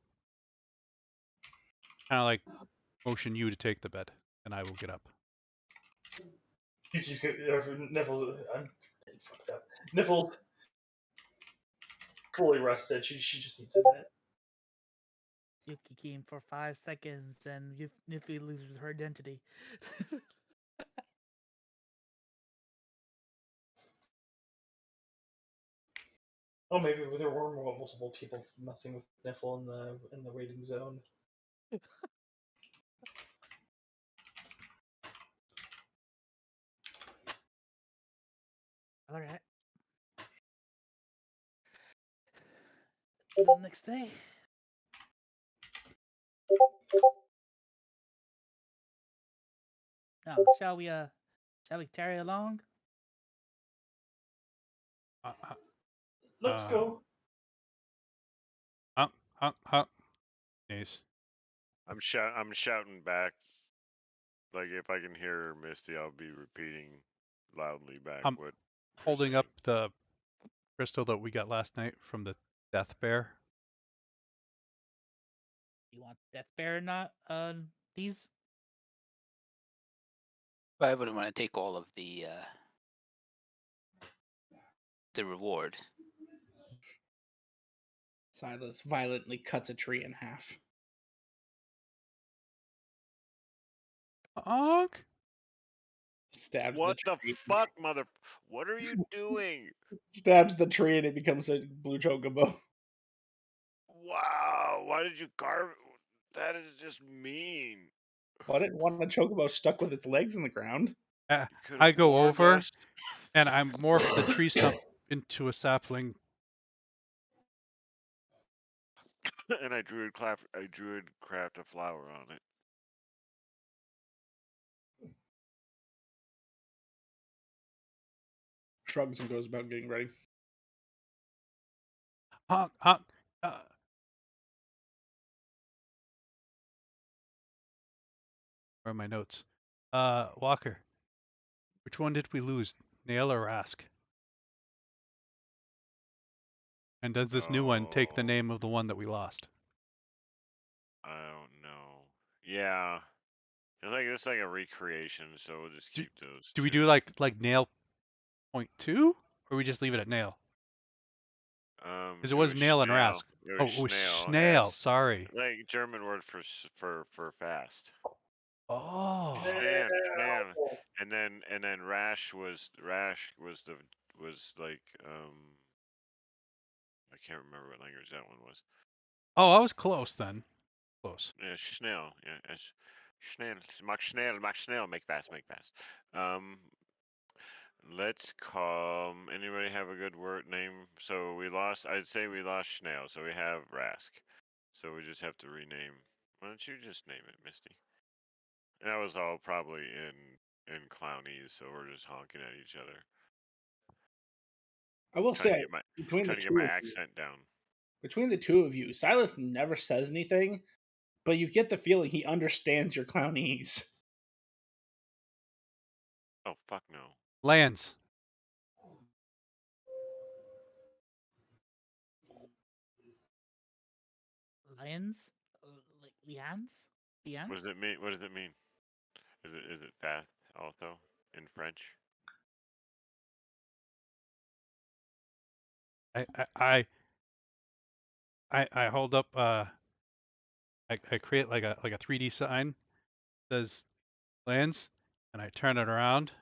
kind of like motion you to take the bed, and I will get up. She's Niffles. I'm getting fucked up. Niffles fully rested. She just needs a bed. Yuki came for 5 seconds and Niffy loses her identity. Oh, maybe there were multiple people messing with Niffle in the waiting zone. Alright. The next day. Now, shall we carry along? Uh, Let's go. uh, uh. Nice. I'm shouting back. Like if I can hear Misty, I'll be repeating loudly back I'm what they're holding saying. up the crystal that we got last night from the death bear. You want Death Bear not these? But I wouldn't want to take all of the reward. Silas violently cuts a tree in half. Honk. Stabs the What the tree. fuck, mother? What are you doing? Stabs the tree and it becomes a blue chocobo. Wow, why did you carve? That is just mean. Well, I didn't want a chocobo stuck with its legs in the ground. You could have I go warned over us. and I morph the tree stump into a sapling. And I druid craft a flower on it. Shrugs and goes about getting ready. Honk, honk. Where are my notes? Walker, which one did we lose, Nail or Rask? And does this new one take the Oh, name of the one that we lost? I don't know. Yeah, it's like a recreation, so we'll just Do, keep those do we two. do like Nail .2, or we just leave it at Nail? Because it It was was Nail and Schnell. Rask. It Oh, was it was Schnell. Snail. S Sorry. like German word for for fast. Oh. Schnell. Now, And then Rash was the was like I can't remember what language that one was. Oh, I was close then. Close. Yeah, Schnell. Yeah, Schnell. Mach Schnell. Make fast. Make fast. Um, let's call. Anybody have a good word name? So we lost. I'd say we lost Schnell. So we have Rask. So we just have to rename. Why don't you just name it, Misty? And that was all probably in Clownese, so we're just honking at each other, I will trying to say get my between the trying to get my two of you, accent down. Silas never says anything, but you get the feeling he understands your clownese. Oh fuck no. Lands. Lions, like lians, What lians. does it mean? What does it mean? Is it fast also in French? I I I I hold up. I create like a 3D sign. Says lands, and I turn it around,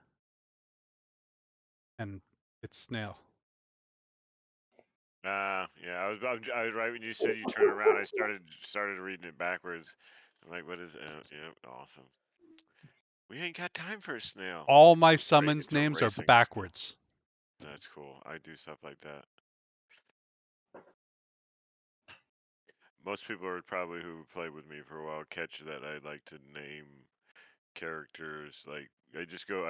and it's snail. Yeah. I was right when you said you turn around. I started reading it backwards. I'm like, what is it? Yeah, awesome. We ain't got time for a snail. All my It's summons a names are racing snail. backwards. That's cool. I do stuff like that. Most people are probably who play with me for a while catch that I like to name characters like I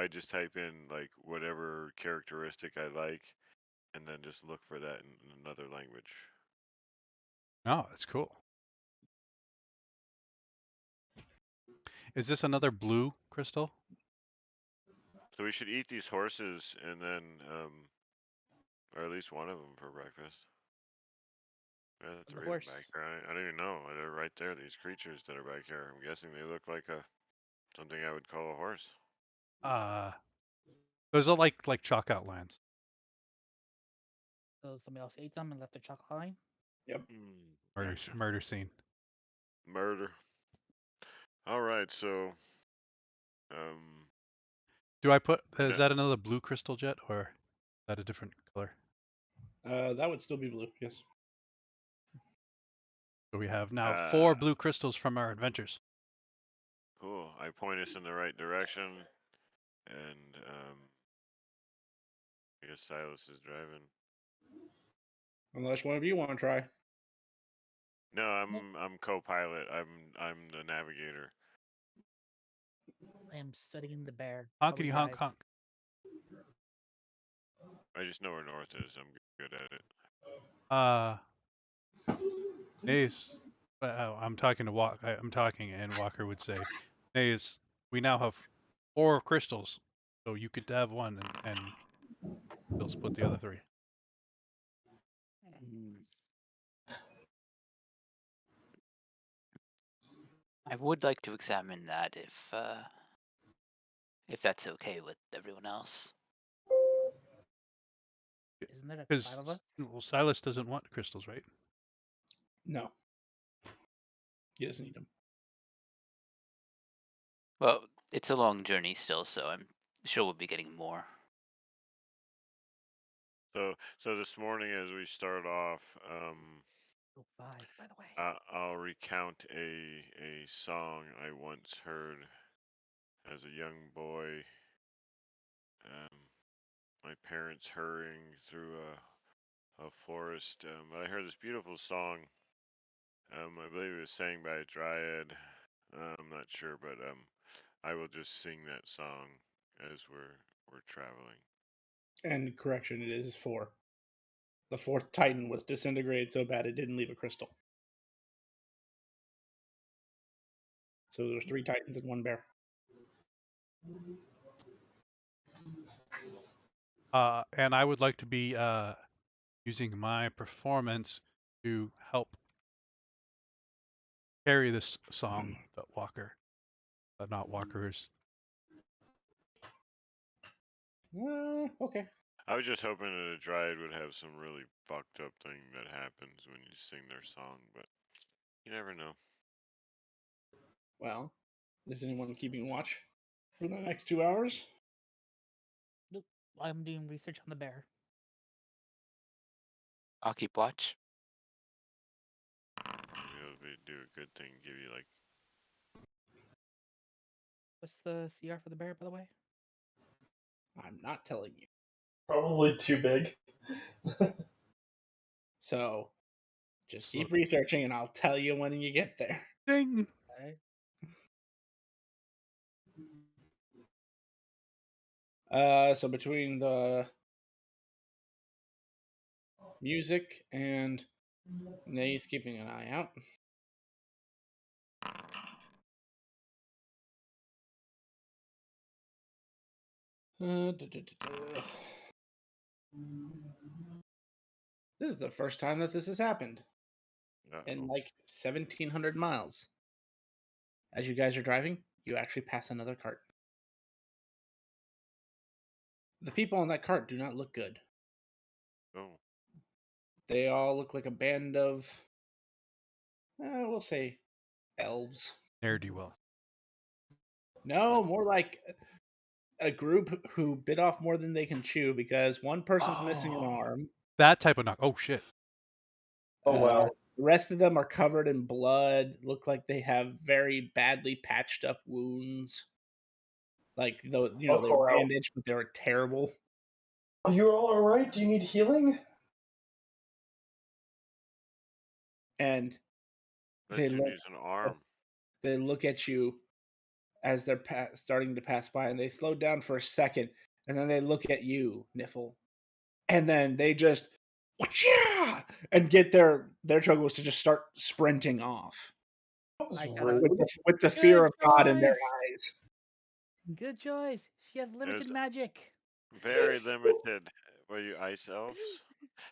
just type in like whatever characteristic I like and then just look for that in another language. Oh, that's cool. Is this another blue crystal? So we should eat these horses and then or at least one of them for breakfast. Yeah, that's The read them back horse. there. I don't even know. They're right there. These creatures that are back here. I'm guessing they look like a something I would call a horse. Uh, those are like chalk out lands. So somebody else ate them and left the chocolate line. Yep. Gotcha. Murder scene. Murder. All right. So um, Do I put? we're Is done. that another blue crystal jet, or is that a different color? That would still be blue. Yes. So we have now Uh, 4 blue crystals from our adventures. cool. I point us in the right direction, and I guess Silas is driving. Unless one of you want to try. No, Nope. I'm co-pilot. I'm the navigator. I am studying the bear. How we Honkity honk drive. honk. I just know where north is. I'm good at it. Uh, Nays. I'm talking to Walk. I'm talking, and Walker would say, "Nays, we now have 4 crystals, so you could have one, and they'll split the other 3." Mm, I would like to examine that if that's okay with everyone else. Isn't there like 5 Because of us? well, Silas doesn't want crystals, right? No. He doesn't need them. Well, it's a long journey still, so I'm sure we'll be getting more. So this morning, as we start off, Oh, 5, by the way. I'll recount a song I once heard as a young boy. Um, my parents hurrying through a forest. But I heard this beautiful song. I believe it was sang by a dryad. I'm not sure, but I will just sing that song as we're traveling. And correction, it is 4. The 4th Titan was disintegrated so bad it didn't leave a crystal. So there's 3 Titans and 1 bear. And I would like to be using my performance to help carry this song that Walker, not Walker's. Okay. I was just hoping that a dryad would have some really fucked up thing that happens when you sing their song, but you never know. Well, is anyone keeping watch for the next 2 hours? Nope. I'm doing research on the bear. I'll keep watch. Maybe it'll do a good thing, give you like What's the CR for the bear, by the way? I'm not telling you. Probably too big. So just Slow. keep researching, and I'll tell you when you get there. Ding. Okay. So between the music and Nate's keeping an eye out. This is the first time that this has happened in like 1,700 miles. As you guys are driving, you actually pass another cart. The people on that cart do not look good. oh, They all look like a band of, we'll say, elves. Ne'er do well. No, more like a group who bit off more than they can chew because one person's missing an Oh, arm. that type of knock. Oh shit. Oh wow. The rest of them are covered in blood, look like they have very badly patched up wounds. Like though I'll they were call out. bandaged, but they were terrible. Are you all alright? Do you need healing? And that they dude look needs an arm. they look at you as they're starting to pass by, and they slow down for a second, and then they look at you, Niffle, and then they just "Whatcha!" and get their struggle was to just start sprinting off That was I gotta. rude. with the fear Good of God in their choice. eyes. Good choice. She has limited It's magic. very limited. Were you ice elves?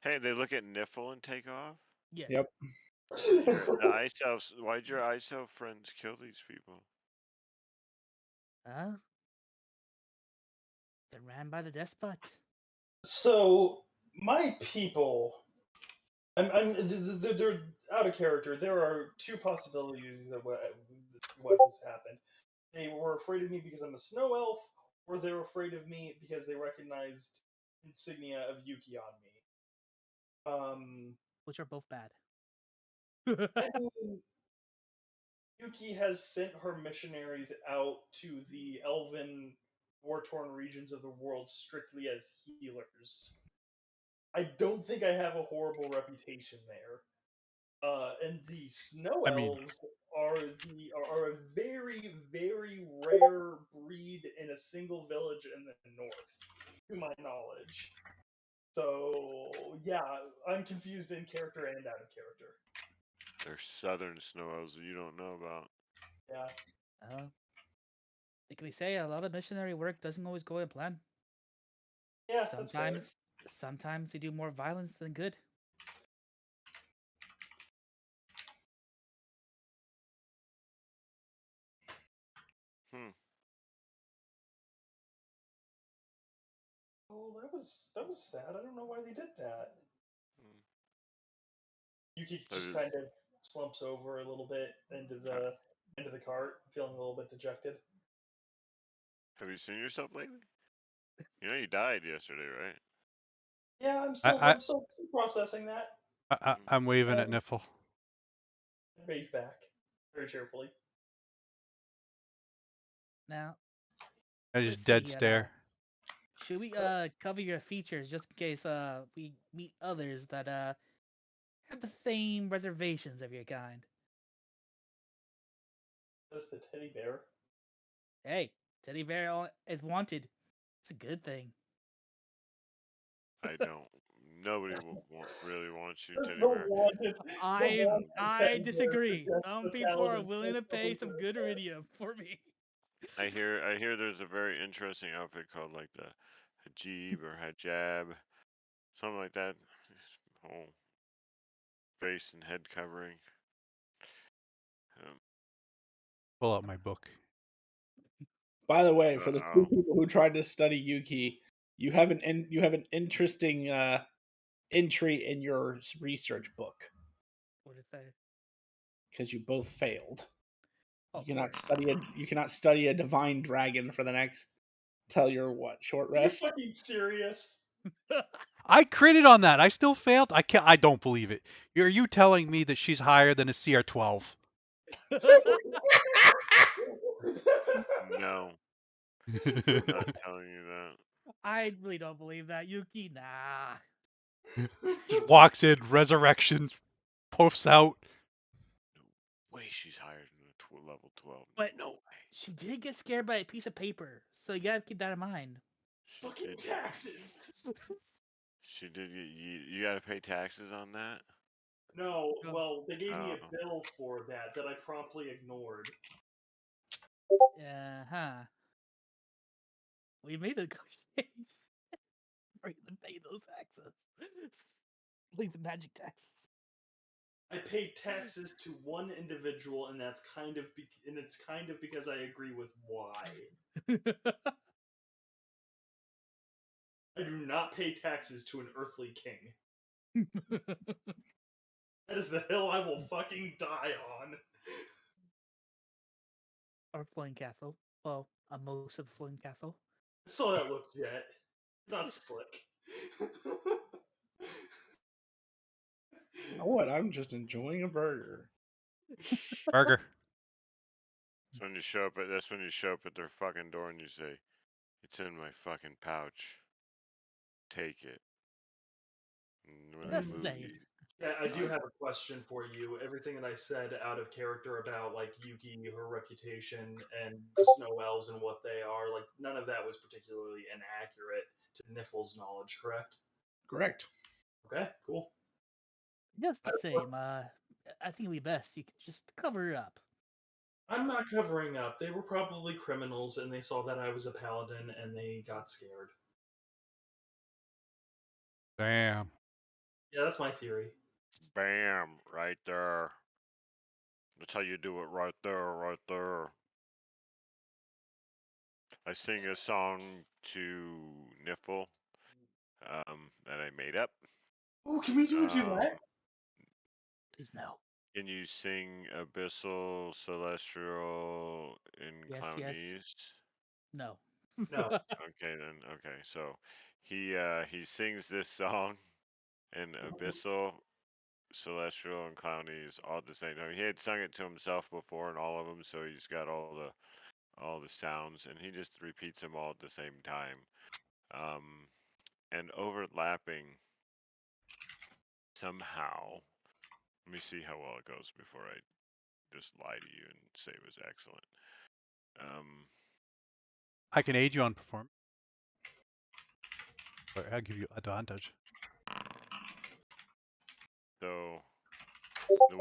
Hey, they look at Niffle and take off? Yes. Yep. The ice elves, why'd your ice elf friends kill these people? Huh? They're ran by the despot. So my people, they're out of character. There are two possibilities that what just happened. They were afraid of me because I'm a snow elf, or they're afraid of me because they recognized insignia of Yuki on me. Which are both bad. I mean, Yuki has sent her missionaries out to the elven, war-torn regions of the world strictly as healers. I don't think I have a horrible reputation there. And the snow I mean, elves are a very very rare breed in a single village in the north, to my knowledge. So yeah, I'm confused in character and out of character. They're southern snow elves that you don't know about. Yeah, uh, like we say, a lot of missionary work doesn't always go in plan. yeah, that's fair. Sometimes they do more violence than good. Hmm. Oh, that was sad. I don't know why they did that. hmm. Yuki Have just you, kind of slumps over a little bit into the cart, feeling a little bit dejected. have you seen yourself lately? You know you died yesterday, right? Yeah, I'm still I, I'm still processing that. Hmm. I'm waving at Um, Niffle. rage back very cheerfully. Now, I let's just see dead here now. stare. Should we cover your features just in case we meet others that have the same reservations of your kind? That's the teddy bear. Hey, teddy bear is wanted. It's a good thing. I don't. Nobody really wants you, That's teddy bear. the wanted I teddy bear for disagree. just Some the people are paladin willing so to pay some good perfect. iridium for me. I hear there's a very interesting outfit called like the Hajib or Hajab, something like that. Whole face and head covering. Um, Pull out my book. By the way, for the two oh, people who tried to study Yuki, You have an interesting entry in your research book What did it say? because you both failed. Oh, You cannot study a divine dragon for the next tell your what short Are you rest. fucking serious? I critted on that. I still failed. I can't. I don't believe it. Are you telling me that she's higher than a CR12? No, not telling you that. I really don't believe that, Yuki. Nah. Just walks in, resurrection, puffs out. Way she's higher than a level 12. But No way. she did get scared by a piece of paper, so you gotta keep that in mind. She Fucking did. taxes. She did. You got to pay taxes on that. No, Oh. well, they gave me a Oh. bill for that I promptly ignored. Huh. We made a negotiation for you to pay those taxes. Like the magic taxes. I paid taxes to one individual, and that's and it's kind of because I agree with why. I do not pay taxes to an earthly king. That is the hill I will fucking die on. Our flame castle. Well, most of the flame castle. I saw that look jet. Not slick. You know what? I'm just enjoying a burger. Burger. So when you show up at that's when you show up at their fucking door and you say, "It's in my fucking pouch. Take it." And when they Just move saying. you, Yeah, I do have a question for you. Everything that I said out of character about like Yuki, her reputation, and the snow elves and what they are, like none of that was particularly inaccurate to Niffle's knowledge, correct? Correct. Okay, cool. Just I, the same, I think it'd be best you could just cover it up. I'm not covering up. They were probably criminals, and they saw that I was a paladin, and they got scared. Damn. Yeah, that's my theory. bam, right there. That's how you do it, right there, right there. I sing a song to Niffle, that I made up. Oh, can we do a duet? Um, Please no. can you sing Abyssal, Celestial, in Yes, yes. Clownese? No. No. Okay then. Okay, so he sings this song in Abyssal, Celestial, and Clownese all at the same time. He had sung it to himself before in all of them, so he's got all the sounds, and he just repeats them all at the same time. Um, and overlapping somehow. Let me see how well it goes before I just lie to you and say it was excellent. Um, I can aid you on performance. Or I'll give you advantage. so the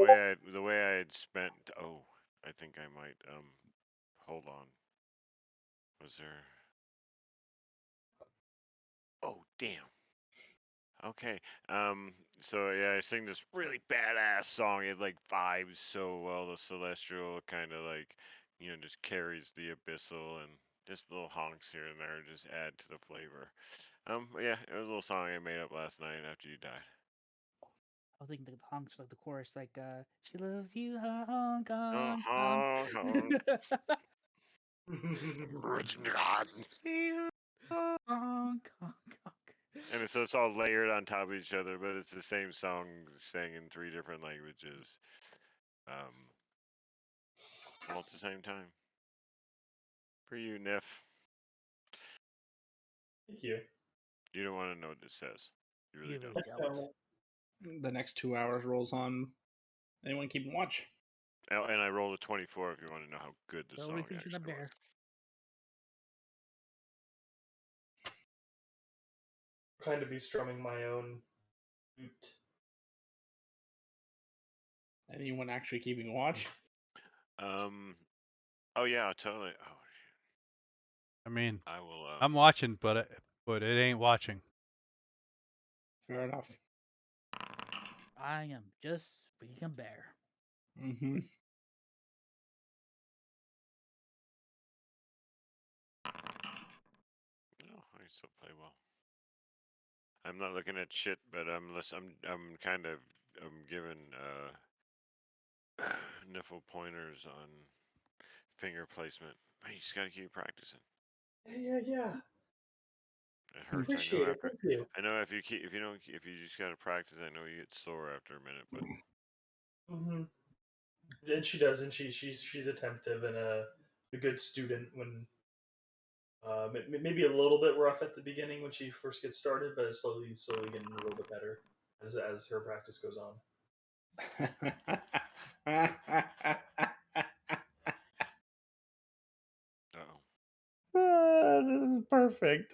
way I had spent. Oh, I think I might. Hold on. Was there? Oh, damn. Okay. So yeah, I sing this really badass song. It like vibes so well. The celestial kind of like, just carries the abyssal, and just little honks here and there just add to the flavor. Yeah, it was a little song I made up last night after you died. I was thinking the honks like the chorus, like she loves you, honk, Oh, honk, honk. honk, honk. Honk, honk, honk. And so it's all layered on top of each other, but it's the same song sang in three different languages, um, all at the same time. For you, Niff. Thank you. You don't want to know what this says. You really You don't. really don't. The next 2 hours rolls on. Anyone keeping watch? And I rolled a 24 if you want to know how good the Go song refeature the actually was. bear. Kind of be strumming my own lute. Anyone actually keeping watch? Um. Oh yeah, totally. Oh, I mean, I will. I'm watching, but it ain't watching. Fair enough. I am just being a bear. Mm-hmm. Oh, I still play well. I'm not looking at shit, but I'm kind of giving Niffle pointers on finger placement. You just gotta keep practicing. Yeah. It I hurts. I know appreciate it. after. Thank you. I know if you just gotta practice. I know you get sore after a minute, but Hmm. And she does, and she's attentive and a good student when maybe a little bit rough at the beginning when she first gets started, but is slowly getting a little bit better as her practice goes on. uh-oh. This is perfect.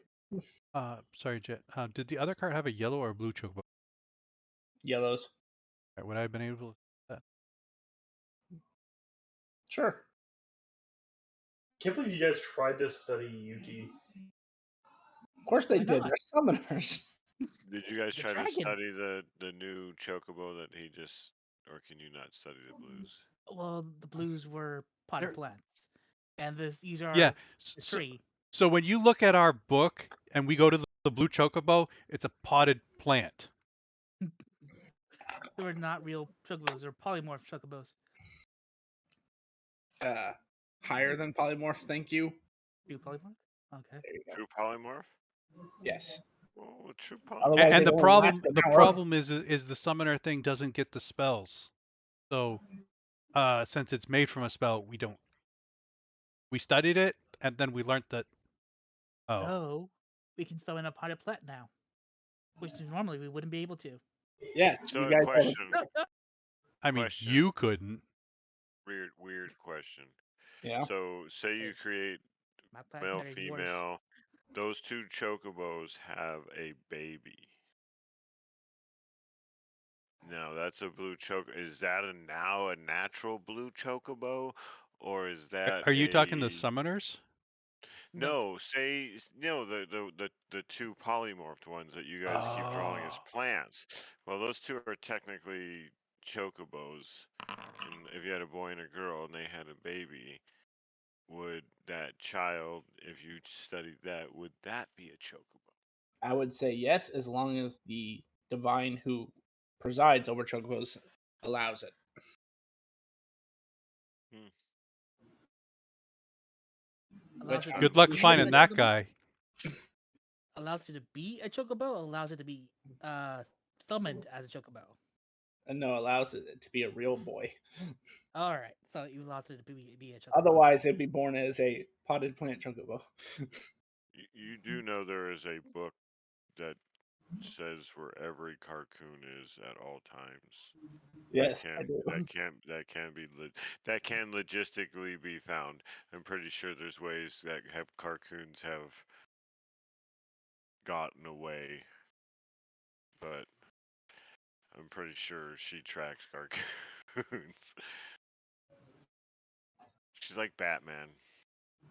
Sorry, Jet. Did the other card have a yellow or a blue chocobo? Yellows. Would I have been able to that? Sure. Can't believe you guys tried to study Yuki. Of course they Why did. not? They're summoners. Did you guys The try to dragon. study the new chocobo that he just, or can you not study the blues? Well, the blues were potted There, plants, and these yeah. are the So, tree. so when you look at our book and we go to the blue chocobo, it's a potted plant. They were not real chocobos. They're polymorph chocobos. Higher than polymorph. Thank you. Real polymorph. Okay. There you go. True polymorph? Yes. Oh, true Otherwise, polymorph. they And the won't last problem an the hour. problem is the summoner thing doesn't get the spells. So since it's made from a spell, we studied it and then we learned that So we can summon a potted plant now, which normally we wouldn't be able to. Yes, So you a guys told us. I mean question, you couldn't. weird question. Yeah. So say you create My plant male, better be worse. female. Those two chocobos have a baby. Now that's a blue choco. Is that now a natural blue chocobo, or is that Are you talking the a summoners? The no? The two polymorphed ones that you guys keep drawing as Oh. plants. Well, those two are technically chocobos, and if you had a boy and a girl and they had a baby, would that child, if you studied that, would that be a chocobo? I would say yes, as long as the divine who presides over chocobos allows it. Hmm. allows Which it to Good luck be finding a that chocobo. guy. Allows it to be a chocobo. Allows it to be uh summoned as a chocobo. no, allows it to be a real boy. All right. So you allows it to be a chocobo. Otherwise, it'd be born as a potted plant chocobo. You do know there is a book that says where every carcoon is at all times. Yes, I do. That can logistically be found. I'm pretty sure there's ways that have carcoons have gotten away, but I'm pretty sure she tracks carcoons. She's like Batman.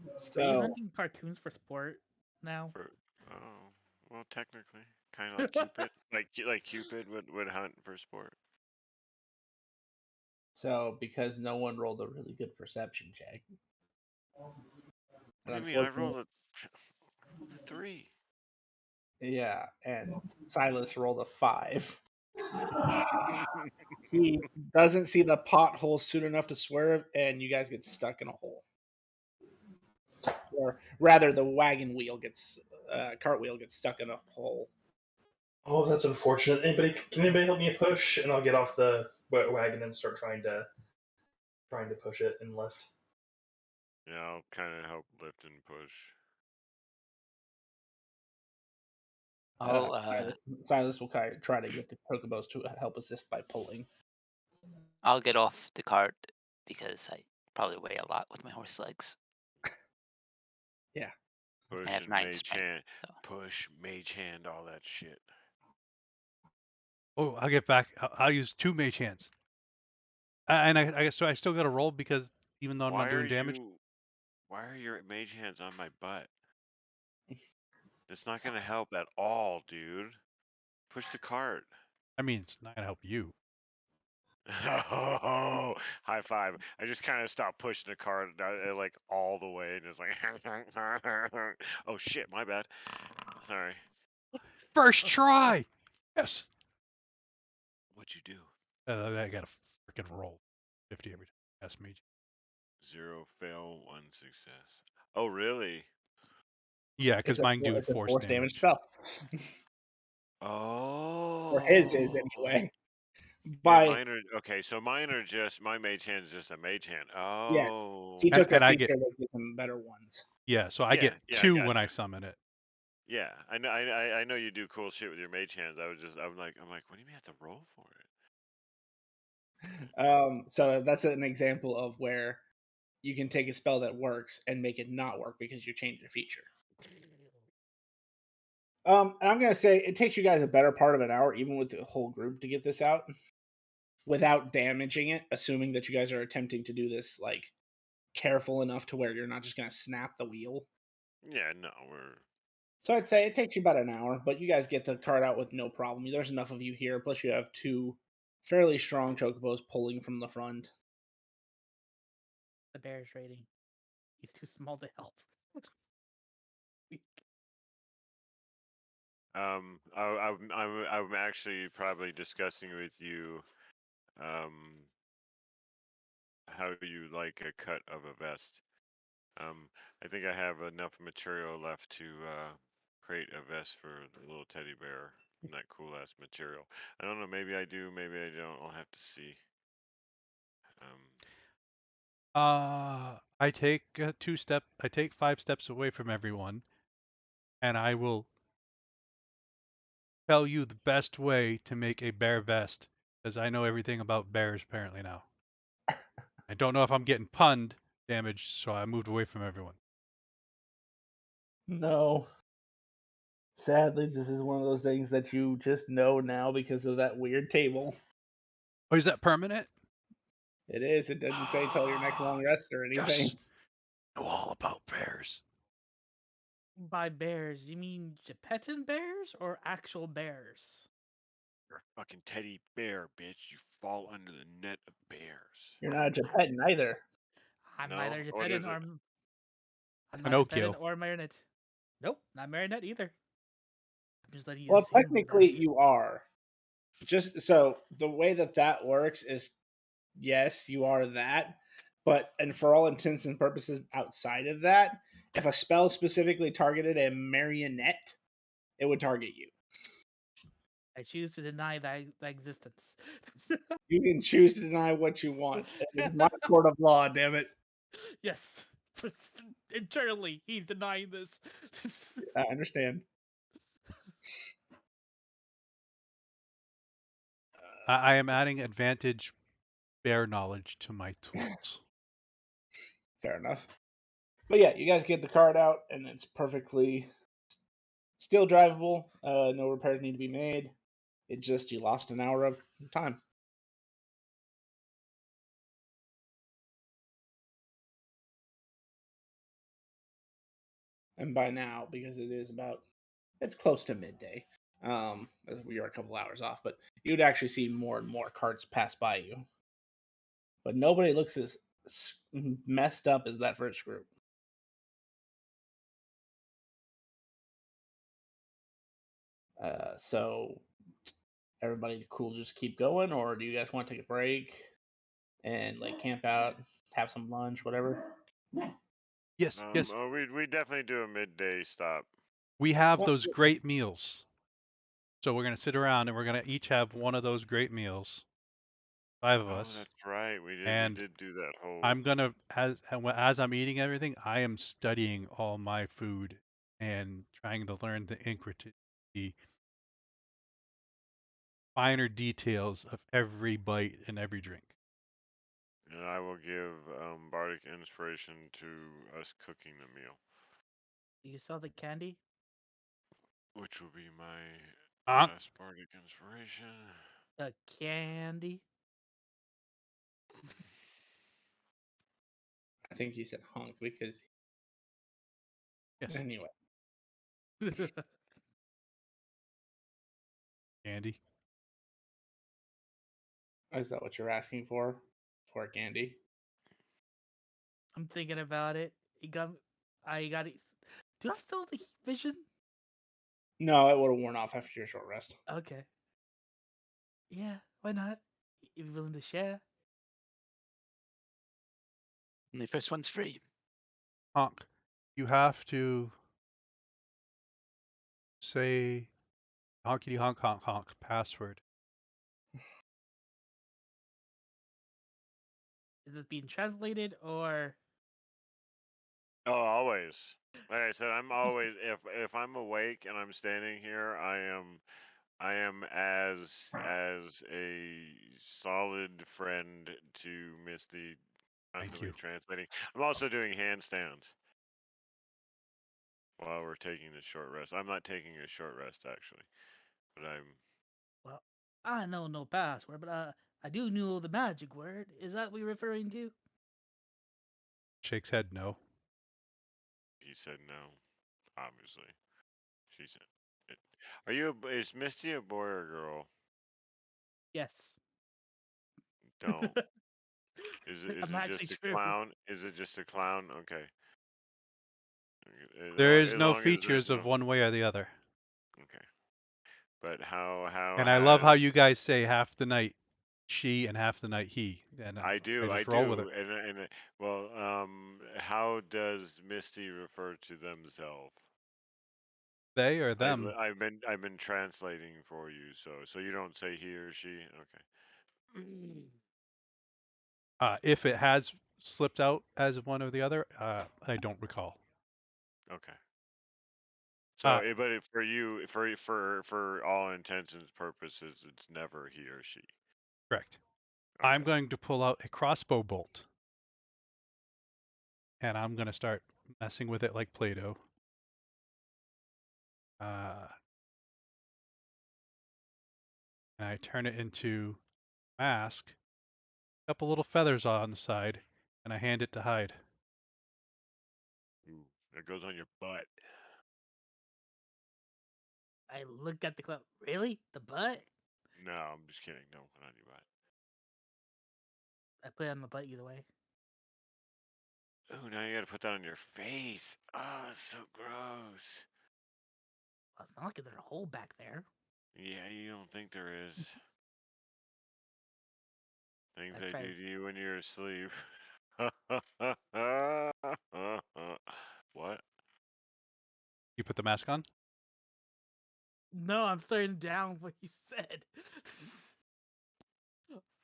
Are you So, hunting cartoons for sport now? For oh, well, technically, kind of like Cupid, like Cupid would hunt for sport. because no one rolled a really good perception check, What and do you mean? I unfortunately, rolled a 3. yeah, and Silas rolled a 5. He doesn't see the pothole soon enough to swerve, and you guys get stuck in a hole. Or rather, the wagon wheel gets, cartwheel gets stuck in a hole. Oh, that's unfortunate. Can anybody help me push, and I'll get off the wagon and start trying to push it and lift. Yeah, I'll kind of help lift and push. I'll Silas will try to get the chocobos to help assist by pulling. I'll get off the cart because I probably weigh a lot with my horse legs. Yeah. I Push have and 9 mage strength. hand, So. push, mage hand, all that shit. Oh, I'll get back. I'll use 2 mage hands. And so I still got to roll because even though I'm not Why are doing damage, you? Why are your mage hands on my butt? It's not gonna help at all, dude. Push the cart. I mean it's not gonna help you. Oh, high five. I just kind of stopped pushing the cart like all the way and just like, oh shit, my bad. Sorry. First try. Yes. What'd you do? I got a freaking roll. 50 every time. Yes, me. 0 fail, 1 success. Oh, really? Yeah, because mine do it's a force force damage damage. spell. Or his is Oh. anyway. Yeah, By mine are okay. So mine are just my mage hand is just a mage hand. yeah, Oh. he took a And I feature get that gives him better ones. yeah, so I Yeah, get yeah, I 2 got when I you. summon it. Yeah, I know you do cool shit with your mage hands. I'm like, what do you mean I have to roll for it? So that's an example of where you can take a spell that works and make it not work because you changed a feature. And I'm gonna say it takes you guys a better part of an hour, even with the whole group, to get this out without damaging it. Assuming that you guys are attempting to do this like careful enough to where you're not just gonna snap the wheel. Yeah, no, we're So I'd say it takes you about an hour, but you guys get the card out with no problem. There's enough of you here. Plus, you have 2 fairly strong chocobos pulling from the front. The bear's rating. He's too small to help. I'm actually probably discussing with you how you like a cut of a vest. I think I have enough material left to create a vest for the little teddy bear from that cool ass material. I don't know, maybe I do, maybe I don't. I'll have to see. Um, I take I take 5 steps away from everyone, and I will tell you the best way to make a bear vest, because I know everything about bears apparently now. I don't know if I'm getting punned damage, so I moved away from everyone. No. Sadly, this is one of those things that you just know now because of that weird table. Oh, is that permanent? It is. It doesn't say till your next long rest or anything. Yes. Know all about bears. By bears, you mean Gepetin bears or actual bears? you're a fucking teddy bear, bitch. You fall under the net of bears. You're not a Gepetin either. I'm No? neither What Gepetin is or it? I'm not Gepetin Pinocchio. or Marionette. Nope, not Marionette either. I'm just letting you Well, assume that. technically, you are. Just so the way that that works is yes, you are that. But, and for all intents and purposes outside of that, if a spell specifically targeted a marionette, it would target you. I choose to deny that existence. You can choose to deny what you want. It is my court of law, damn it. Yes. Internally, he's denying this. I understand. I am adding advantage bear knowledge to my tools. Fair enough. But yeah, you guys get the card out, and it's perfectly still drivable. No repairs need to be made. It just you lost an hour of time. And by now, because it is about, it's close to midday. We are a couple hours off, but you'd actually see more and more carts pass by you. But nobody looks as messed up as that first group. So everybody cool, just keep going, or do you guys want to take a break and like camp out, have some lunch, whatever? Yes, yes. Oh, we definitely do a midday stop. We have Well, those great meals. So we're going to sit around and we're going to each have one of those great meals. 5 of Oh, us. that's right. We And did do that whole. I'm going to as I'm eating everything, I am studying all my food and trying to learn the finer details of every bite and every drink. And I will give bardic inspiration to us cooking the meal, You saw the candy? which will be my Uh, last bardic inspiration. The candy? I think he said honk because yes, anyway. Andy. Is that what you're asking for candy? I'm thinking about it. It got I got it. Do I have still the heat vision? No, it would have worn off after your short rest. Okay. Yeah, why not? If you're willing to share. And the first one's free. Honk. You have to say honkity honk honk honk password. Is it being translated or Oh, always. Like I said, I'm always if I'm awake and I'm standing here, I am as a solid friend to Misty, Thank constantly you. translating. I'm also doing handstands while we're taking the short rest. I'm not taking a short rest actually, but I'm. well, I know no password, but I do know the magic word. Is that what you're referring to? Shakes head no. He said no. Obviously, she said. It. Are you? Is Misty a boy or a girl? Yes. Don't. Is I'm it actually just a true. clown? Is it just a clown? Okay. There is As no long as there's features of no. one way or the other. Okay. But how And I love how has you guys say half the night she and half the night he, and I I just roll with it. do, well, how does Misty refer to themselves? They or them. I've been translating for you, so you don't say he or she. Okay. If it has slipped out as one or the other, I don't recall. Okay. So, Uh, for you, for all intents and purposes, it's never he or she. correct. I'm Okay. going to pull out a crossbow bolt, and I'm going to start messing with it like Play-Doh. And I turn it into mask, a couple little feathers on the side, and I hand it to Hyde. Ooh, it goes on your butt. I look at the club. Really? The butt? No, I'm just kidding. Don't put on your butt. I put it on the butt either way. Ooh, now you gotta put that on your face. Oh, that's so gross. Well, it's not like there's a hole back there. Yeah, you don't think there is. Things I I tried. do to you when you're asleep. What? You put the mask on? No, I'm throwing down what you said.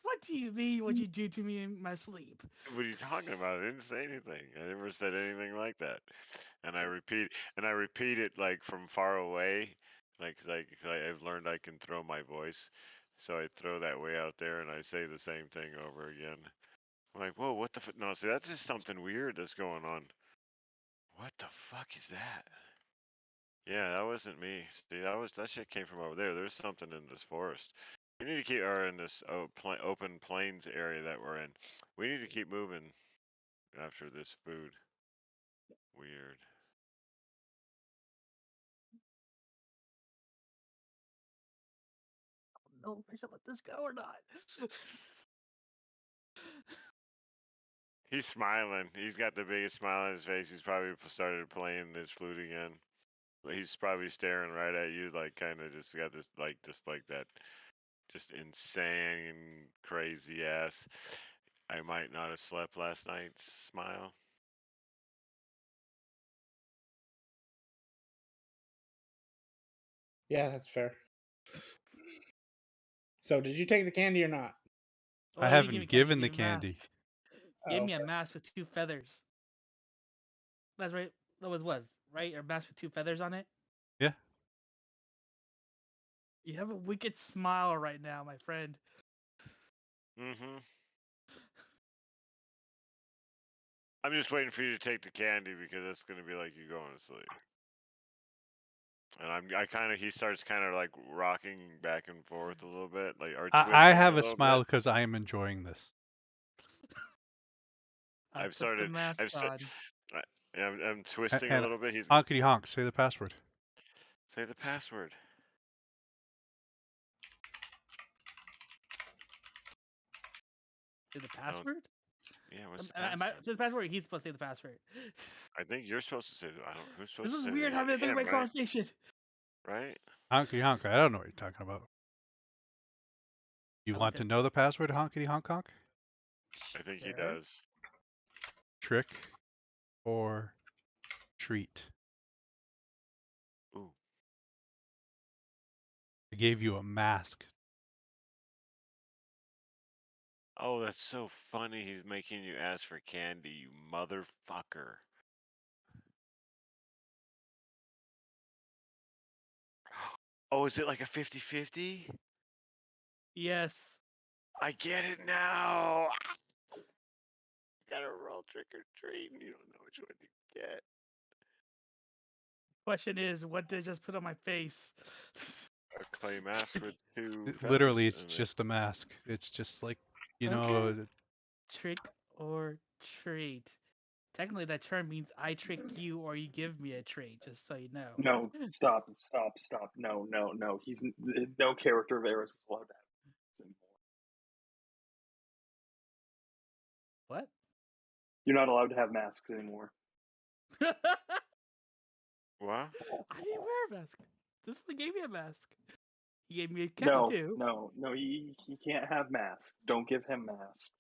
What do you mean what you do to me in my sleep? What are you talking about? I didn't say anything. I never said anything like that. And I repeat it like from far away, like 'cause I've learned I can throw my voice, so I throw that way out there and I say the same thing over again. I'm like, whoa, what the no? See, that's just something weird that's going on. What the fuck is that? Yeah, that wasn't me. See, that shit came from over there. There's something in this forest. We need to keep, or in this open plains area that we're in. We need to keep moving after this food. Weird. No, I should let this go or not. He's smiling. He's got the biggest smile on his face. He's probably started playing this flute again. He's probably staring right at you, like kind of just got this, like just like that, just insane, crazy ass. I might not have slept last night. Smile. Yeah, that's fair. So, did you take the candy or not? I Oh, you didn't give me haven't candy. You given gave the me a mask. candy. You gave Oh, me a okay. mask with 2 feathers. That's right. That was what? Right? A mask with 2 feathers on it? Yeah. You have a wicked smile right now, my friend. Mm-hmm. I'm just waiting for you to take the candy because it's gonna be like you going to sleep. And I kind of he starts kind of like rocking back and forth a little bit, like or I twisting a have a little smile bit. because I am enjoying this. I I've put the started. mask I've started. on. I'm twisting a And little bit. He's honkity honk, say the password. say the password. Say the I don't. password? Yeah, what's the Am I password? say the password? Or he's supposed to say the password. I think you're supposed to say. I don't. Who's This supposed to is say weird the having a him, three-way right? conversation. right? Honky honk. I don't know what you're talking about. You I'm want to good. know the password to honkity honk honk? I think he Sure. does. Trick or treat. Ooh. I gave you a mask. Oh, that's so funny. He's making you ask for candy, you motherfucker. Oh, is it like a 50-50? Yes. I get it now. Gotta roll trick or treat, and you don't know which one you get. Question is, what did I just put on my face? A clay mask with two Literally, feathers it's in it. just a mask. It's just like, you Okay. know, Trick or treat. Technically, that term means I trick you or you give me a treat, just so you know. No, stop. No. He's no character of Eris is allowed to have this anymore. What? You're not allowed to have masks anymore. I What? didn't wear a mask. This one gave me a mask. He gave me a cap No, too. no, no. He can't have masks. Don't give him masks.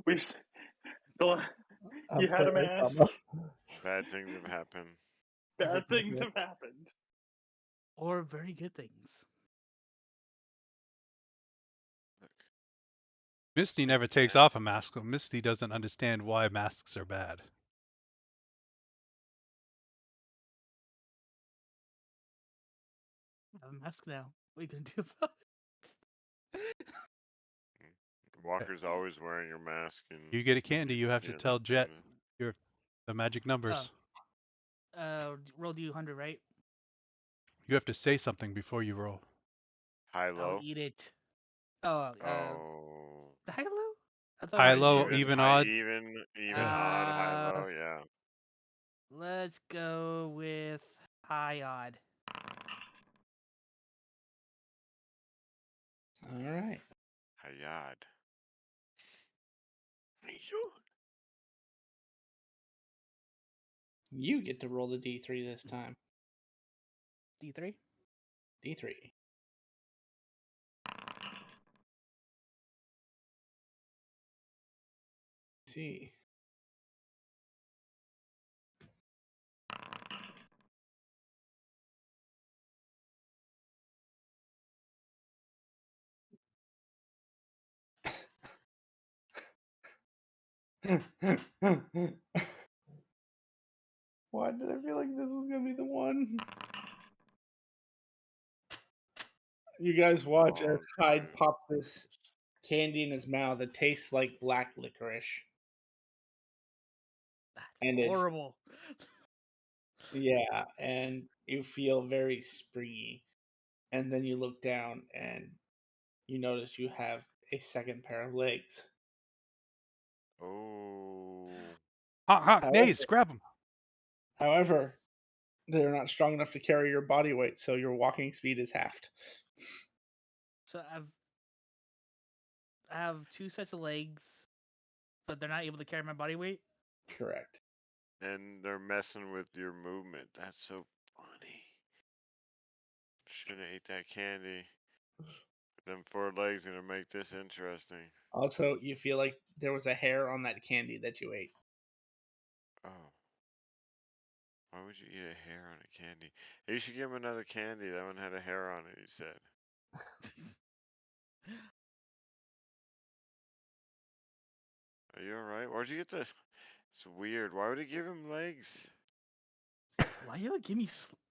We've s- the, he had a mask. Bad things have happened. Bad things have happened. Or very good things. Look, Misty so never takes sad. off a mask, so Misty doesn't understand why masks are bad. I have a mask now. What are you gonna do about it? Walker's always wearing your mask, and You get a candy, you have to can't tell seem Jet the magic numbers. Roll D100, right? You have to say something before you roll. high I'll low. eat it. Oh, Oh, the high low? I thought High, it was low, zero. even even, high, odd. even Yeah. odd, high low. Yeah. Let's go with high odd. All right. Hayad. You get to roll the D3 this time. D3? D3. See. Why did I feel like this was gonna be the one? You guys watch as Oh, Hyde pop this candy in his mouth. It tastes like black licorice, That's and it horrible. yeah, and you feel very springy. And then you look down and you notice you have a second pair of legs. Oh. Honk, honk, nays, However, grab him. however, they're not strong enough to carry your body weight, so your walking speed is halved. So I have two sets of legs, but they're not able to carry my body weight. Correct. And they're messing with your movement. That's so funny. Should have ate that candy. Them 4 legs gonna make this interesting. Also, you feel like there was a hair on that candy that you ate. Oh. Why would you eat a hair on a candy? Hey, you should give him another candy. That one had a hair on it, he said. Are you alright? Where'd you get the... It's weird. Why would he give him legs? Why you give me?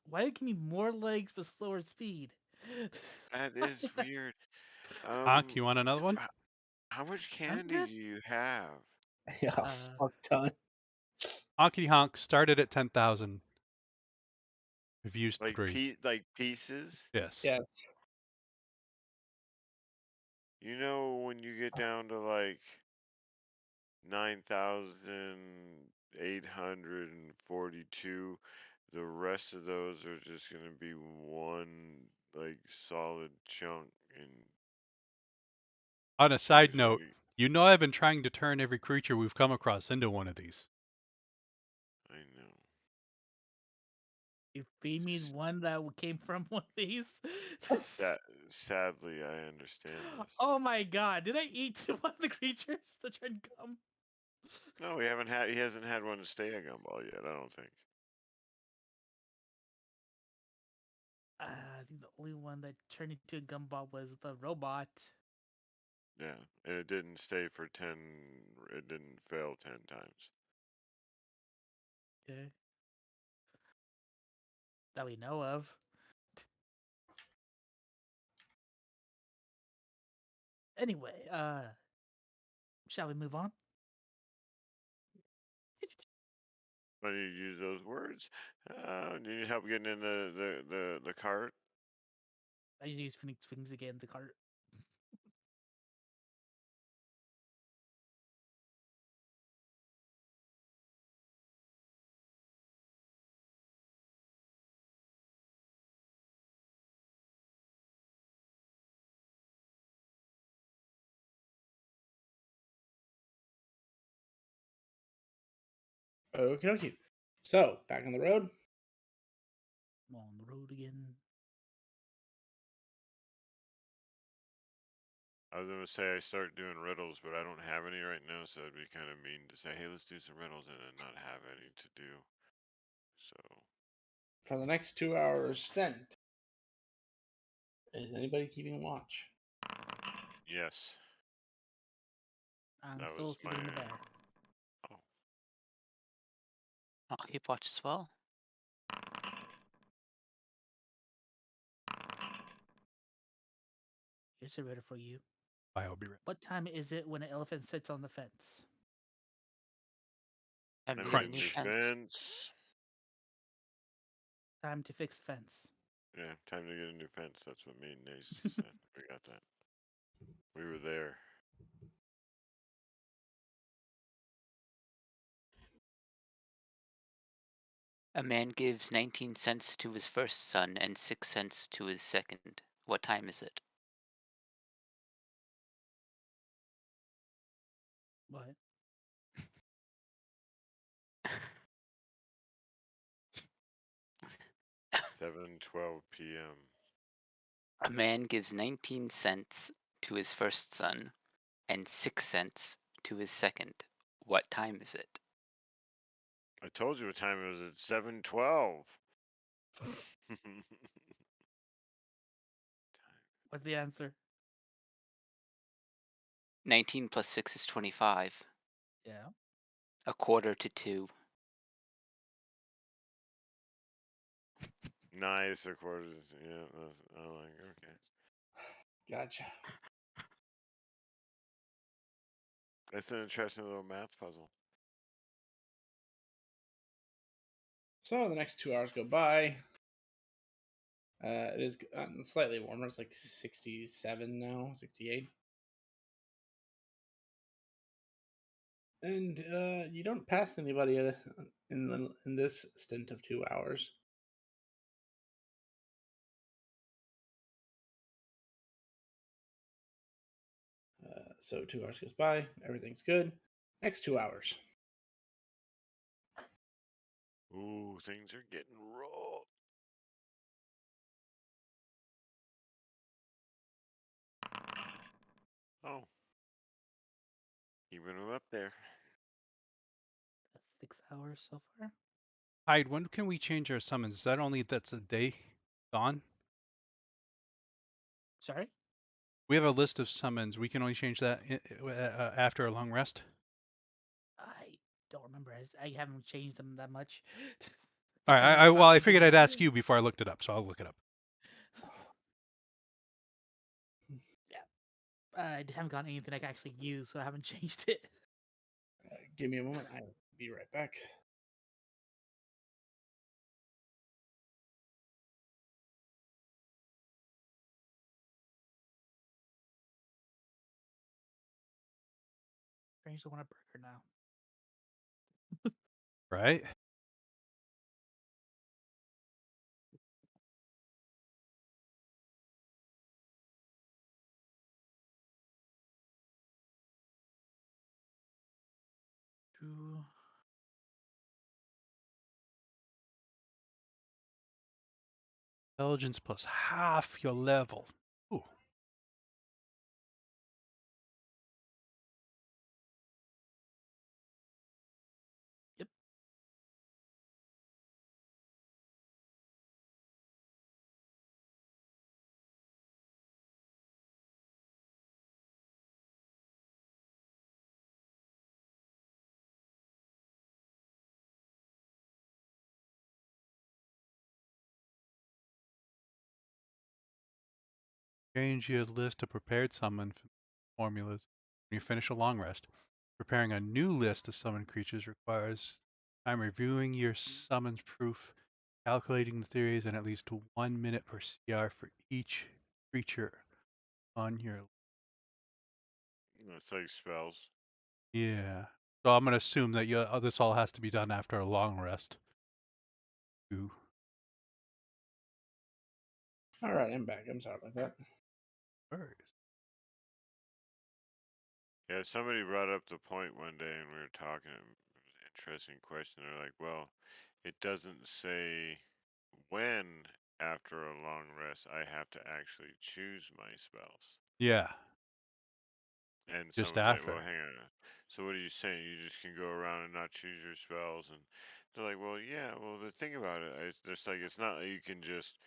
Why you give me more legs but slower speed? That is weird. Honk, you want another one? h- how much I'm candy good. do you have? Yeah, Uh, fuck ton. Honky honk started at 10,000. We've used Like 3. like pieces? Yes. Yes. You know when you get down to like 9,842, the rest of those are just gonna be one like solid chunk, and On a you side just gotta note, you know I've been trying to turn every creature we've come across into one of these. I know. You feed me one that came from one of these. Sadly, I understand this. Oh my god! Did I eat one of the creatures that tried to come? No, we haven't had. He hasn't had one to stay a gumball yet. I don't think. I think the only one that turned into a gumball was the robot. Yeah, and it didn't stay for 10. It didn't fail 10 times. Okay. That we know of. Anyway, shall we move on? Why do you use those words? Do you need help getting in the cart? I use Phoenix Wings again, the cart. Okay, okay. So, back on the road. I'm on the road again. I was gonna say I start doing riddles, but I don't have any right now, so it'd be kind of mean to say, "Hey, let's do some riddles," and then not have any to do. So For the next 2 hours spent, is anybody keeping watch? yes, I'm that still was my. sleeping in the bed. Oh, I'll keep watch as well. Here's a riddle for you. I'll be right. What time is it when an elephant sits on the fence? Time I to get a mean new Crunch. fence. defense. Time to fix the fence. Yeah, time to get a new fence. That's what me and Nace said. We got that. We were there. A man gives 19 cents to his first son and 6 cents to his second. What time is it? What? 7:12 p.m. A man gives 19 cents to his first son and 6 cents to his second. What time is it? I told you what time it was at 7:12. What's the answer? 19 plus 6 is 25. Yeah. A quarter to 2. Nice, of course. Yeah, that's, I'm like, okay. Gotcha. That's an interesting little math puzzle. So the next 2 hours go by. It is gotten slightly warmer. It's like 67 now, 68. And you don't pass anybody in this stint of 2 hours. So 2 hours goes by. Everything's good. Next 2 hours. Ooh, things are getting raw. Oh, keeping them up there. That's 6 hours so far. Hyde, when can we change our summons? Is that only that's a day gone? Sorry? We have a list of summons. We can only change that after a long rest. I don't remember. I haven't changed them that much. All right. I remember Well, about I changing figured them. I'd ask you before I looked it up, so I'll look it up. Yeah. I haven't gotten anything I can actually use, so I haven't changed it. Give me a moment. I'll be right back. I just want a burger now. Right? Two. Intelligence plus half your level. Ooh. Yep. Change your list of prepared summon formulas when you finish a long rest. Preparing a new list of summon creatures requires time reviewing your summons proof, calculating the theories, and at least 1 minute per CR for each creature on your. That's like spells. Yeah. So I'm gonna assume that this all has to be done after a long rest. Ooh. All right, I'm back. I'm sorry about that. Worries. Yeah, somebody brought up the point one day, and we were talking. It was an interesting question. They're like, "Well, it doesn't say when after a long rest I have to actually choose my spells." Yeah. And Just someone's like, "Well, after. hang on. So what are you saying? You just can go around and not choose your spells?" And they're like, "Well, yeah. Well, the thing about it, it's just like it's not like you can just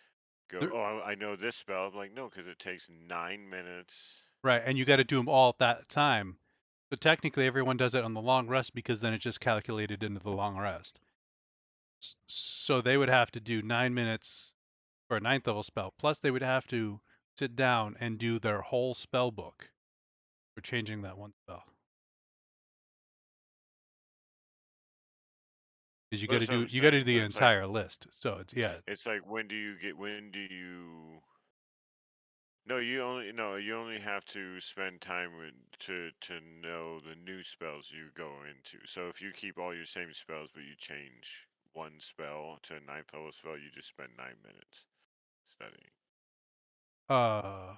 go, There- oh, I know this spell." I'm like, no, because it takes 9 minutes. Right, and you got to do them all at that time. But technically, everyone does it on the long rest because then it's just calculated into the long rest. So they would have to do 9 minutes for a ninth level spell. Plus, they would have to sit down and do their whole spell book for changing that one spell. Because Well, that's what I'm you got to saying. do the But it's like entire list. So it's yeah. when do you get when do you no, you only have to spend time with to know the new spells you go into. So if you keep all your same spells but you change one spell to a ninth level spell, you just spend 9 minutes studying. Uh,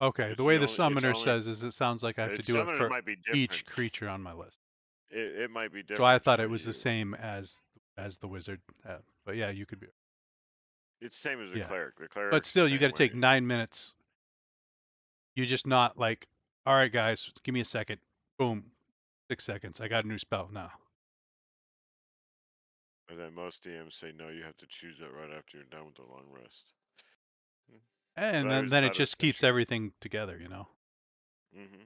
okay. The It's way the the only it's summoner only says is it sounds like I have to do it summoners for might be each different. creature on my list. It might be So I different thought it for was the you. same as the wizard. But yeah, you could be. It's same as the Yeah. cleric. The But cleric's the still, you got same to take way. 9 minutes. You're just not like, all right, guys, give me a second. Boom, 6 seconds. I got a new spell now. And then most DMs say no, you have to choose that right after you're done with the long rest. Hmm. And But I then always then it thought it just was keeps interesting. everything together, you know. Hmm.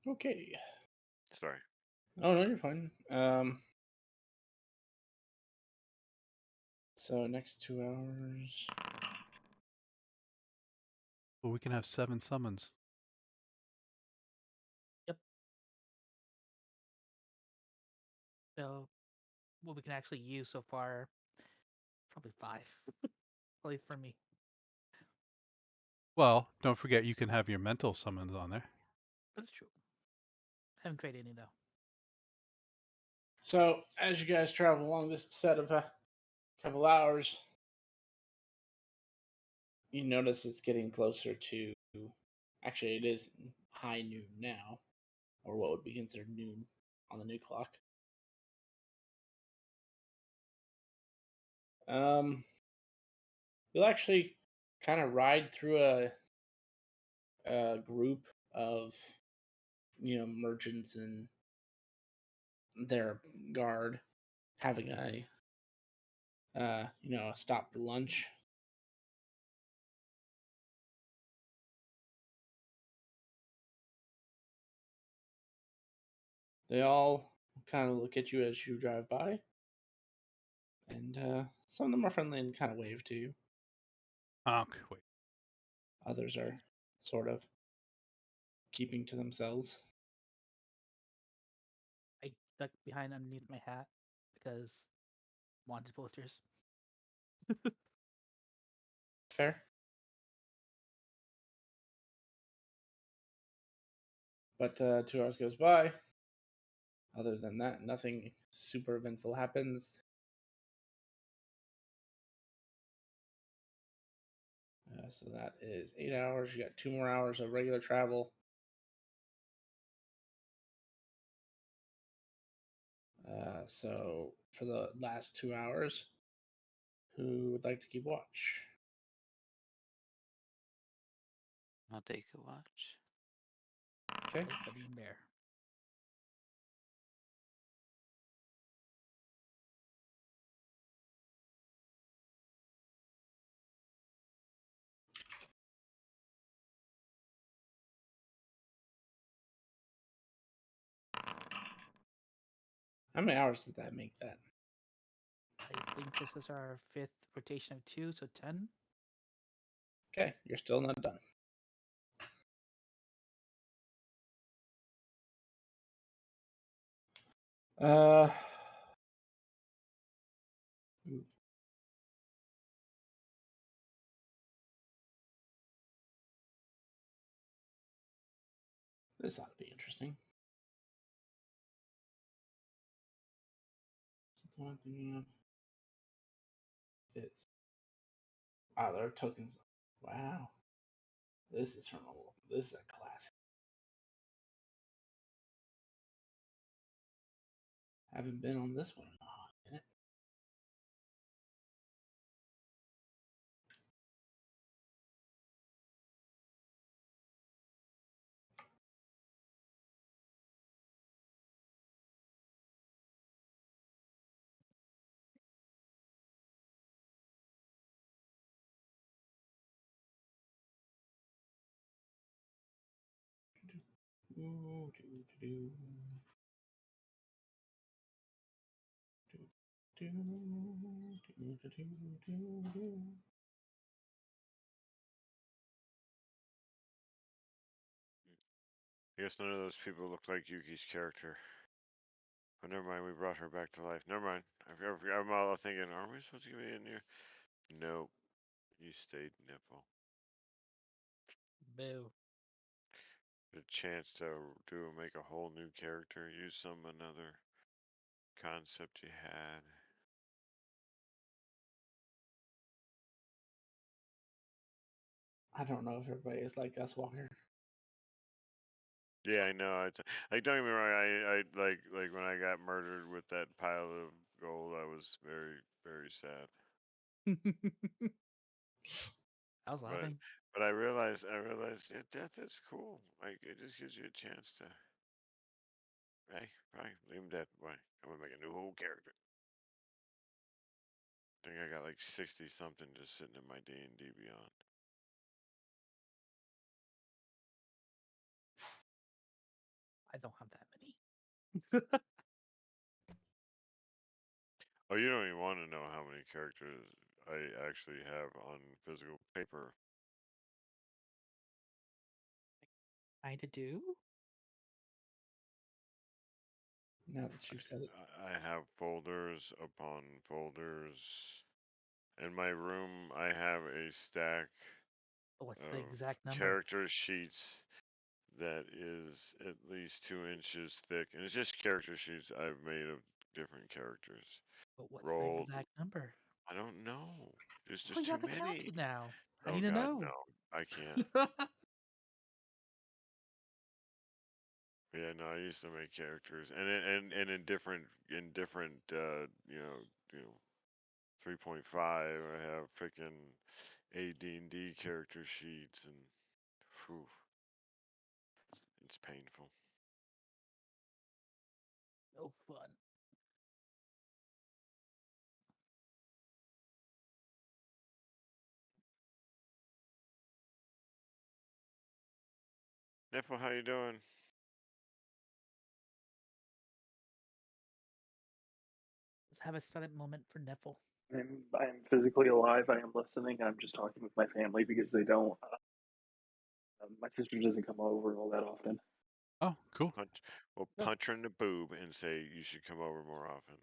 Okay. Sorry. Oh no, you're fine. So next 2 hours. But we can have 7 summons. Yep. So what we can actually use so far, probably 5. At least for me. Well, don't forget you can have your mental summons on there. That's true. Haven't created any though. So as you guys travel along this set of a couple hours, you notice it's getting closer to. Actually, it is high noon now, or what would be considered noon on the new clock. You'll actually kind of ride through a group of merchants and their guard having a stop for lunch. They all kind of look at you as you drive by, and some of them are friendly and kind of wave to you. Honk. Wait. Others are sort of keeping to themselves. I duck behind underneath my hat because wanted posters. Fair. But 2 hours goes by. Other than that, nothing super eventful happens. So that is 8 hours. You got 2 more hours of regular travel. So for the last 2 hours. Who would like to keep watch? I'll take a watch. Okay. Go for the bear. How many hours did that make that? I think this is our 5th rotation of 2, so 10. Okay, you're still not done. Uh, this ought to be interesting. The one thing is, wow, there are tokens. Wow, this is from this is a classic. Haven't been on this one in a hot minute. I guess none of those people look like Yuki's character. But never mind, we brought her back to life. Never mind. I'm all thinking, are we supposed to get in here? Nope. You stayed, Nipple. Boo. The chance to make a whole new character, use some another concept you had. I don't know if everybody is like us, Walker. Yeah, I know. It's like, don't get me wrong. I like when I got murdered with that pile of gold. I was very very sad. I was But laughing. I realized yeah, death is cool. Like it just gives you a chance to. Hey, right, leave him dead. Why? I'm gonna make a new whole character. I think I got like 60 something just sitting in my D&D Beyond. I don't have that many. Oh, you don't even want to know how many characters I actually have on physical paper. Kinda do. Now that you've said it, I have folders upon folders. In my room, I have a stack But what's the of exact number? character sheets that is at least 2 inches thick, and it's just character sheets I've made of different characters. But what's the Rolled. exact number? I don't know. There's Oh, just you too have to count many. it now. I Oh need to God, know. no. I can't. Yeah, no. I used to make characters, and in different you know 3.5. I have freaking AD&D character sheets, and whew, it's painful. No fun. Nipple, how you doing? Let's have a silent moment for Neffel. I'm physically alive. I am listening. I'm just talking with my family because they don't. My sister doesn't come over all that often. Oh, cool. We'll punch her in the boob and say you should come over more often.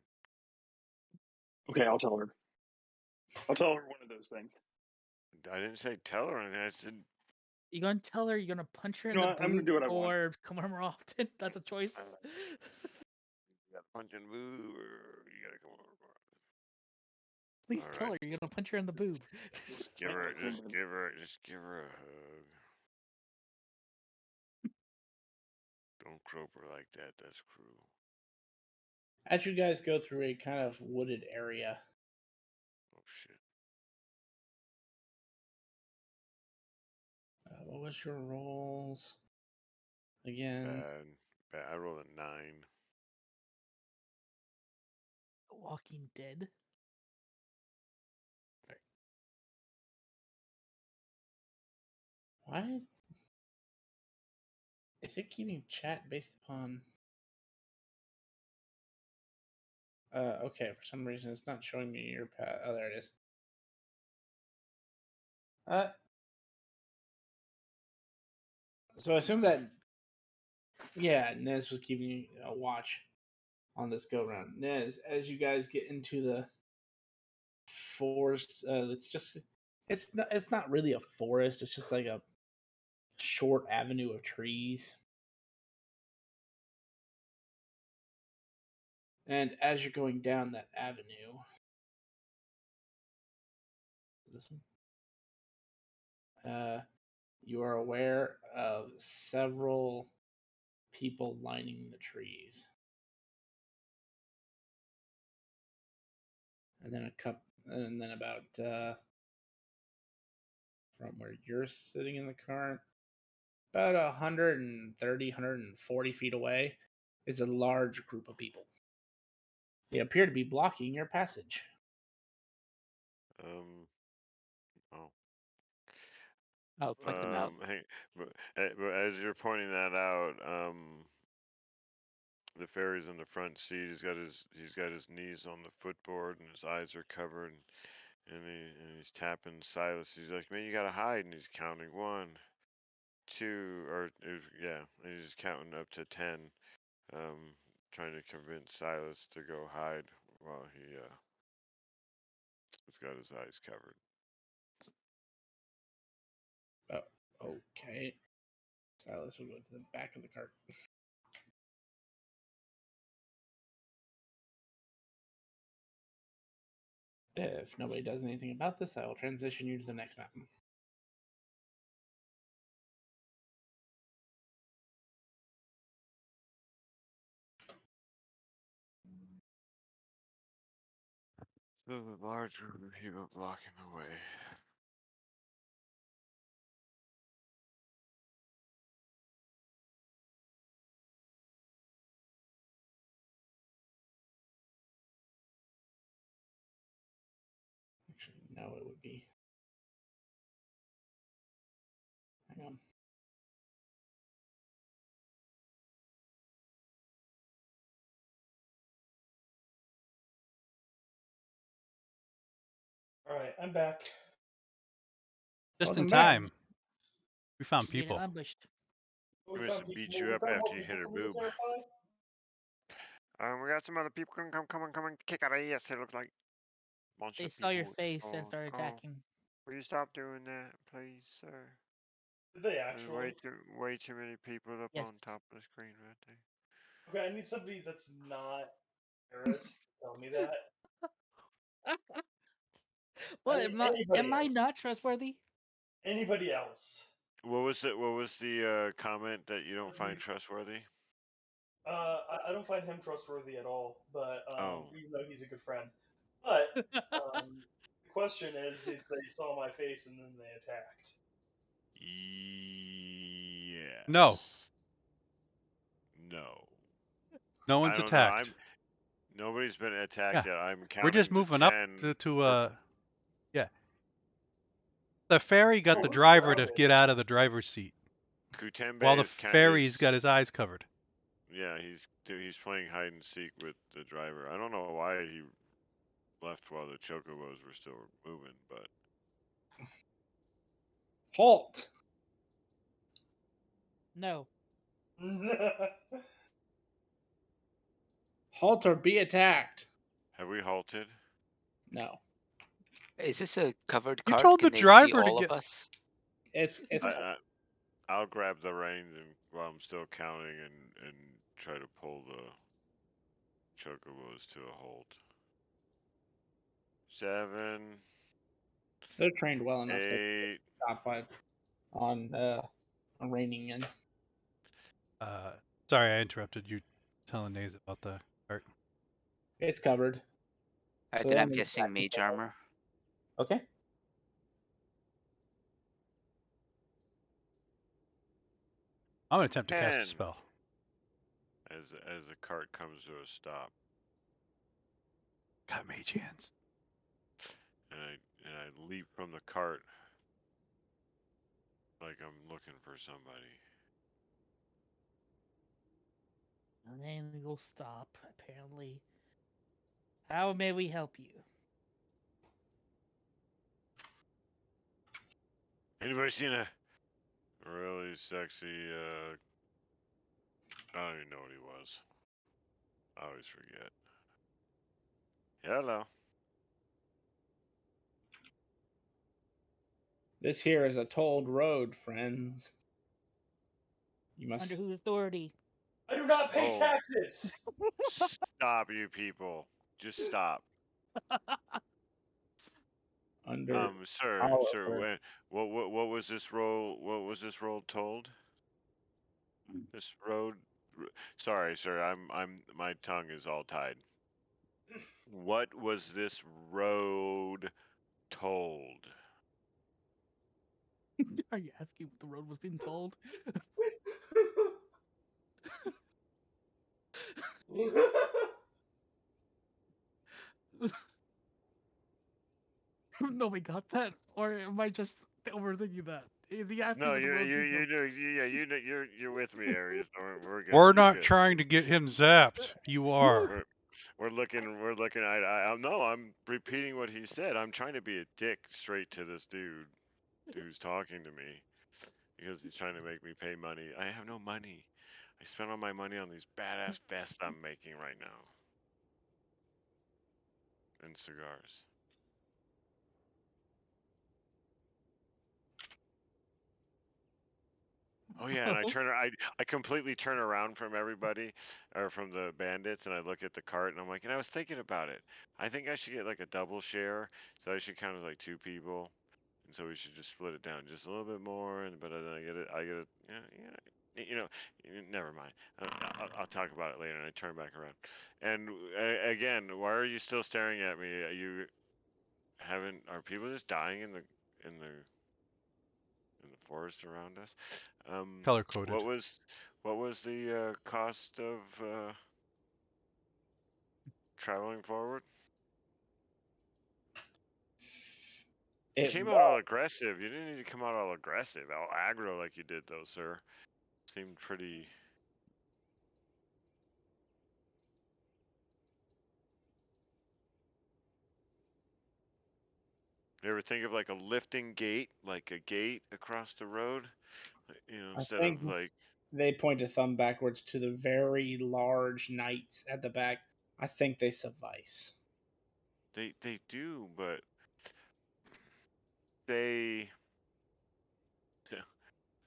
Okay, I'll tell her. I'll tell her one of those things. I didn't say tell her anything. I said You gonna tell her you're gonna punch her You in know the what? I'm gonna boob do what I want. or come over more often? That's a choice. you got to punch in the boob or you got to come over more often. Please All tell right. her you're gonna punch her in the boob. Just give Family her, sentence. just give her a hug. Don't croak her like that. That's cruel. As you guys go through a kind of wooded area, Oh shit. what was your rolls again? Bad. Bad. I rolled a 9. Walking Dead. Why is it keeping chat based upon? Okay, for some reason it's not showing me your path. Oh, there it is. So I assume that, yeah, Nez was keeping a watch on this go round. Nez, as you guys get into the forest, it's not really a forest. It's just like a short avenue of trees. And as you're going down that avenue, this one, you are aware of several people lining the trees, and then about from where you're sitting in the car, about 130, 140 feet away, is a large group of people. They appear to be blocking your passage. Oh. I'll point them out. Hey, but as you're pointing that out, the fairy's in the front seat. He's got his knees on the footboard and his eyes are covered, and he's tapping Silas. He's like, man, you gotta hide, and he's counting 1, 2, yeah, and he's counting up to 10, um, trying to convince Silas to go hide while he's got his eyes covered. Oh, okay. Silas will go to the back of the cart. If nobody does anything about this, I will transition you to the next map. So the large group of people blocking the way. Actually, no, it would be. Hang on. All right, I'm back. Just in Welcome back. time. We found You get people. ambushed. He We must found have beat people. you We up found more after you people hit her for me to boob. terrify. We got some other people. Come on, kick our ass. It looks like bunch They of saw your people with the face and sword. started Oh, attacking. will you stop doing that, please, sir? Did they There's actually? way too many people up Yes. on top of the screen right there. Okay, I need somebody that's not Paris to tell me that. What? Any, Am anybody I else? not trustworthy? Anybody else? What was the comment that you don't find trustworthy? I don't find him trustworthy at all. But Oh, even though he's a good friend, but the question is, did they saw my face and then they attacked? No. yes. No. No I one's don't know. attacked. Nobody's been Yeah. attacked yet. I'm We're just counting to moving up 10. to We're yeah. The ferry got Oh, the we're driver to surrounded. get out of the driver's seat, while Kutembe the is ferry's got his eyes covered. yeah, he's playing hide and seek with the driver. I don't know why he left while the chocobos were still moving, but Halt! No. Halt or be attacked. have we halted? No, Is this a covered You cart? told the Can they see driver to all of get. us? it's I'll grab the reins and while I'm still counting and try to pull the chocobos to a halt. 7, they're trained well enough. They 8. stop on reining in. Uh, sorry, I interrupted you telling Nays about the cart. It's covered. So Then they're I'm only guessing attacking mage single. armor. Okay. I'm gonna attempt to cast a 10 spell. as the cart comes to a stop, Got mage hands. and I leap from the cart like I'm looking for somebody. And we'll stop, apparently. How may we help you? Anybody seen a really sexy? I don't even know what he was. I always forget. Hello. This here is a tolled road, friends. You Under must. whose authority? I do not pay Oh, taxes. stop, you people! Just stop. Under Sir, our sir, authority. what was this role? What was this role told? This road. Sorry, sir. My tongue is all tied. What was this road told? Are you asking what the road was being told? Nobody got that? Or am I just overthinking that? Is he asking No, what the road being you told? know, yeah, you're with me, Aries. We're good. We're We're not good. trying to get him zapped. You are. We're looking. No, I'm repeating what he said. I'm trying to be a dick straight to this dude who's talking to me because he's trying to make me pay money. I have no money. I spent all my money on these badass vests I'm making right now and cigars. Oh yeah, and I completely turn around from everybody or from the bandits and I look at the cart and I'm like, and I was thinking about it. I think I should get like a double share, so I should count as like two people. And so we should just split it down just a little bit more, and but then I get it, you know, never mind. I'll talk about it later. And I turn back around, and again, why are you still staring at me? You haven't? Are people just dying in the in the forest around us? Color coded. What was the cost of traveling forward? You It came out all was. aggressive. You didn't need to come out all aggressive, all aggro like you did, though, sir. Seemed pretty. You ever think of like a lifting gate, like a gate across the road? I Instead think of like they point a thumb backwards to the very large knights at the back. I think they suffice. they do, but they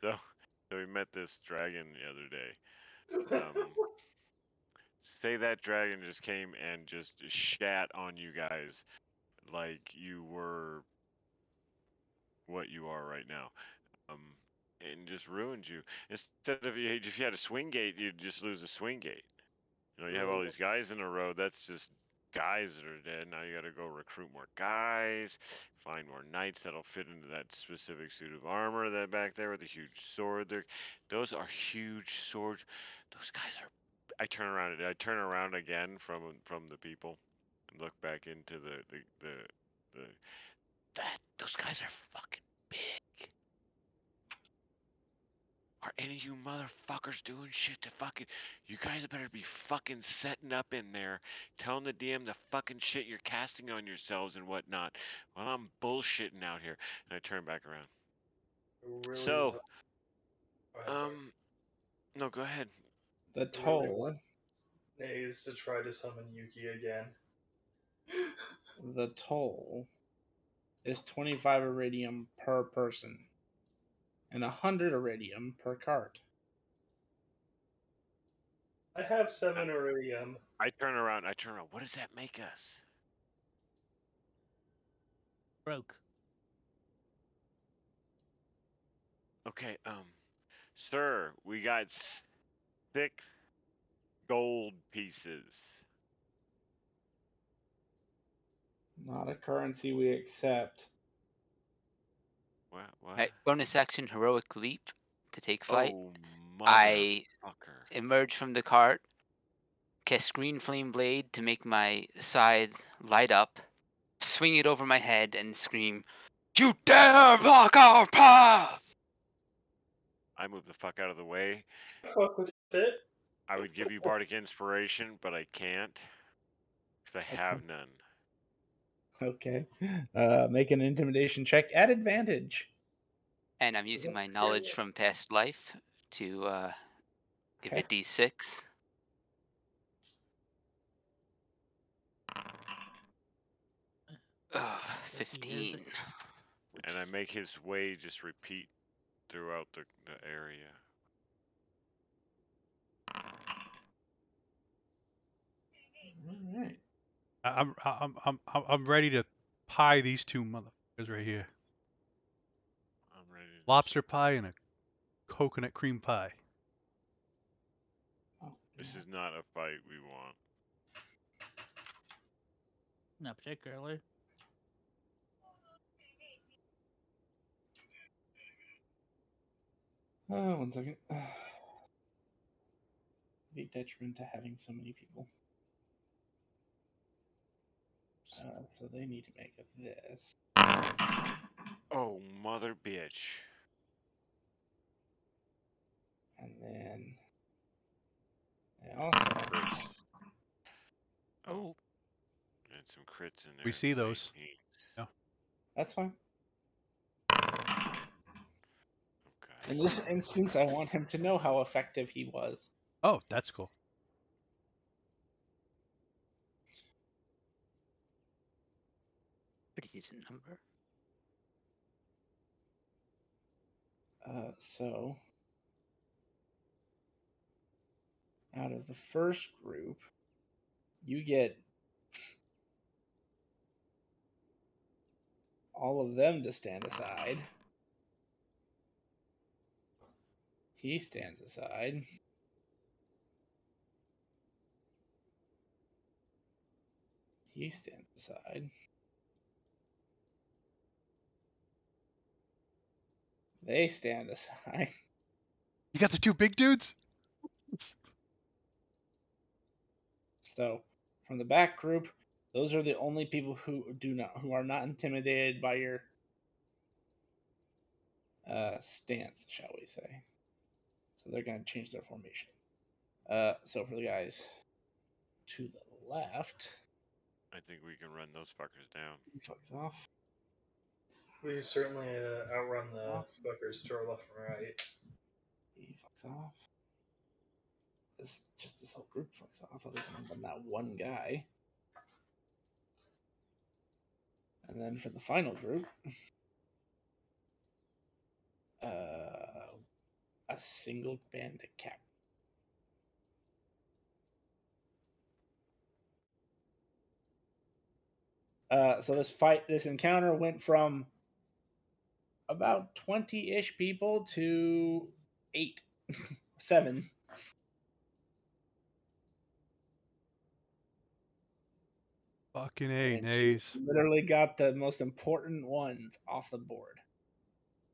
so so we met this dragon the other day. Um, say that dragon just came and just shat on you guys like you were what you are right now. Um, and just ruined you. Instead of if you had a swing gate, you'd just lose a swing gate. You know, you have all these guys in a row. That's just guys that are dead. Now you got to go recruit more guys, find more knights that'll fit into that specific suit of armor that back there with a huge sword. Those are huge swords. Those guys are. I turn around again from the people, and look back into the that those guys are fucking big. Are any of you motherfuckers doing shit to fucking... You guys better be fucking setting up in there, telling the DM the fucking shit you're casting on yourselves and whatnot, while I'm bullshitting out here. And I turn back around. Really So, want. Go ahead, sorry. no, go ahead. The I really toll, want Nays to try to summon Yuki again. the toll is 25 iridium per person and 100 iridium per cart. I have I, 7 iridium. I turn around. I turn around. What does that make us? Broke. Okay, sir, we got 6 gold pieces. Not a currency we accept. What? Right, bonus action heroic leap to take flight. Oh, I motherfucker. emerge from the cart, cast green flame blade to make my scythe light up, swing it over my head, and scream, "You dare block our path!" I move the fuck out of the way. Fuck with it. I would give you bardic inspiration, but I can't because I have none. Okay. Make an intimidation check at advantage. And I'm using my That's scary. knowledge from past life to give Okay. it d6. Ugh, If he is 15. Which And I is make his way just repeat throughout the area. All right. I'm ready to pie these two motherfuckers right here. I'm ready to Lobster pie and a coconut cream pie. Oh, This is not a fight we want. not particularly. one second. Be detriment to having so many people. So they need to make this. Oh, mother bitch. And then they also. Crits. oh, And some crits in there. We see Some those. 18s. Yeah. That's fine. Okay. In this instance, I want him to know how effective he was. Oh, that's cool. pretty decent number. So, out of the first group, you get all of them to stand aside. He stands aside. He stands aside. They stand aside. You got the two big dudes? So, from the back group, those are the only people who are not intimidated by your stance, shall we say. So they're going to change their formation. So for the guys to the left, I think we can run those fuckers down. he fucks off. We certainly outrun the Off. fuckers to our left and right. He fucks off. This whole group fucks off, other than that one guy. And then for the final group, a single bandit cap. So this encounter went from about 20-ish people to 8, 7. Fucking A, And nays. literally got the most important ones off the board.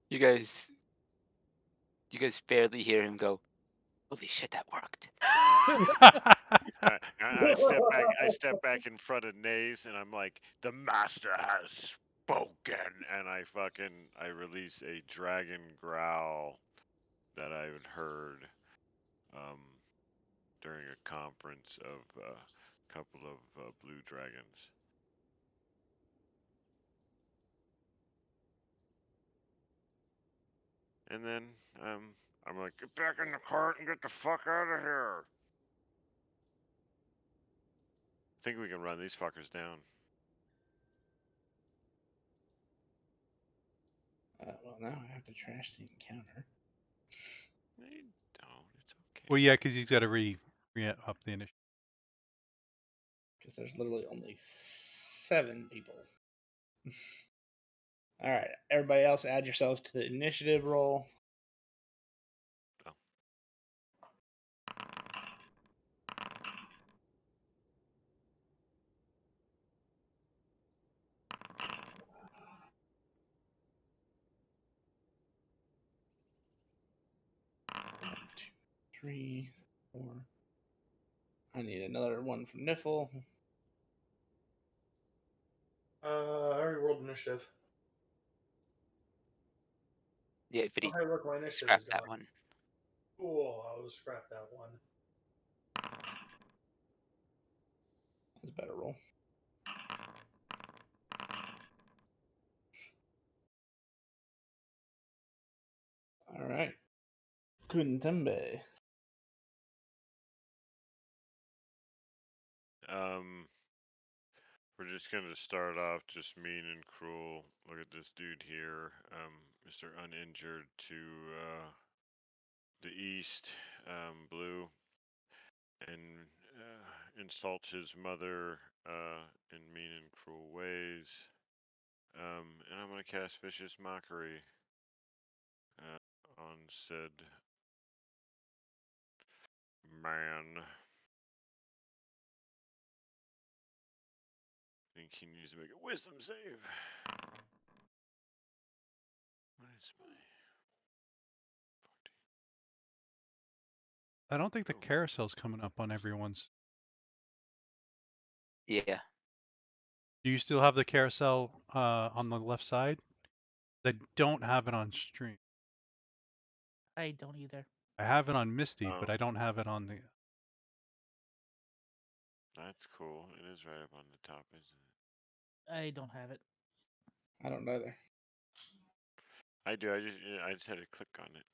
You guys barely hear him go, "Holy shit, that worked." I step back. I step back in front of Nays, and I'm like, "The master has spoken," and I release a dragon growl that I had heard um, during a conference of a couple of blue dragons. And then I'm like, "Get back in the cart and get the fuck out of here." I think we can run these fuckers down. Well, now I have to trash the encounter. They don't. It's okay. Well, yeah, because you've got to up the initiative. Because there's literally only 7 people. All right, everybody else, add yourselves to the initiative roll. Oh. 3, 4. I need another one from Niffle. I already rolled initiative. Yeah, but Oh, he hey, look, my initiative is scrapped gone. that one. Cool, I'll scrap that one. That's a better roll. All right. Kuntembe. We're just gonna start off just mean and cruel. Look at this dude here, Mr. Uninjured to the east, blue, and insults his mother in mean and cruel ways. And I'm gonna cast vicious mockery on said man. I think he needs to make a wisdom save. What is my I don't think the Oh. carousel's coming up on everyone's. Yeah. Do you still have the carousel on the left side? I don't have it on stream. I don't either. I have it on Misty, Oh. but I don't have it on the. That's cool. It is right up on the top, isn't it? I don't have it. I don't either. I do. I just had to click on it.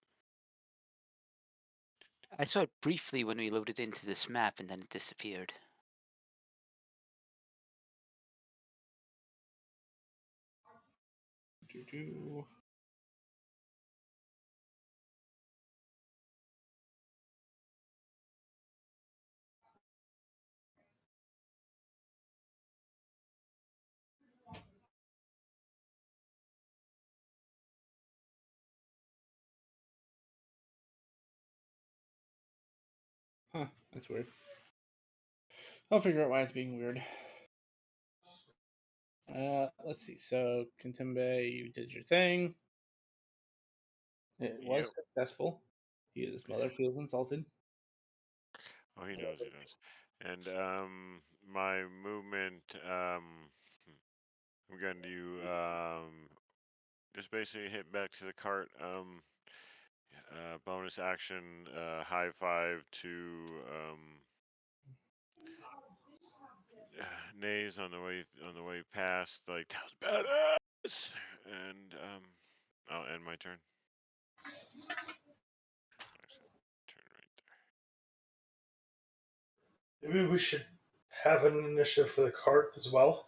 I saw it briefly when we loaded into this map and then it disappeared. Do-do. Huh, that's weird. I'll figure out why it's being weird. Let's see. So, Contembe, you did your thing. It was Yep. successful. His mother feels insulted. Oh, he knows he does. And my movement, I'm going to just basically hit back to the cart. Bonus action, high five to Nays on the way past. Like that was badass. And I'll end my turn. Actually, turn right there. Maybe we should have an initiative for the cart as well.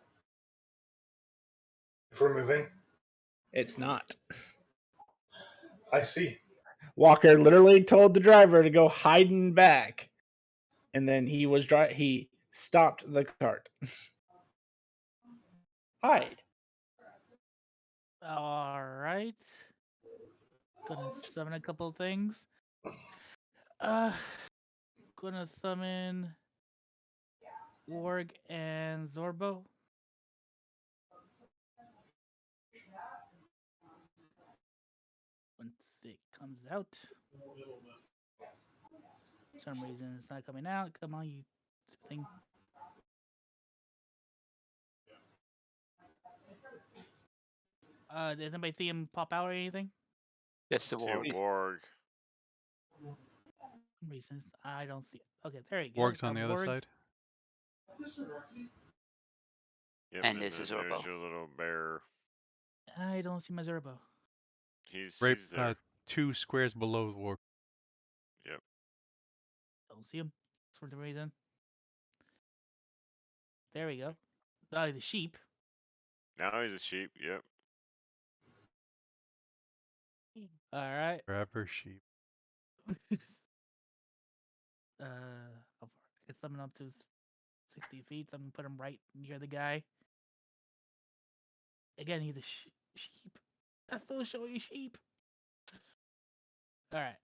If we're moving. It's not. I see. Walker literally told the driver to go hiding back, and then he stopped the cart. Hide. All right. Gonna summon a couple things. Gonna summon Warg and Zorbo. Once it comes out. For some reason it's not coming out. Come on, you stupid thing. Does anybody see him pop out or anything? Just the See a warg. warg. For some reason I don't see it. Okay, there you go. Warg's on Got the other Warg. side. Yep, And and there's a then there's Zorbo. your little bear. I don't see my Zorbo. He's Right, there. 2 squares below the Warg. Yep. Don't see him for some reason. There we go. The sheep. Now he's a sheep. Yep. All right. Forever sheep. How far? I can summon up to 60 feet. So I'm gonna put him right near the guy. Again, he's a sheep. That's so showy sheep. All right.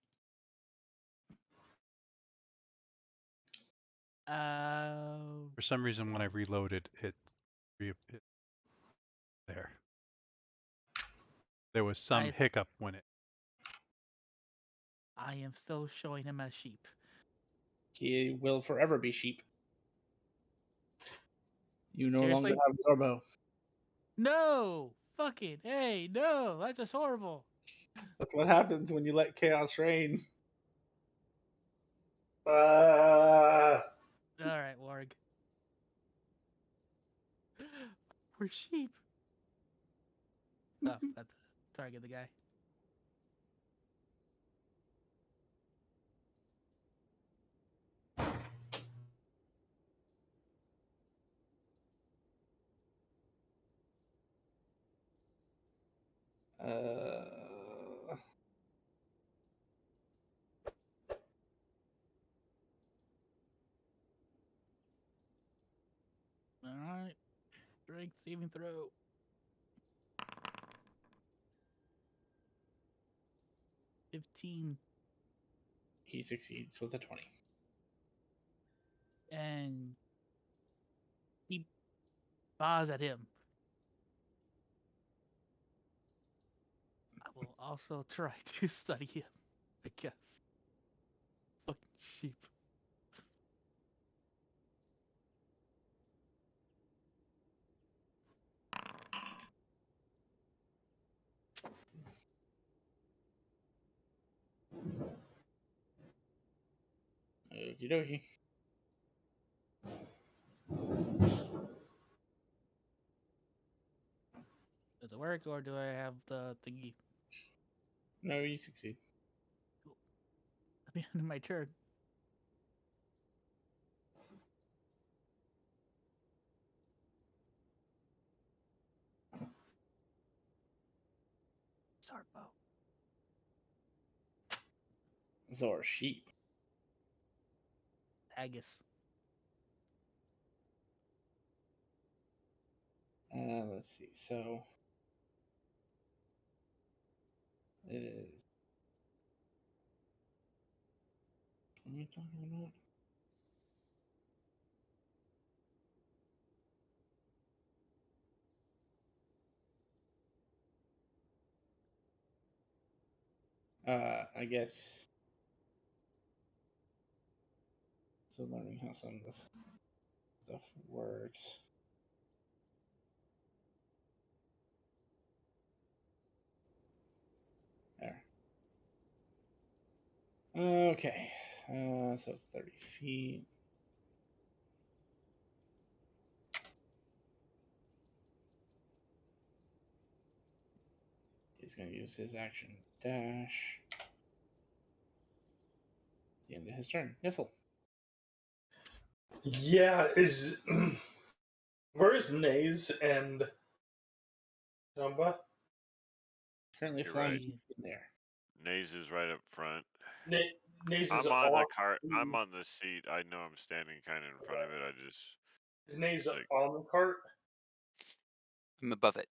For some reason, when I reloaded, it there. There was some hiccup when it. I am still showing him as sheep. He will forever be sheep. You no longer Seriously? have Zorbo. No! Fucking hey, no! That's just horrible. That's what happens when you let chaos reign. Ah, Alright, Warg. We're sheep. Oh, got to target the guy. Uh, Alright. Strength saving throw. 15. he succeeds with a 20. And he bows at him. I will also try to study him, I guess. Fucking sheep. Okie dokie. Does it work or do I have the thingy? No, you succeed. Let me end my turn. Sarpo. Zor sheep. Haggis. Let's see. So it is. What am I talking about? I guess. So learning how some of this stuff works. There. Okay. So it's 30 feet. He's going to use his action dash. The end of his turn. Niffle. yeah. Is where is Naze and Dumba? Currently You're flying right. He, in there. Naze is right up front. Naze is I'm on the off. cart. I'm on the seat. I know I'm standing kind of in front of it. I just Is Naze like. on the cart? I'm above it.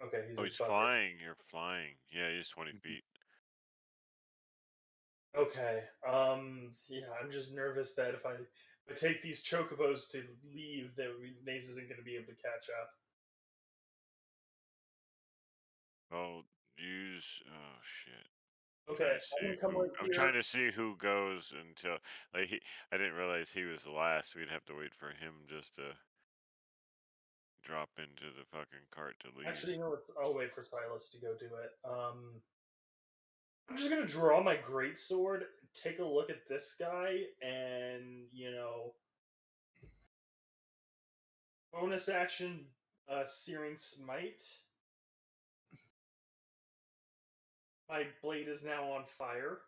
Okay, he's Oh, he's above it. flying. You're flying. Yeah, he's 20 feet. Okay. Yeah, I'm just nervous that if I take these chocobos to leave, that Naze isn't going to be able to catch up. Well, use. Oh shit. I'm Okay, trying to I'm see gonna come who. right I'm here. trying to see who goes until like he. I didn't realize he was last. We'd have to wait for him just to drop into the fucking cart to leave. Actually, you know what? I'll wait for Silas to go do it. I'm just gonna draw my greatsword, take a look at this guy, and bonus action, searing smite. My blade is now on fire,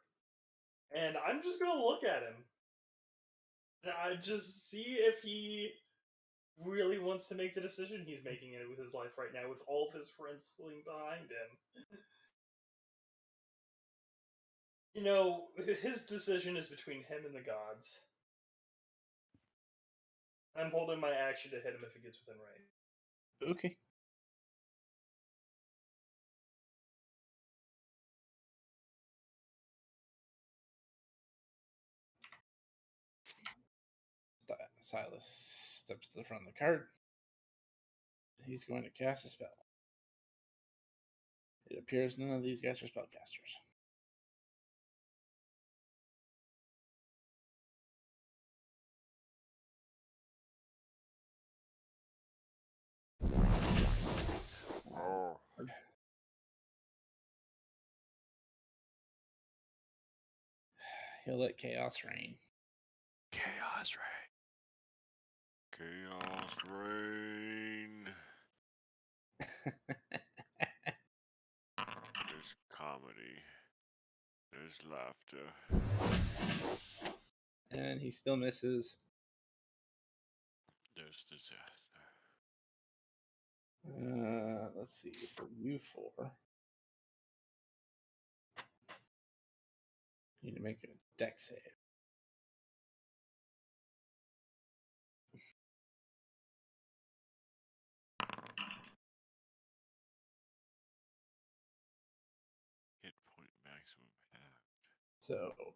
and I'm just gonna look at him. And I just see if he really wants to make the decision he's making it with his life right now, with all of his friends fleeing behind him. His decision is between him and the gods. I'm holding my action to hit him if he gets within range. Okay. Silas steps to the front of the cart. He's going to cast a spell. It appears none of these guys are spellcasters. he'll let chaos reign. Chaos Ray. Chaos Rain. There's comedy. There's laughter. And he still misses. There's disaster. Let's see. So you four need to make a deck save. Hit point maximum half. So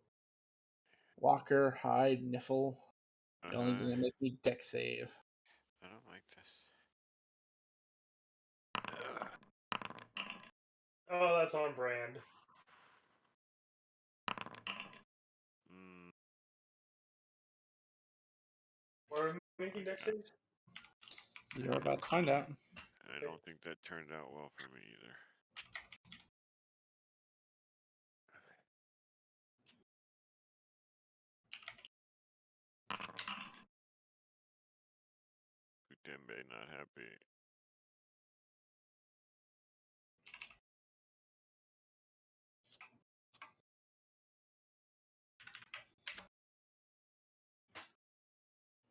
Walker, Hyde, Niffle. You're only Uh-huh. gonna make me deck save. I don't like this. Oh, that's on brand. Mm, What are we making deck saves? You're about to find out. I don't think that turned out well for me either. Kutembe not happy.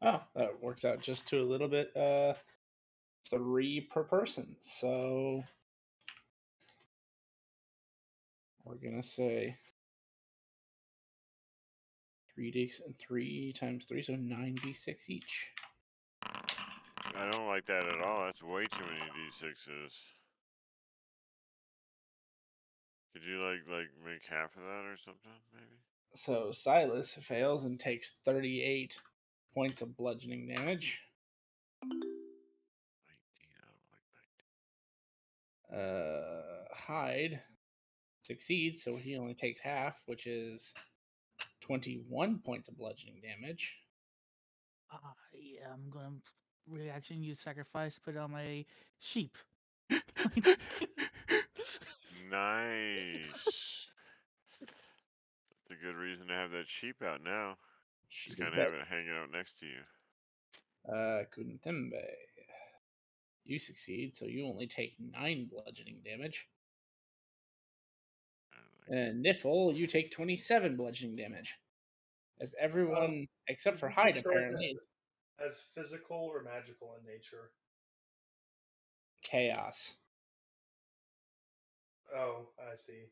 Oh, that works out just to a little bit. 3 per person. So we're gonna say 3 times 3, so 9d6 each. I don't like that at all. That's way too many d6s. Could you like make half of that or something, maybe? So Silas fails and takes 38 points of bludgeoning damage. 19. I don't like 19. Hyde succeeds, so he only takes half, which is 21 points of bludgeoning damage. Yeah, I'm gonna reaction use sacrifice, put it on my sheep. Nice. That's a good reason to have that sheep out now. Just Sheep is kind of dead. have it hanging out next to you. Kuntembe. You succeed, so you only take 9 bludgeoning damage. And Niffle, you take 27 bludgeoning damage. As everyone, except for You Hyde, describe apparently, as physical or magical in nature. chaos. Oh, I see.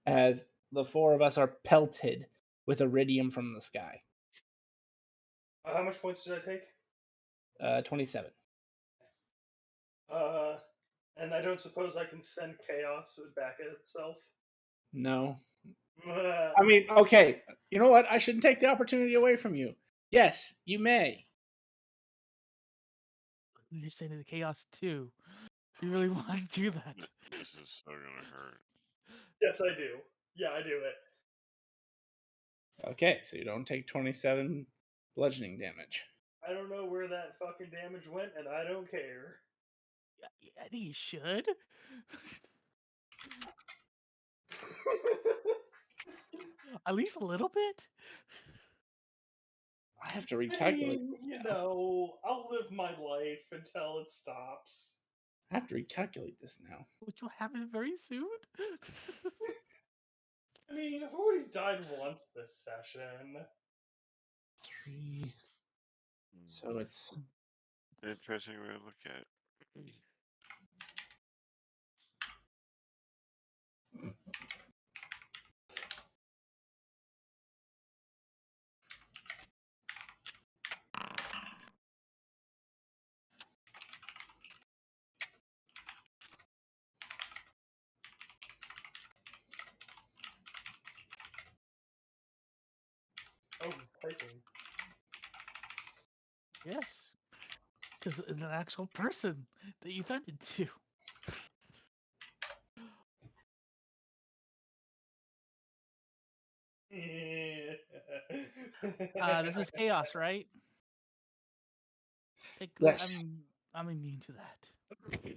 As the 4 of us are pelted with iridium from the sky. How much points did I take? 27. And I don't suppose I can send chaos back at itself. No. I mean, okay. You know what? I shouldn't take the opportunity away from you. Yes, you may. You're saying the chaos too. If you really want to do that. This is so gonna hurt. Yes, I do. Yeah, I do it. Okay, so you don't take 27 bludgeoning damage. I don't know where that fucking damage went, and I don't care. I think you should. At least a little bit. I have to I recalculate mean, this you now. know, I'll live my life until it stops. I have to recalculate this now. Which will happen very soon. I mean, I've already died once this session. 3. So it's Interesting way to look at it. Oh, he's typing. Yes. Because it's an actual person that you sent it to. This is chaos, right? yes. I'm immune to that.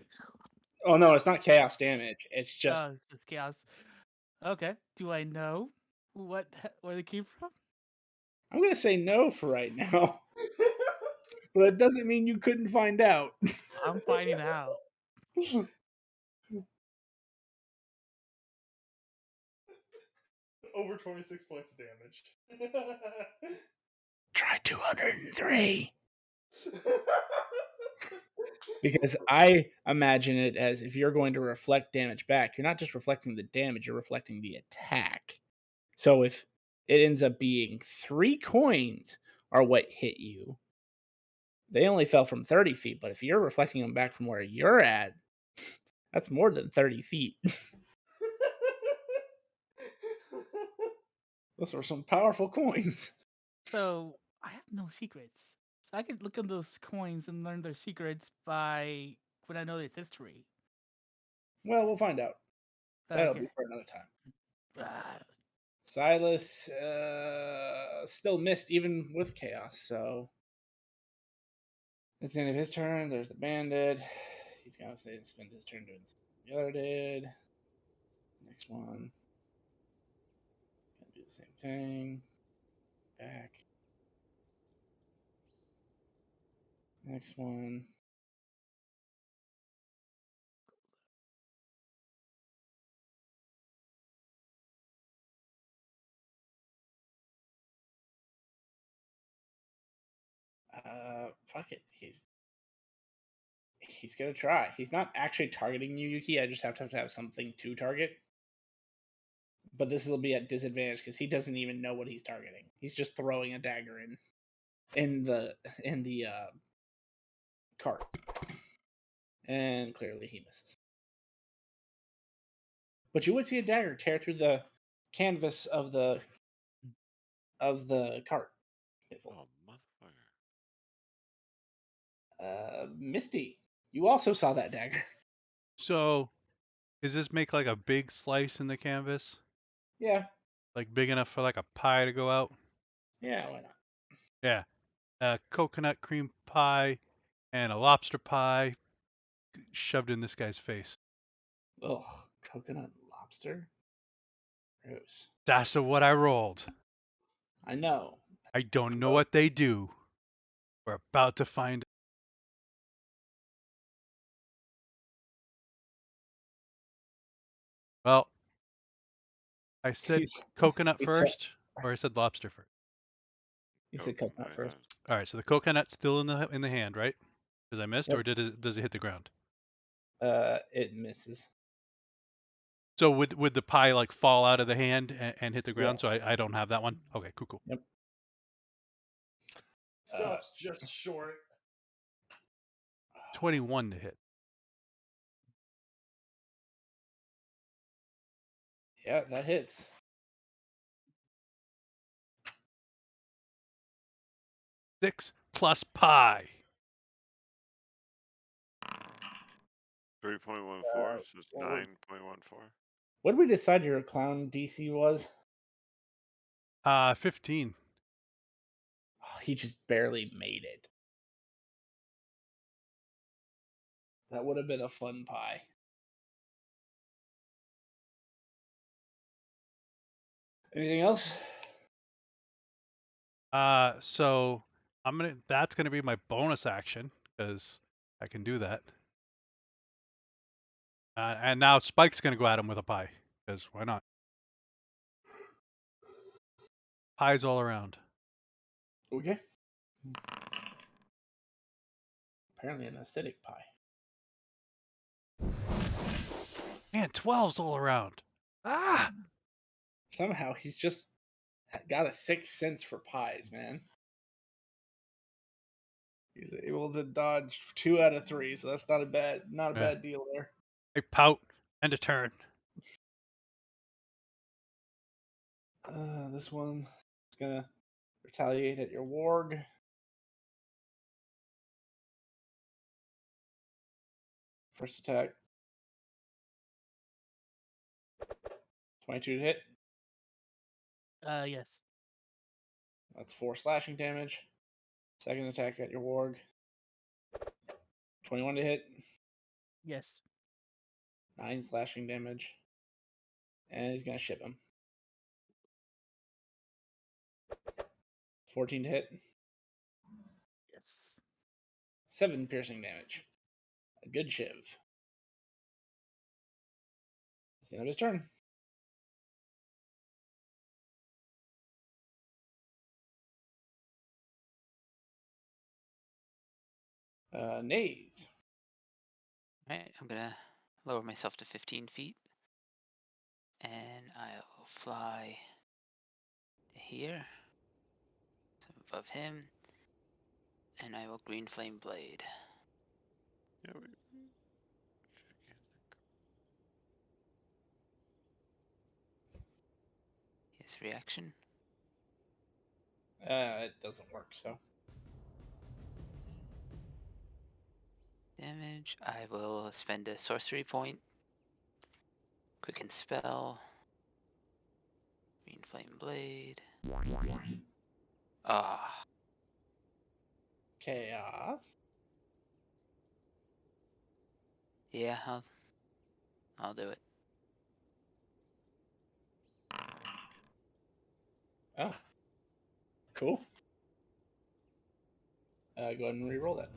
Oh no, it's not chaos damage. It's just It's just chaos. Okay. Do I know? Where they came from? I'm gonna say no for right now, but it doesn't mean you couldn't find out. I'm finding out. Over 26 points of damage. Try 203. Because I imagine it as if you're going to reflect damage back, you're not just reflecting the damage, you're reflecting the attack. So if it ends up being 3 coins are what hit you, they only fell from 30 feet. But if you're reflecting them back from where you're at, that's more than 30 feet. Those were some powerful coins. So I have no secrets. So I could look at those coins and learn their secrets by when I know its history. Well, we'll find out. That'll be Okay. for another time. Ah, Silas still missed even with chaos, so it's the end of his turn. There's the bandit. He's gonna spend his turn doing something the other did. Next one. Gonna do the same thing. Back. Next one. Fuck it. He's gonna try. He's not actually targeting you, Yuki. I just have to have something to target. But this will be at disadvantage because he doesn't even know what he's targeting. He's just throwing a dagger in the cart, and clearly he misses. But you would see a dagger tear through the canvas of the cart. Oh, motherfucker. Misty, you also saw that dagger. So, does this make like a big slice in the canvas? Yeah, Like big enough for like a pie to go out? yeah, why not? Yeah. A coconut cream pie and a lobster pie shoved in this guy's face. Ugh, coconut lobster. Gross. That's what I rolled. I know. I don't know Gross. what they do. We're about to find out. Well, I said He's, coconut he said, first, or I said lobster first. he said coconut first. All right, so the coconut's still in the hand, right? Because I missed, Yep. or does it hit the ground? It misses. So would the pie like fall out of the hand and hit the Yeah. ground? So I don't have that one. Okay, cool. Yep. Stops just short. 21 to hit. Yeah, that hits. 6 plus pie. 3.14, so it's What 9.14. did we decide your clown DC was? 15. Oh, he just barely made it. That would have been a fun pie. Anything else? So that's gonna be my bonus action because I can do that. And now Spike's gonna go at him with a pie because why not? Pies all around. Okay. Apparently an acidic pie. Man, 12s all around. Ah! Somehow he's just got a sixth sense for pies, man. He's able to dodge 2 out of 3, so that's not a Yeah. bad deal there. A pout and a turn. This one is gonna retaliate at your warg. First attack. 22 to hit. yes. That's 4 slashing damage. Second attack at your warg. 21 to hit. Yes. 9 slashing damage. And he's gonna ship him. 14 to hit. Yes. 7 piercing damage. A good shiv. It's the end of his turn. Nays. Alright, I'm gonna lower myself to 15 feet. And I will fly to here. So I'm above him. And I will green flame blade. Yeah, His reaction. It doesn't work, so. Damage. I will spend a sorcery point. Quicken spell. Green flame blade. Ah. Chaos. Yeah, I'll do it. Oh. Cool. Go ahead and re-roll that.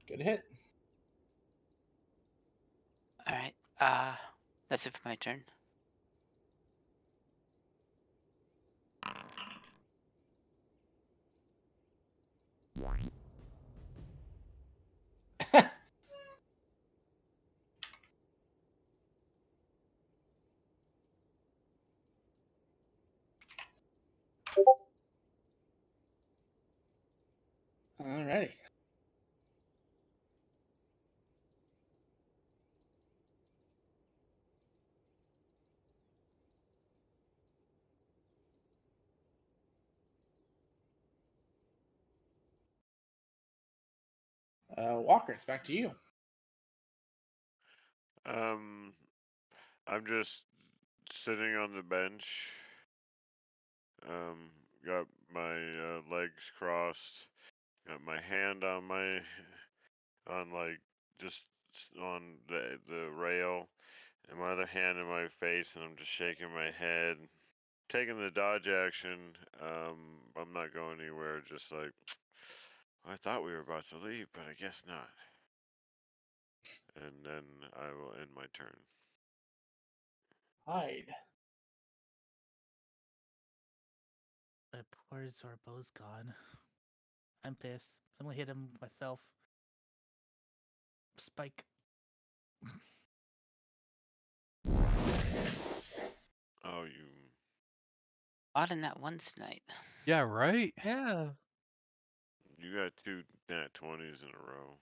Good hit. Alright. That's it for my turn. Alrighty. Walker, it's back to you. I'm just sitting on the bench. Got my legs crossed. Got my hand on like just on the rail, and my other hand in my face, and I'm just shaking my head, taking the dodge action. I'm not going anywhere. Just like I thought we were about to leave, but I guess not. And then I will end my turn. Hide. My poor Zorbo's gone. I'm pissed. I'm gonna hit him myself. Spike. Oh, you. Odd in that once tonight. Yeah, right? Yeah. You got 2 nat 20s in a row.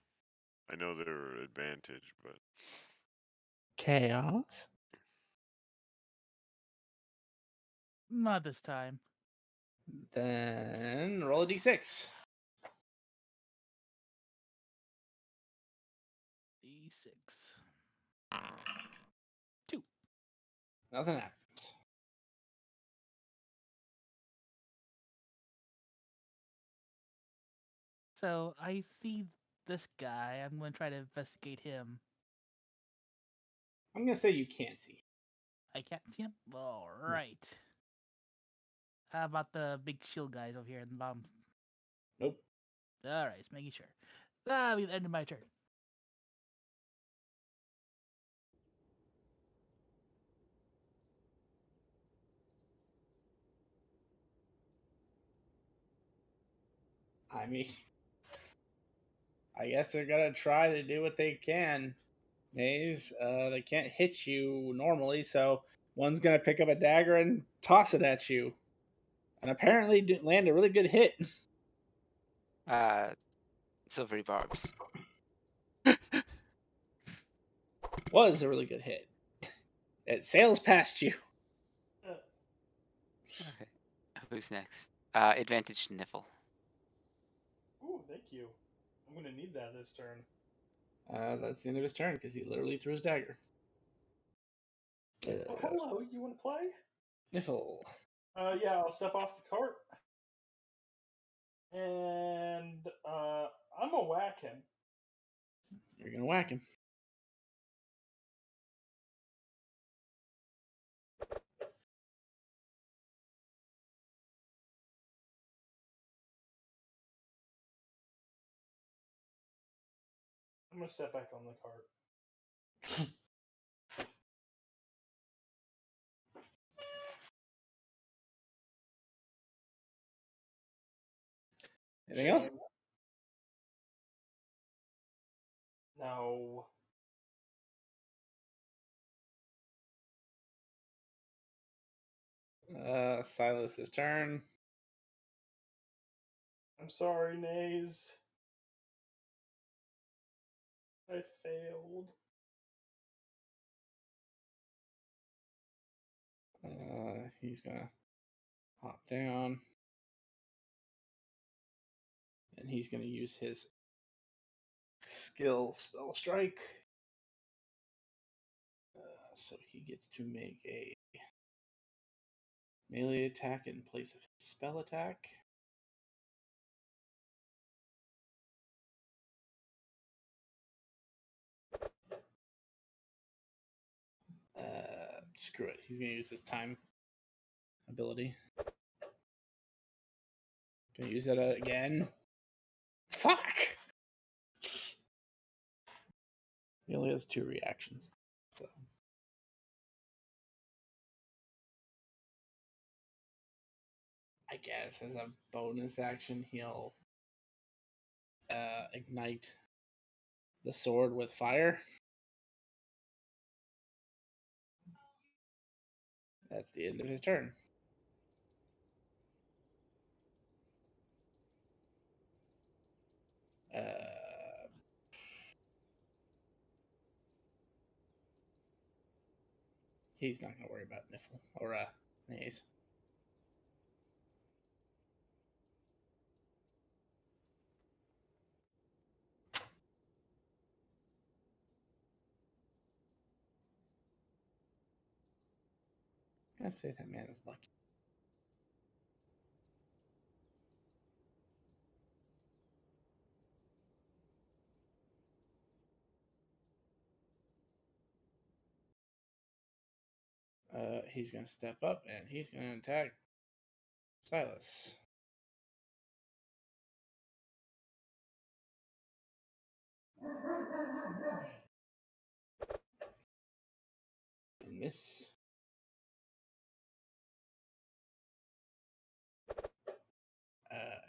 I know they're an advantage, but Chaos. Not this time. Then roll a d6. D6. 2. Nothing happens. So I see this guy. I'm gonna try to investigate him. I'm gonna say you can't see. I can't see him? Alright. How about the big shield guys over here in the bottom? Nope. Alright, just making sure. That'll be the end of my turn. I mean, I guess they're gonna try to do what they can. Maze, they can't hit you normally, so one's gonna pick up a dagger and toss it at you, and apparently land a really good hit. Silvery barbs. Was a really good hit. It sails past you. Okay. Who's next? Advantage to Niffle. Ooh, thank you. I'm gonna need that this turn. That's the end of his turn because he literally threw his dagger. Oh, hello. You want to play? Niffle. Yeah, I'll step off the cart. And I'm gonna whack him. You're gonna whack him. I'm gonna step back on the cart. Anything else? Shame. No. Silas's turn. I'm sorry, Nays. I failed. He's gonna hop down, and he's gonna use his skill spell strike. So he gets to make a melee attack in place of his spell attack. Screw it. He's gonna use his time ability. Gonna use that again. Fuck! He only has 2 reactions. So I guess as a bonus action, he'll ignite the sword with fire. That's the end of his turn. He's not gonna worry about Niffle or Maze. I say that man is lucky. He's gonna step up and he's gonna attack Silas. And miss.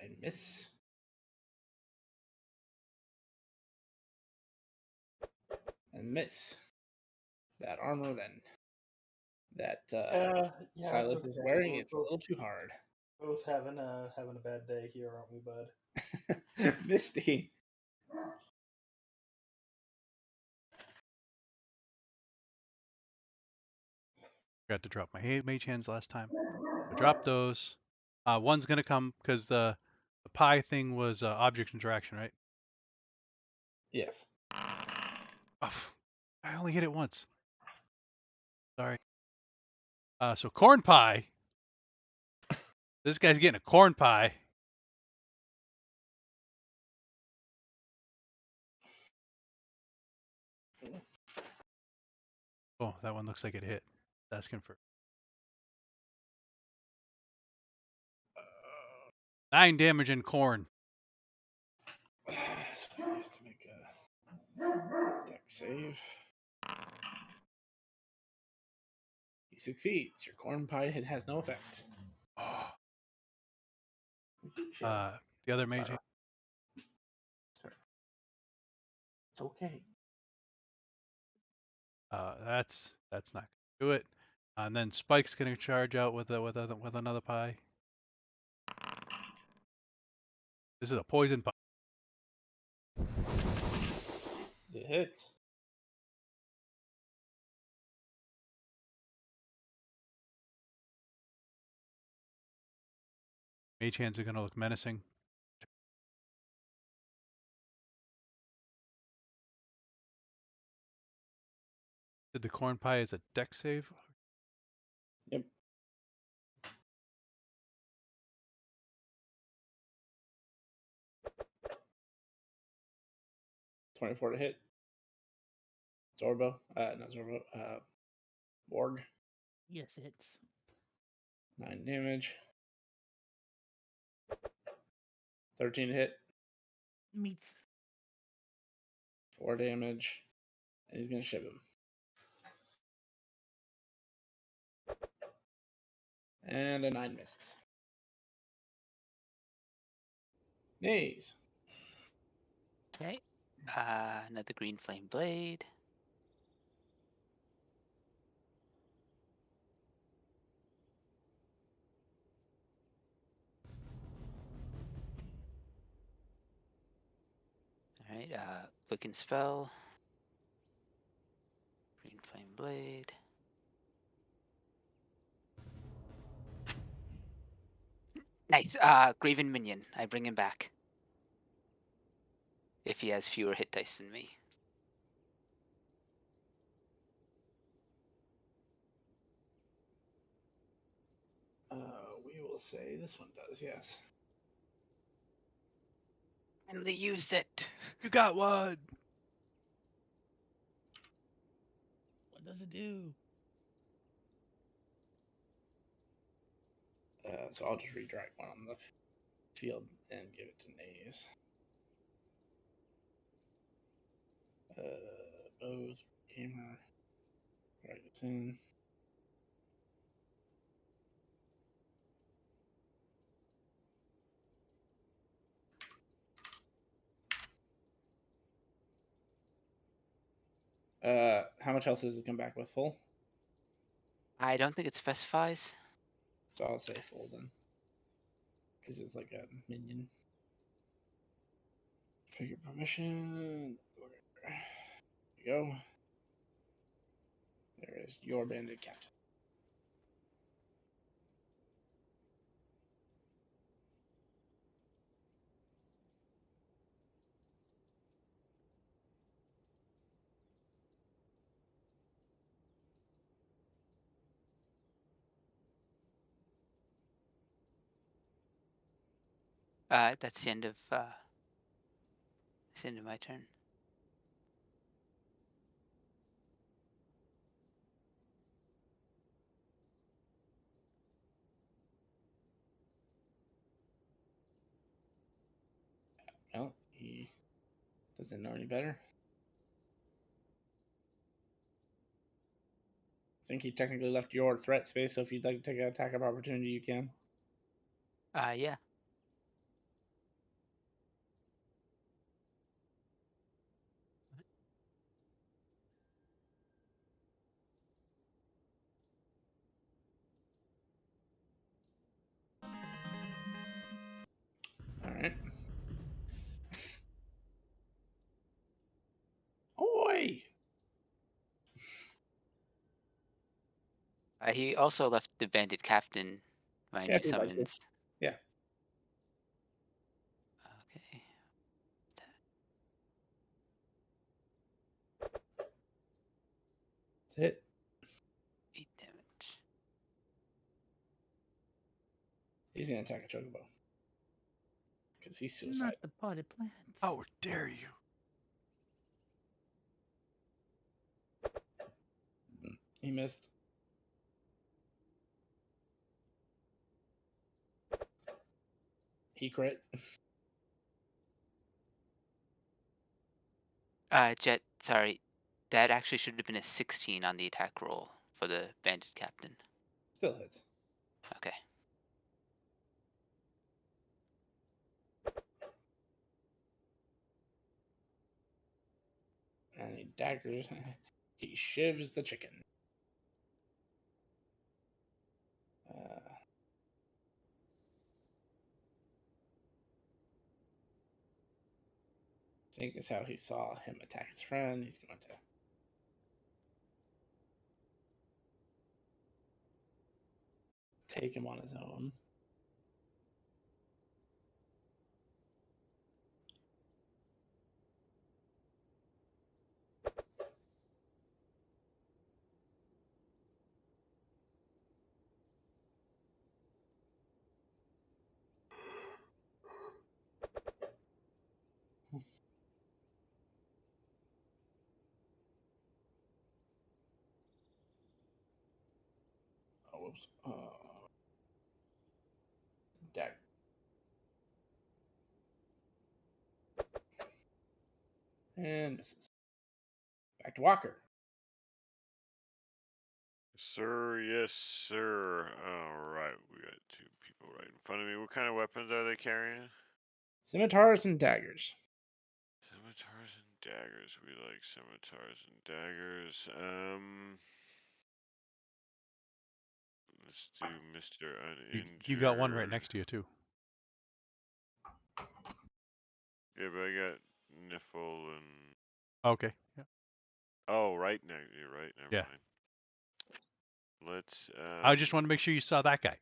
And miss. And miss. That armor then that Yeah, Silas it's okay. is wearing, We're it's a little too hard. both having a bad day here, aren't we, bud? Misty. Forgot to drop my mage hands last time. So drop those. One's gonna come because the pie thing was object interaction, right? Yes. Oh, I only hit it once. Sorry. So corn pie. This guy's getting a corn pie. Oh, that one looks like it hit. That's asking for 9 damage in corn. So he has to make a deck save. He succeeds. Your corn pie hit has no effect. Oh. Chill. The other mage. Sorry. It's okay. That's not gonna do it. And then Spike's gonna charge out with another pie. This is a poison pie. It hits. Mage hands are gonna look menacing. Did the corn pie as a deck save? Yep. $24 to hit. Zorbo. Not Zorbo. Borg. Yes, it hits. 9 damage. 13 to hit. Meets. 4 damage. And he's going to ship him. And a 9 misses. Nays. Okay. Another green flame blade. All right. Quicken spell. Green flame blade. Nice. Graven minion. I bring him back. If he has fewer hit dice than me. We will say this one does, yes. Finally used it. You got one. What does it do? So I'll just redirect one on the field and give it to Nays. Both gamer. Write this in. How much else does it come back with? Full? I don't think it specifies. So I'll say full then. Because it's like a minion. Figure permission. There you go. There is your bandit captain. That's the end of my turn. Well, he doesn't know any better. I think he technically left your threat space, so if you'd like to take an attack of opportunity, you can. Yeah. Alright. Oi! He also left the bandit captain. My Yeah, new if you'd like to. summons. Yeah. Okay. That's it. 8 damage. He's gonna attack a chocobo. Because he's suicide. Not the potted plants. How dare you? He missed. He crit. Jet, sorry. That actually should have been a 16 on the attack roll for the bandit captain. Still hits. Okay. And he daggers. He shivs the chicken. Seeing as how he saw him attack his friend, he's going to take him on his own. Oh, whoops. Dagger. And misses. Back to Walker. Sir, yes, sir. Alright, we got two people right in front of me. What kind of weapons are they carrying? Scimitars and daggers. Scimitars and daggers. We like scimitars and daggers. Let's do Mr. Uninjured. You got one right next to you too. Yeah, but I got Niffle and... Okay. Yeah. Oh, right now. You're right. Never Yeah. mind. Let's, I just want to make sure you saw that guy.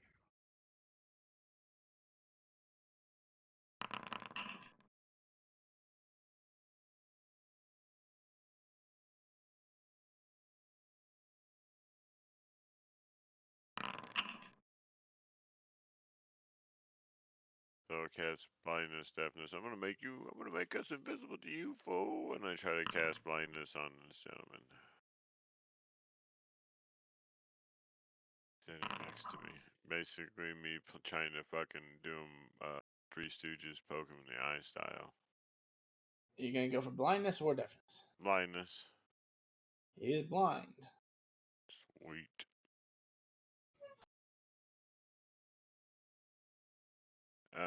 So cast blindness, deafness. I'm gonna make us invisible to you, foe. And I try to cast blindness on this gentleman. Standing next to me. Basically, me trying to fucking do him, Three Stooges, poke him in the eye style. Are you gonna go for blindness or deafness? Blindness. He is blind. Sweet. I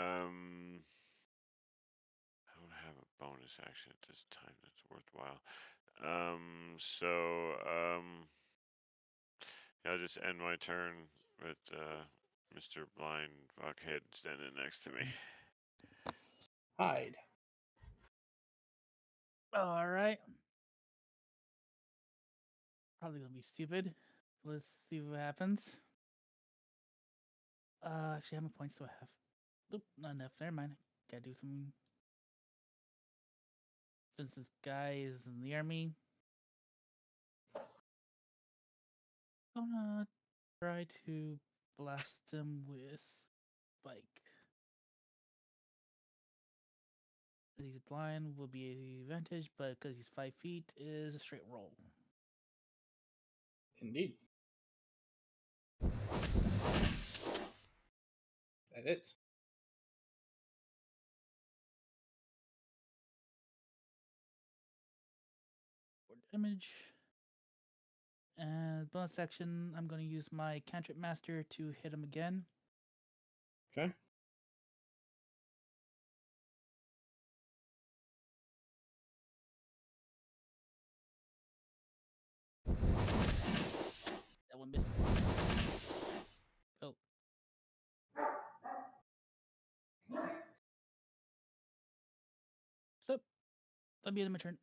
don't have a bonus action at this time that's worthwhile. Yeah, I'll just end my turn with Mr. Blind Fuckhead standing next to me. Hide. All right. Probably gonna be stupid. Let's see what happens. Actually, how many points do I have? Oop, not enough. Never mind. Gotta do some. Since this guy is near me, gonna try to blast him with spike. He's blind, will be an advantage, but because he's 5 feet, is a straight roll. Indeed. That it. For Damage. And bonus action, I'm going to use my Cantrip Master to hit him again. Okay. That one misses. Oh. So, that'll be it in my turn.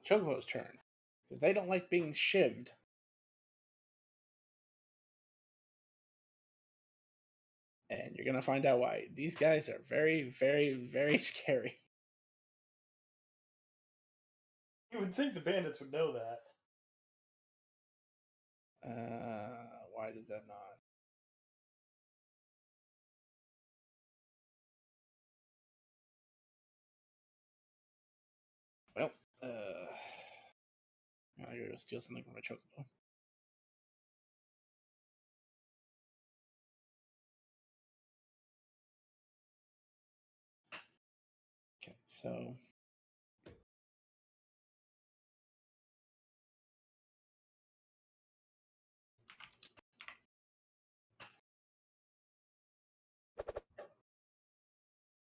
Chocobo's turn. Because they don't like being shivved. And you're gonna find out why. These guys are very, very, very scary. You would think the bandits would know that. Why did that not? Well, I gotta go steal something from my chocobo. Okay, so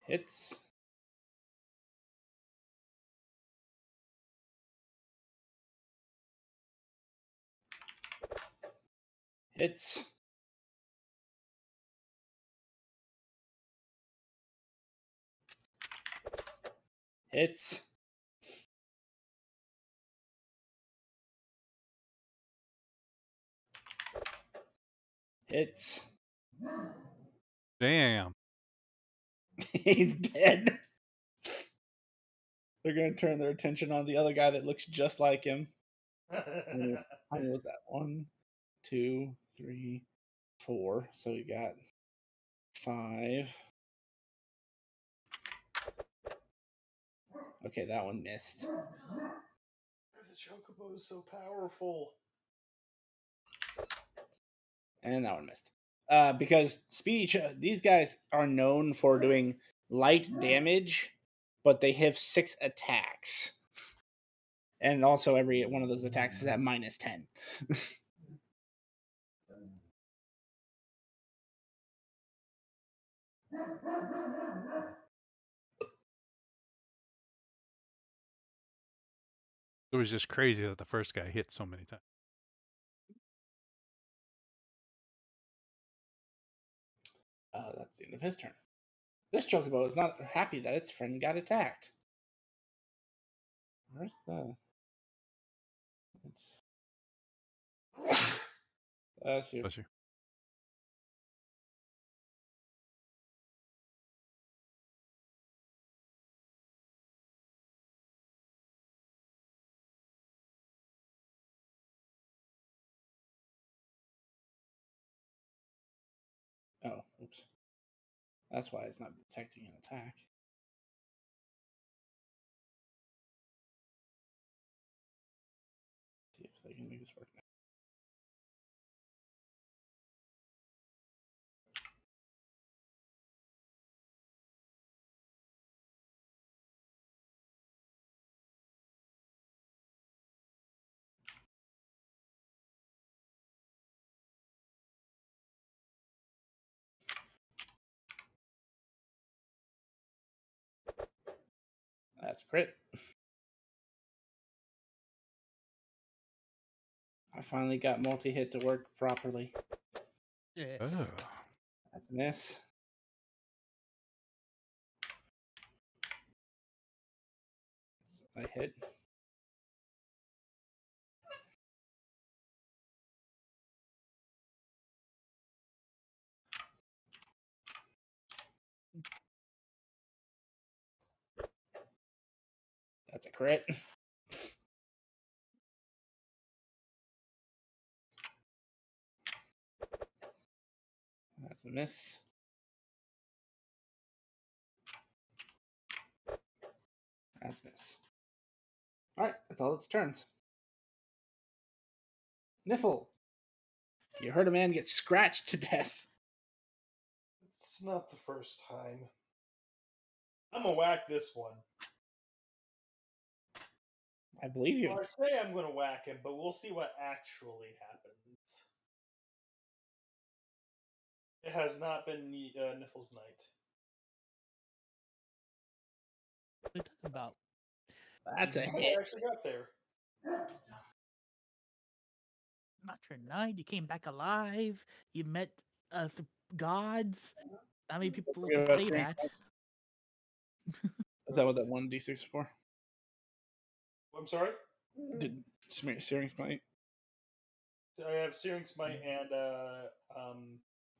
hits. Hits. Hits. Hits. Damn. He's dead. They're gonna turn their attention on the other guy that looks just like him. How many was that? 1, 2, 3, 4. So you got 5. Okay, that one missed. The chocobo is so powerful. And that one missed. Because these guys are known for doing light damage, but they have 6 attacks. And also every one of those attacks is at -10. It was just crazy that the first guy hit so many times. That's the end of his turn. This chocobo is not happy that its friend got attacked. Where's the... That's you. Bless you. Oh, oops. That's why it's not detecting an attack. See if they can make this work now. That's crit. I finally got multi-hit to work properly. Yeah. Oh. That's a miss. I hit. That's a crit. That's a miss. That's a miss. Alright, that's all its turns. Niffle. You heard a man get scratched to death. It's not the first time. I'm gonna whack this one. I believe you. Well, I say I'm gonna whack him, but we'll see what actually happens. It has not been Niffle's night. What are you talking about? That's a You I hit. actually got there. Not your night. You came back alive. You met the gods. Not many people Forget can about say searing that. Is that what that 1d6 is for? I'm sorry? Did searing smite? I have Searing Smite and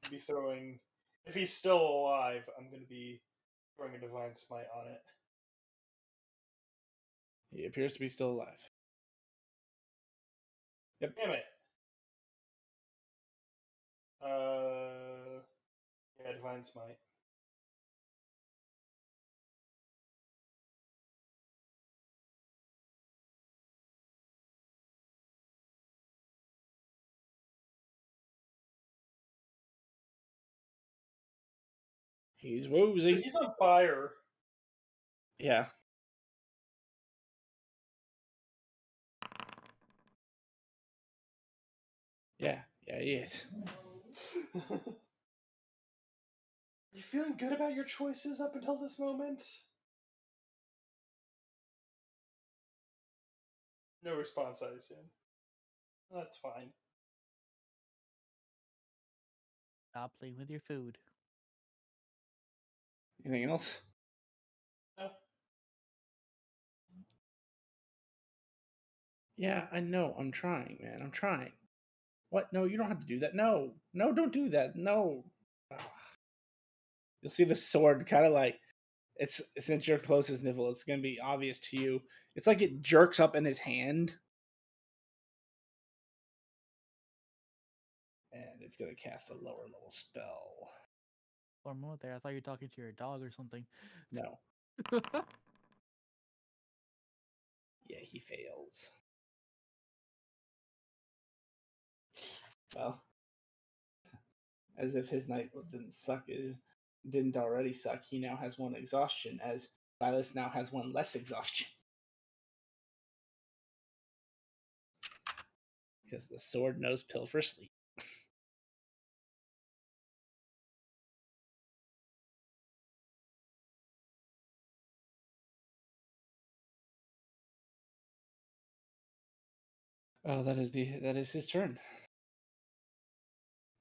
be throwing. If he's still alive, I'm gonna be throwing a Divine Smite on it. He appears to be still alive. Yep. Damn it. Yeah, Divine Smite. He's woozy. He's on fire. Yeah. Yeah. Yeah, he is. You feeling good about your choices up until this moment? No response, I assume. That's fine. Stop playing with your food. Anything else? No. Yeah, I know. I'm trying, man. I'm trying. What? No, you don't have to do that. No. No, don't do that. No. Ah. You'll see the sword kind of like it's since you're closest, Nibble, it's gonna be obvious to you. It's like it jerks up in his hand. And it's gonna cast a lower level spell. For a moment there, I thought you were talking to your dog or something. No. Yeah, he fails. Well, as if his night didn't already suck, he now has one exhaustion, as Silas now has one less exhaustion. Because the sword knows pill for sleep. Oh, that is his turn.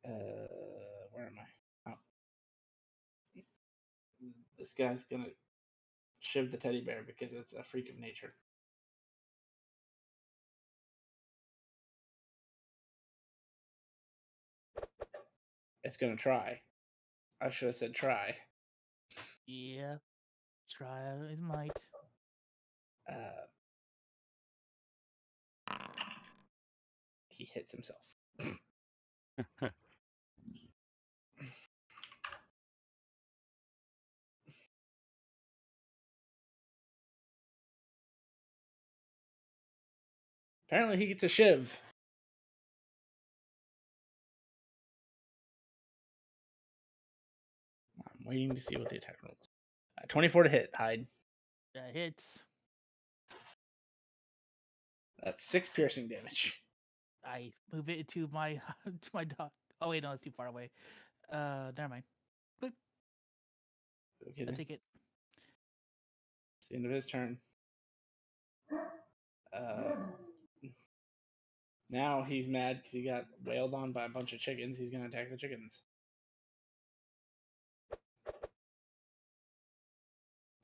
Where am I? Oh, this guy's gonna shiv the teddy bear because it's a freak of nature. It's gonna try. I should have said try. Yeah, try it might. He hits himself. Apparently, he gets a shiv. I'm waiting to see what the attack rolls. 24 to hit. Hide. That hits. That's 6 piercing damage. I move it to my to my dog. Oh wait, no, it's too far away. Never mind. But Okay, I take it. it's the end of his turn. Now he's mad because he got wailed on by a bunch of chickens. He's gonna attack the chickens.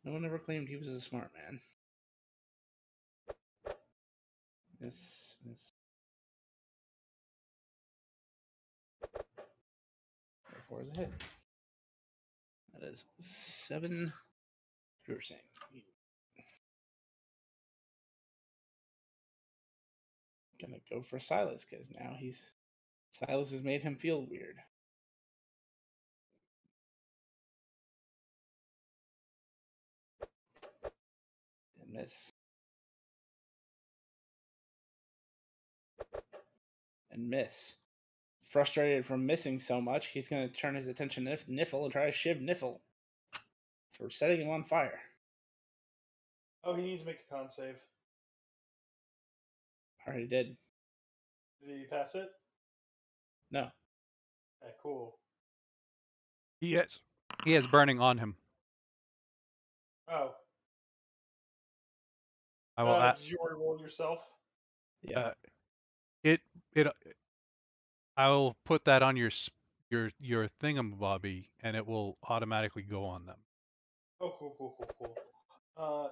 No one ever claimed he was a smart man. Miss. 4 is a hit. That is 7 piercing. Gonna go for Silas because now Silas has made him feel weird. And miss. And miss. Frustrated from missing so much, he's going to turn his attention to Niffle and try to shiv Niffle for setting him on fire. Oh, he needs to make a con save. Already did. Did he pass it? No. Okay, cool. He has burning on him. Oh. I will. Did you already roll yourself? Yeah. It. I will put that on your thingamabobby, and it will automatically go on them. Oh, cool.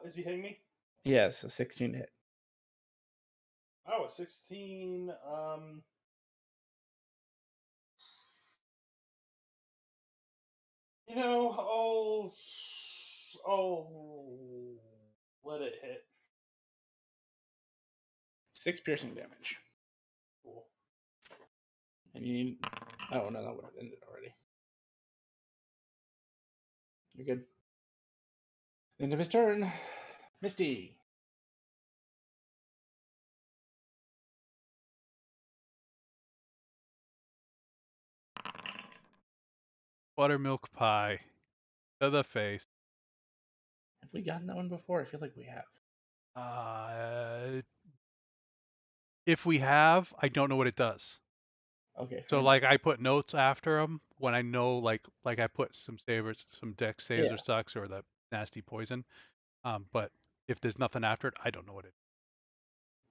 Is he hitting me? Yes, a 16 hit. Oh, a 16. I'll let it hit. 6 piercing damage. Cool. And you need. Oh, no, that would have ended already. You're good. End of his turn. Misty. Buttermilk pie to the face. Have we gotten that one before? I feel like we have. If we have, I don't know what it does. Okay, So fair like I put notes after them when I know like I put some dex saves Yeah. or sucks or the nasty poison. But if there's nothing after it, I don't know what it.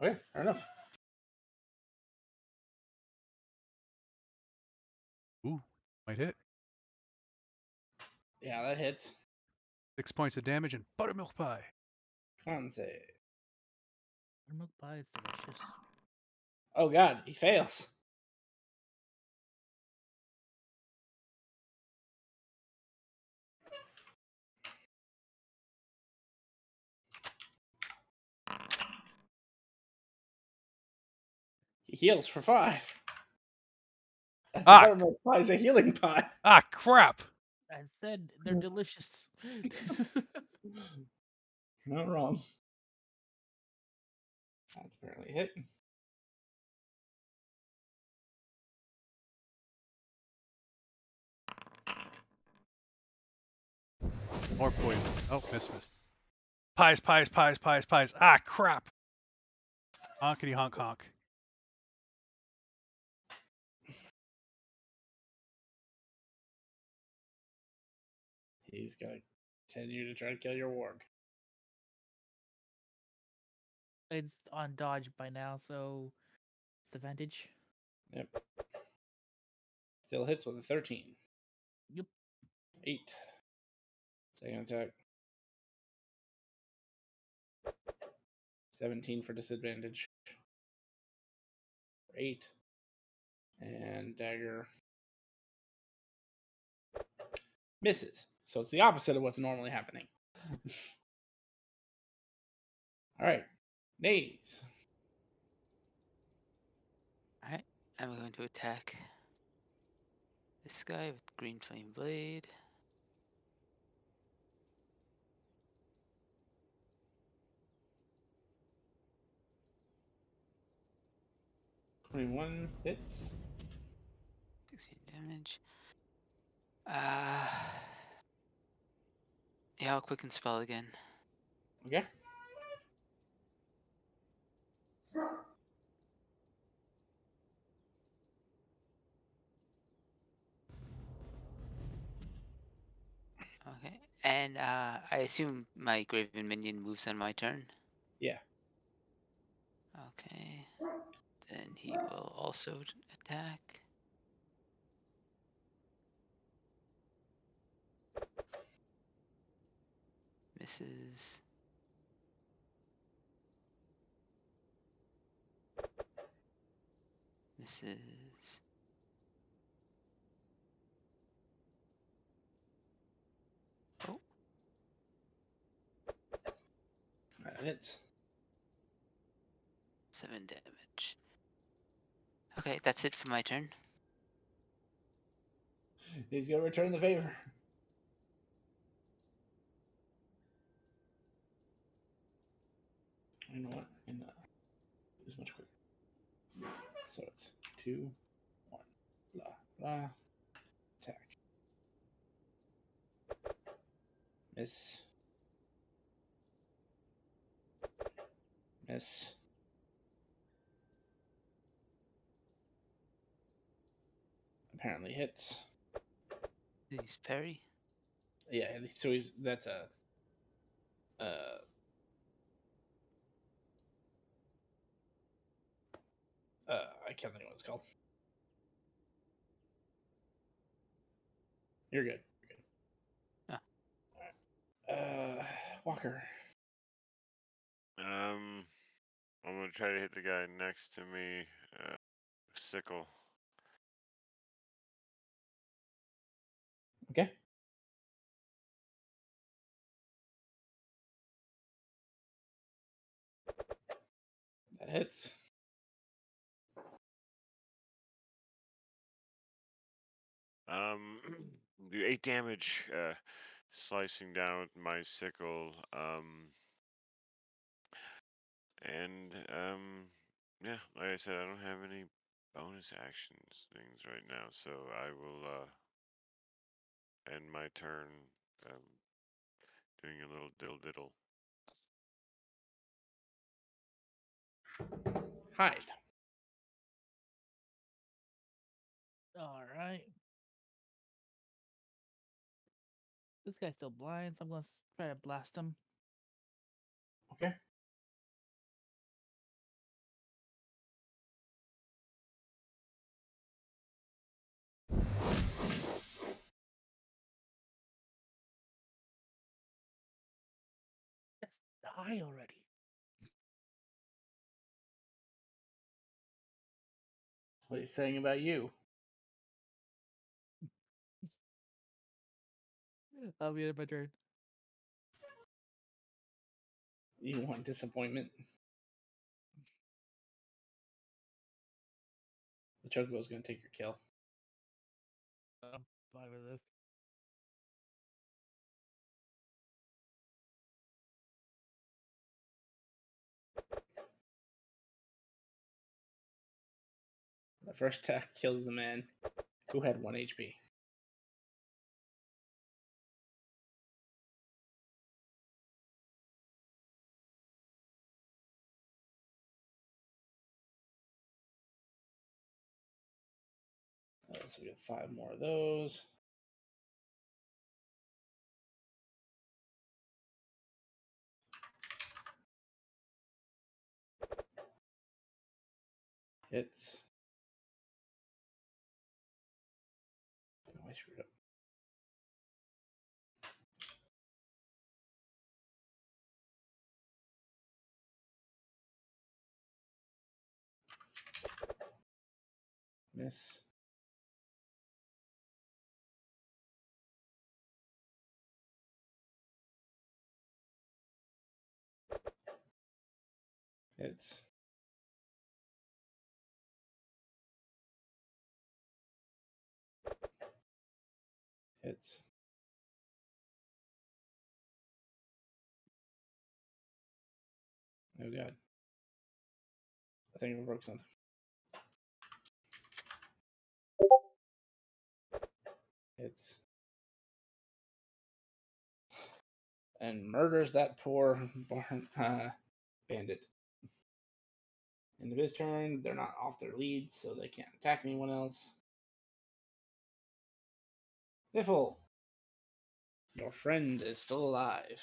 Okay, fair enough. Ooh, might hit. Yeah, that hits. 6 points of damage and buttermilk pie. Con save. Buttermilk pie is delicious. Oh god, he fails. He heals for 5. As the Ah, buttermilk pie is a healing pie. ah, crap! I said they're delicious. Not wrong. That's apparently hit. More poison. Oh, miss. Pies, pies, pies, pies, pies. Ah, crap. Honkity honk honk. He's gonna continue to try to kill your warg. It's on dodge by now, so it's advantage. Yep. Still hits with a 13. Yep. 8. Second attack. 17 for disadvantage. 8. And dagger. Misses. So it's the opposite of what's normally happening. Alright. Nays. Alright, I'm going to attack this guy with green flame blade. Twenty-one hits. 16 damage. Yeah, I'll quicken spell again. Okay. Okay, and I assume my Graven minion moves on my turn. Yeah. Okay, then he will also attack. Misses. Misses. Oh, That hits. 7 damage. Okay, that's it for my turn. He's gonna return the favor. You know what? And use much quicker. So it's 2, 1. Blah blah. Attack. Miss. Miss. Apparently hits. Please parry. Yeah, so that's a I can't think of what it's called. You're good. You're good. Ah. Alright. Walker. I'm gonna try to hit the guy next to me. Sickle. Okay. That hits. Do 8 damage. Slicing down with my sickle. And yeah, like I said, I don't have any bonus actions things right now, so I will end my turn doing a little diddle diddle. Hide. All right. This guy's still blind, so I'm gonna try to blast him. Okay. Just die already. What he's saying about you. I'll be at my turn. You want disappointment. The Chocobo's gonna take your kill. I'm fine with this. The first attack kills the man who had 1 HP. So we get 5 more of those. Hits. Oh, I screwed up. Miss. Hits. Hits. Oh god. I think I broke something. Hits. And murders that poor bandit. End of his turn. They're not off their leads, so they can't attack anyone else. Niffle, your friend is still alive.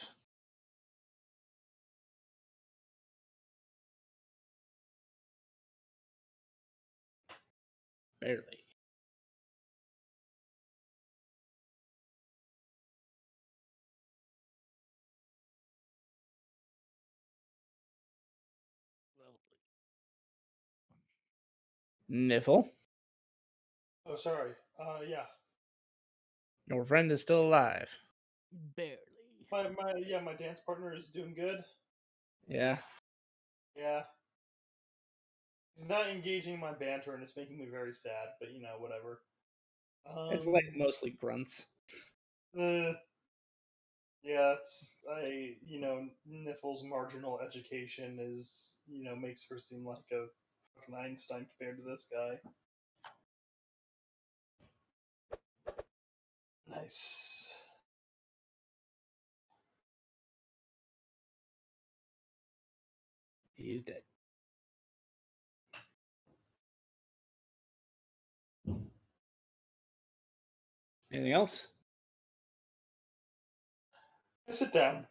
Barely. Niffle, Oh, sorry. Yeah. your friend is still alive. Barely. My dance partner is doing good. Yeah. Yeah. He's not engaging my banter, and it's making me very sad. But whatever. It's like mostly grunts. Uh, yeah, Niffle's marginal education is makes her seem like a fucking Einstein compared to this guy. Nice. He's dead. Anything else? Sit down.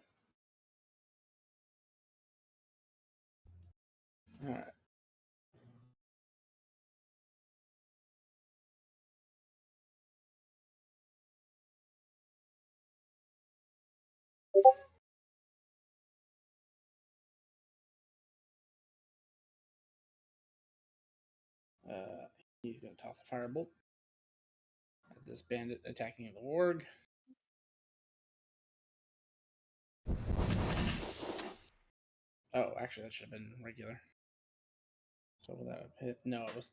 All right. He's gonna toss a firebolt at this bandit attacking the warg. Oh, actually, that should have been regular. So will that have hit? No, it was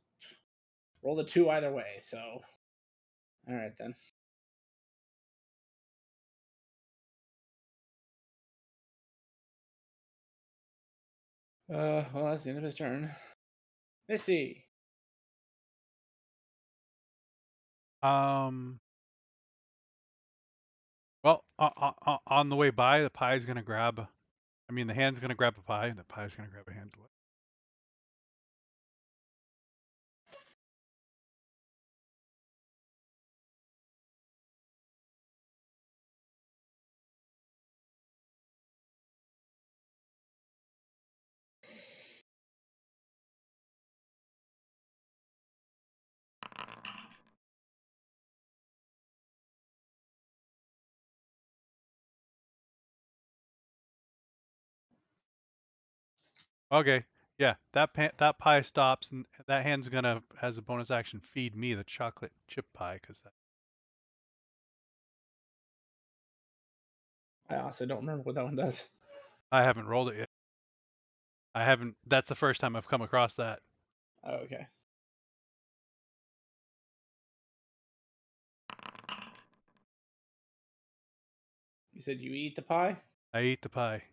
roll the 2 either way. So, all right then. Well, that's the end of his turn. Misty. Well, on the way by, the pie's gonna grab. I mean, the hand's gonna grab a pie, and the pie's gonna grab a hand. Okay, yeah, that pie stops, and that hand's gonna, as a bonus action, feed me the chocolate chip pie because I honestly don't remember what that one does. I haven't rolled it yet. I haven't. That's the first time I've come across that. Oh, okay. You said you eat the pie? I eat the pie.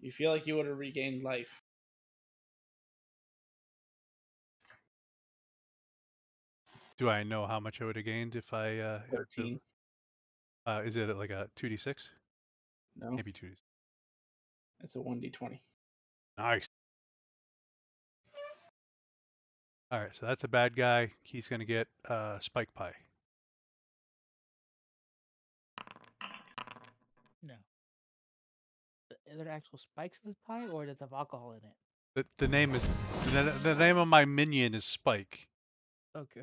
You feel like you would have regained life. Do I know how much I would have gained if I hit the? 13. Is it like a 2d6? No, Maybe 2d6. it's a 1d20. Nice. All right, so that's a bad guy. He's gonna get spike pie. No. Are there actual spikes in this pie, or does it have alcohol in it? The name is the name of my minion is Spike, Okay.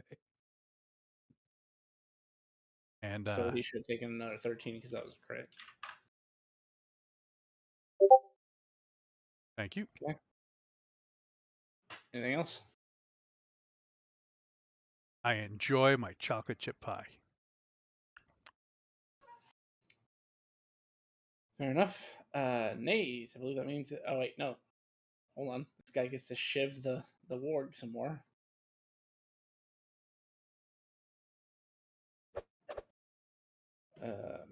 and So he should have taken another 13 because that was a crit. thank you. Anything else? I enjoy my chocolate chip pie. Fair enough. Nays. I believe that means. Oh wait, no. Hold on. This guy gets to shiv the warg some more.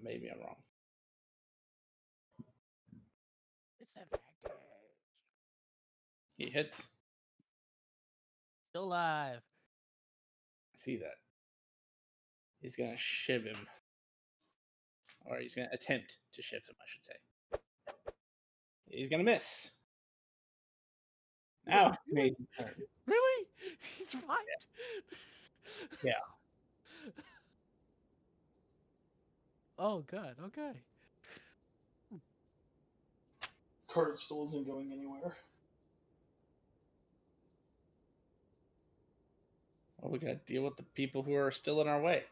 Maybe I'm wrong. Disadvantage. He hits. Still alive. I see that. He's gonna shiv him, or he's gonna attempt to shiv him, I should say. He's gonna miss. Now, Nays' turn. Really? He survived? Yeah. Oh, good. Okay. Cart still isn't going anywhere. Well, we gotta deal with the people who are still in our way.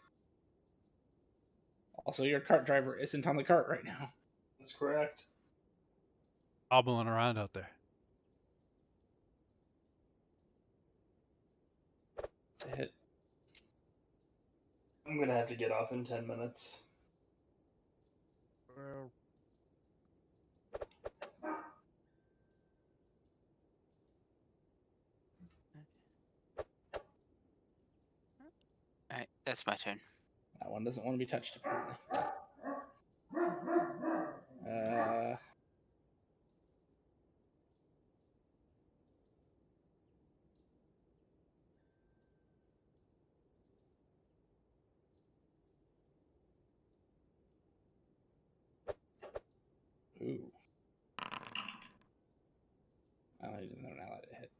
Also, your cart driver isn't on the cart right now. That's correct. Hobbling around out there. It's a hit. I'm gonna have to get off in 10 minutes. All right, that's my turn. That one doesn't want to be touched, apparently. Uh, ooh. Oh, he doesn't have an ally to hit.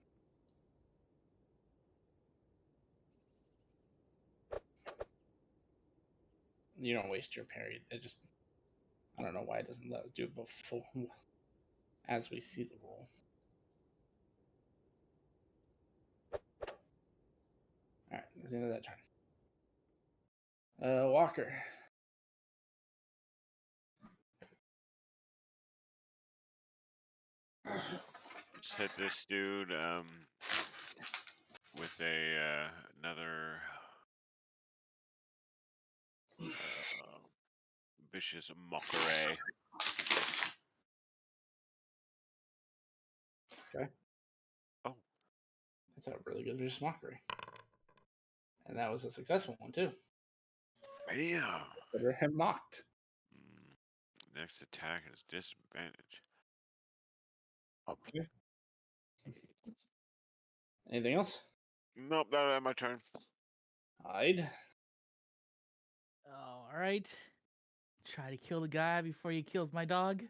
You don't waste your parry. It just, I don't know why it doesn't let us do it before, as we see the roll. All right, that's the end of that turn. Walker. Just hit this dude with a another vicious mockery. Okay. Oh, That's a really good vicious mockery. And that was a successful one, too. yeah. Consider him mocked. Next attack is disadvantage. Okay. Anything else? Nope, that was my turn. Hide. All right. Try to kill the guy before he kills my dog.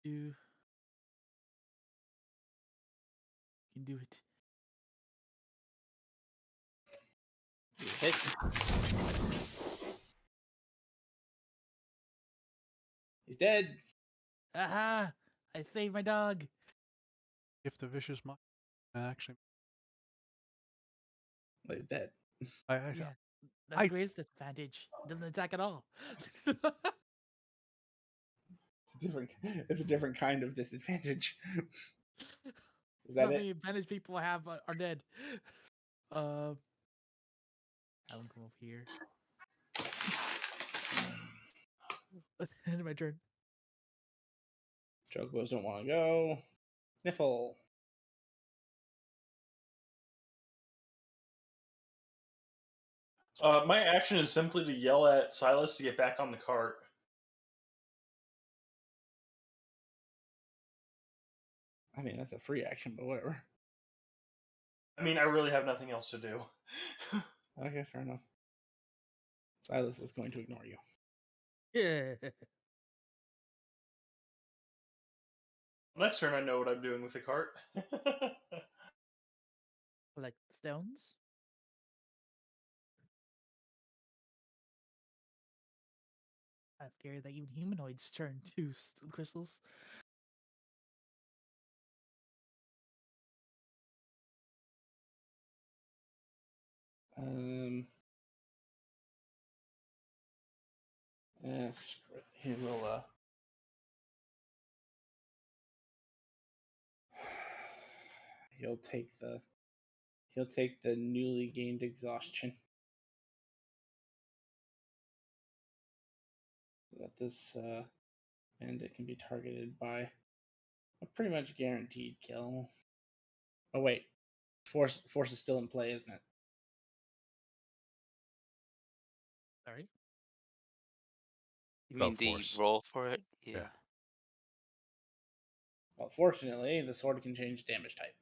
You can do it. You hit. He's dead. Aha! I saved my dog. If the vicious mock, actually, Well, he's dead. Yeah, that's I the greatest disadvantage. It doesn't attack at all. It's a different kind of disadvantage. Is How that it? many advantage people have are dead. Have him come over here. Let's end my turn. Chocobos don't want to go. Sniffle. My action is simply to yell at Silas to get back on the cart. I mean, that's a free action, but whatever. I mean, I really have nothing else to do. Okay, fair enough. Silas is going to ignore you. Yeah. Next turn, I know what I'm doing with the cart. Like stones. That's scary that even humanoids turn to crystals. Yes, he will. He'll take the newly gained exhaustion. So that this bandit can be targeted by a pretty much guaranteed kill. Oh wait, force is still in play, isn't it? Sorry. You Go mean the force. roll for it? Yeah. Yeah. Well, fortunately, the sword can change damage type.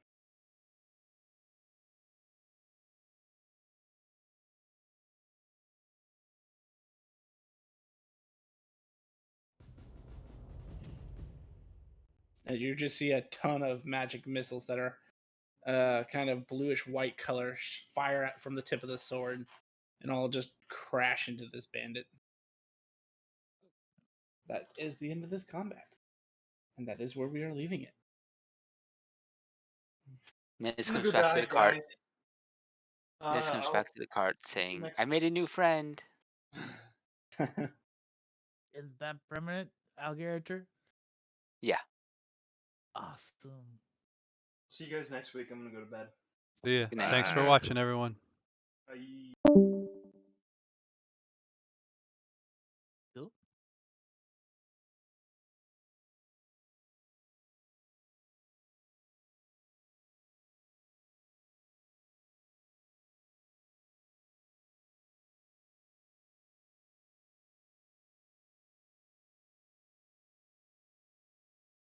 And you just see a ton of magic missiles that are kind of bluish white color fire from the tip of the sword and all just crash into this bandit. That is the end of this combat. And that is where we are leaving it. Miz I'm gonna comes go back to die, the cart. guys. Miz comes I'll back to the cart see you saying, next. I made a new friend. Is that permanent, Algarator? Yeah. Awesome. See you guys next week. I'm gonna go to bed. See ya. Good night. Thanks for Ah. watching, everyone. Bye.